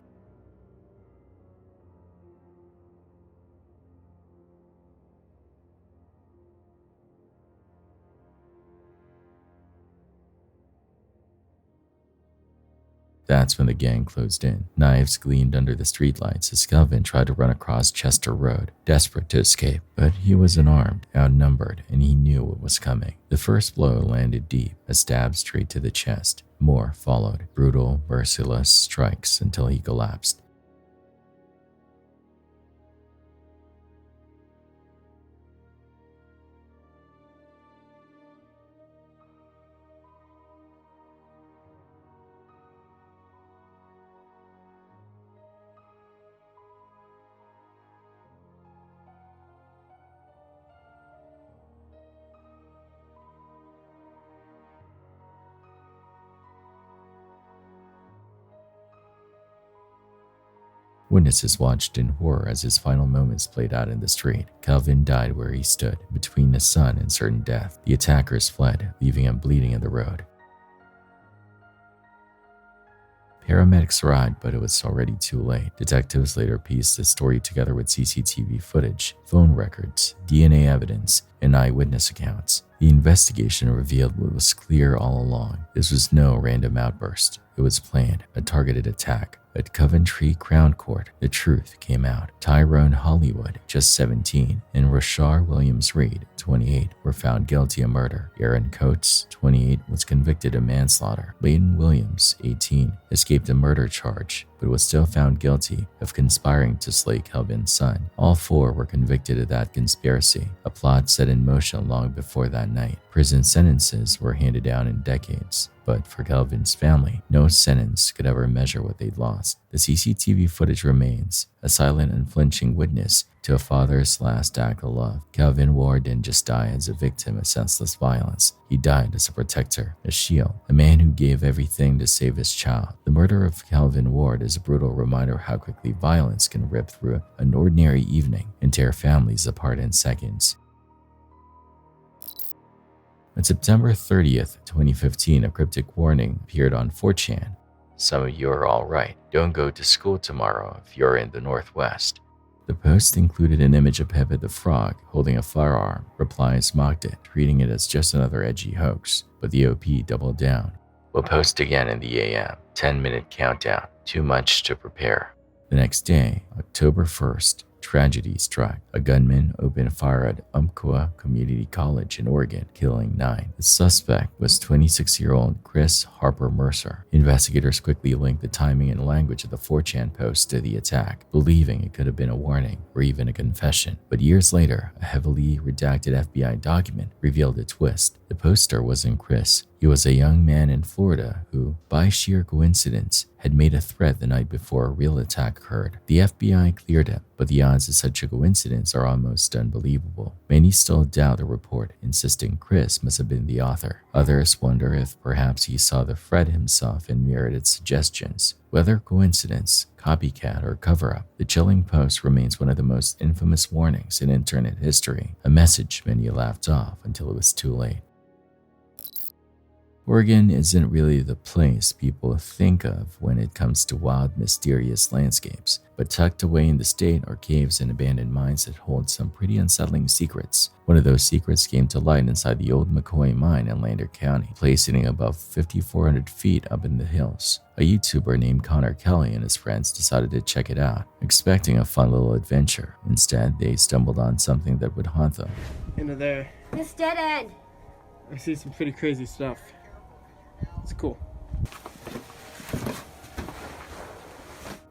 That's when the gang closed in. Knives gleamed under the streetlights as Calvin tried to run across Chester Road, desperate to escape. But he was unarmed, outnumbered, and he knew what was coming. The first blow landed deep, a stab straight to the chest. More followed, brutal, merciless strikes until he collapsed. Witnesses watched in horror as his final moments played out in the street. Calvin died where he stood, between the sun and certain death. The attackers fled, leaving him bleeding in the road. Paramedics arrived, but it was already too late. Detectives later pieced the story together with CCTV footage, phone records, DNA evidence, and eyewitness accounts. The investigation revealed what was clear all along. This was no random outburst. It was planned, a targeted attack. At Coventry Crown Court, the truth came out. Tyrone Hollywood, just 17, and Rashard Williams-Reed, 28, were found guilty of murder. Aaron Coates, 28, was convicted of manslaughter. Leighton Williams, 18, escaped a murder charge, but was still found guilty of conspiring to slay Calvin's son. All 4 were convicted of that conspiracy, a plot set in motion long before that night. Prison sentences were handed down in decades. But for Kelvin's family, no sentence could ever measure what they'd lost. The CCTV footage remains a silent, unflinching witness to a father's last act of love. Kelvin Ward didn't just die as a victim of senseless violence. He died as a protector, a shield, a man who gave everything to save his child. The murder of Kelvin Ward is a brutal reminder of how quickly violence can rip through an ordinary evening and tear families apart in seconds. On September 30th, 2015, a cryptic warning appeared on 4chan. Some of you are all right. Don't go to school tomorrow if you're in the Northwest. The post included an image of Pepe the Frog holding a firearm. Replies mocked it, treating it as just another edgy hoax, but the OP doubled down. We'll post again in the AM. 10-minute countdown. Too much to prepare. The next day, October 1st, tragedy struck. A gunman opened fire at Umpqua Community College in Oregon, killing 9. The suspect was 26-year-old Chris Harper Mercer. Investigators quickly linked the timing and language of the 4chan post to the attack, believing it could have been a warning or even a confession. But years later, a heavily redacted FBI document revealed a twist. The poster wasn't Chris. He was a young man in Florida who, by sheer coincidence, had made a threat the night before a real attack occurred. The FBI cleared him, but the odds of such a coincidence are almost unbelievable. Many still doubt the report, insisting Chris must have been the author. Others wonder if perhaps he saw the threat himself and mirrored its suggestions. Whether coincidence, copycat, or cover-up, the chilling post remains one of the most infamous warnings in internet history, a message many laughed off until it was too late. Oregon isn't really the place people think of when it comes to wild, mysterious landscapes, but tucked away in the state are caves and abandoned mines that hold some pretty unsettling secrets. One of those secrets came to light inside the old McCoy mine in Lander County, placed sitting above 5,400 feet up in the hills. A YouTuber named Connor Kelly and his friends decided to check it out, expecting a fun little adventure. Instead, they stumbled on something that would haunt them. Into there. This dead end. I see some pretty crazy stuff. It's cool.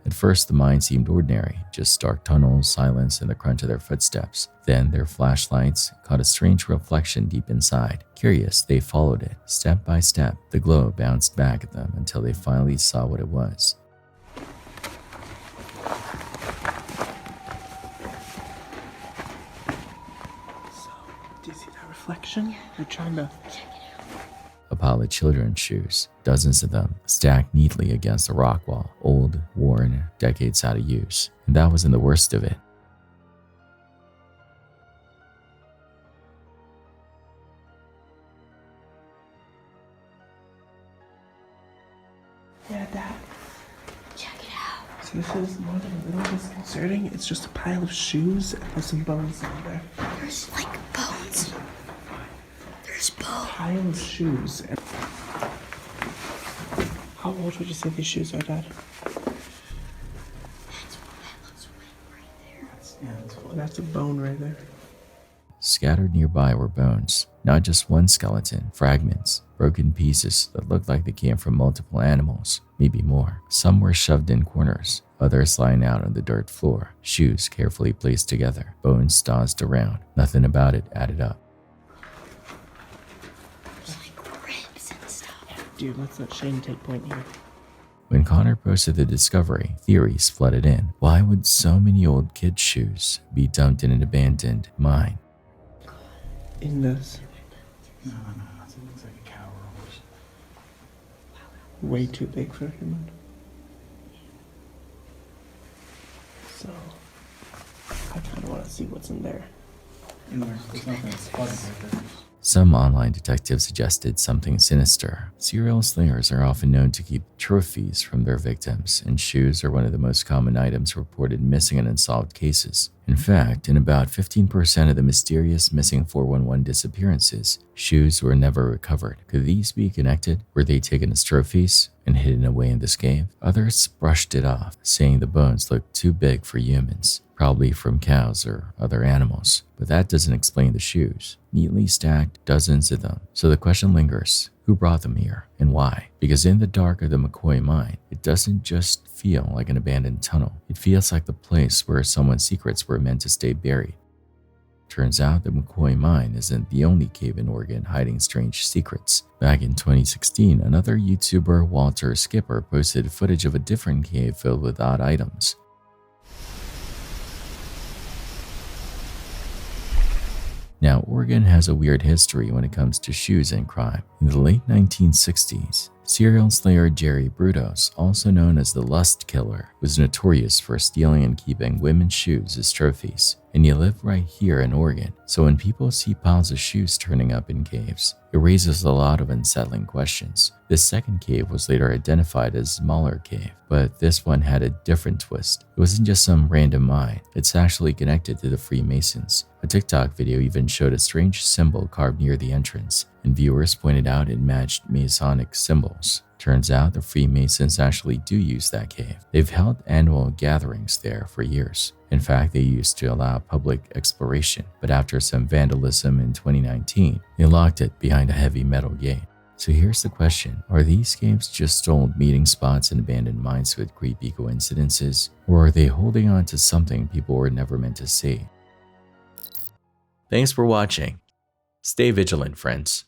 At first, the mine seemed ordinary, just dark tunnels, silence, and the crunch of their footsteps. Then their flashlights caught a strange reflection deep inside. Curious, they followed it. Step by step, the glow bounced back at them until they finally saw what it was. So, do you see that reflection? You're trying to... A pile of children's shoes, dozens of them, stacked neatly against the rock wall, old, worn, decades out of use. And that wasn't the worst of it. Yeah, Dad. Check it out. So this is more than a little disconcerting. It's just a pile of shoes and there's some bones in there. There's like bones. There's bones. Pile of shoes. How old would you say these shoes are, Dad? That's a bone right there. Scattered nearby were bones, not just one skeleton, fragments, broken pieces that looked like they came from multiple animals, maybe more. Some were shoved in corners, others lying out on the dirt floor, shoes carefully placed together, bones tossed around. Nothing about it added up. Dude, let's let Shane take point here. When Connor posted the discovery, theories flooded in. Why would so many old kids' shoes be dumped in an abandoned mine? In this. No, it looks like a cow or a horse. Way too big for a human. So, I kind of want to see what's in there. There's nothing spotted right there. Some online detectives suggested something sinister. Serial slayers are often known to keep trophies from their victims, and shoes are one of the most common items reported missing in unsolved cases. In fact, in about 15% of the mysterious missing 411 disappearances, shoes were never recovered. Could these be connected? Were they taken as trophies and hidden away in this cave? Others brushed it off, saying the bones looked too big for humans, probably from cows or other animals. But that doesn't explain the shoes. Neatly stacked, dozens of them. So the question lingers, who brought them here and why? Because in the dark of the McCoy mine, it doesn't just feel like an abandoned tunnel. It feels like the place where someone's secrets were meant to stay buried. Turns out the McCoy Mine isn't the only cave in Oregon hiding strange secrets. Back in 2016, another YouTuber, Walter Skipper, posted footage of a different cave filled with odd items. Now, Oregon has a weird history when it comes to shoes and crime. In the late 1960s, serial slayer Jerry Brudos, also known as the Lust Killer, was notorious for stealing and keeping women's shoes as trophies. And he lived right here in Oregon, so when people see piles of shoes turning up in caves, it raises a lot of unsettling questions. This second cave was later identified as Smaller Cave, but this one had a different twist. It wasn't just some random mine, it's actually connected to the Freemasons. A TikTok video even showed a strange symbol carved near the entrance, and viewers pointed out it matched Masonic symbols. Turns out the Freemasons actually do use that cave. They've held annual gatherings there for years. In fact, they used to allow public exploration, but after some vandalism in 2019, they locked it behind a heavy metal gate. So here's the question, are these caves just old meeting spots and abandoned mines with creepy coincidences, or are they holding on to something people were never meant to see? Thanks for watching. Stay vigilant, friends.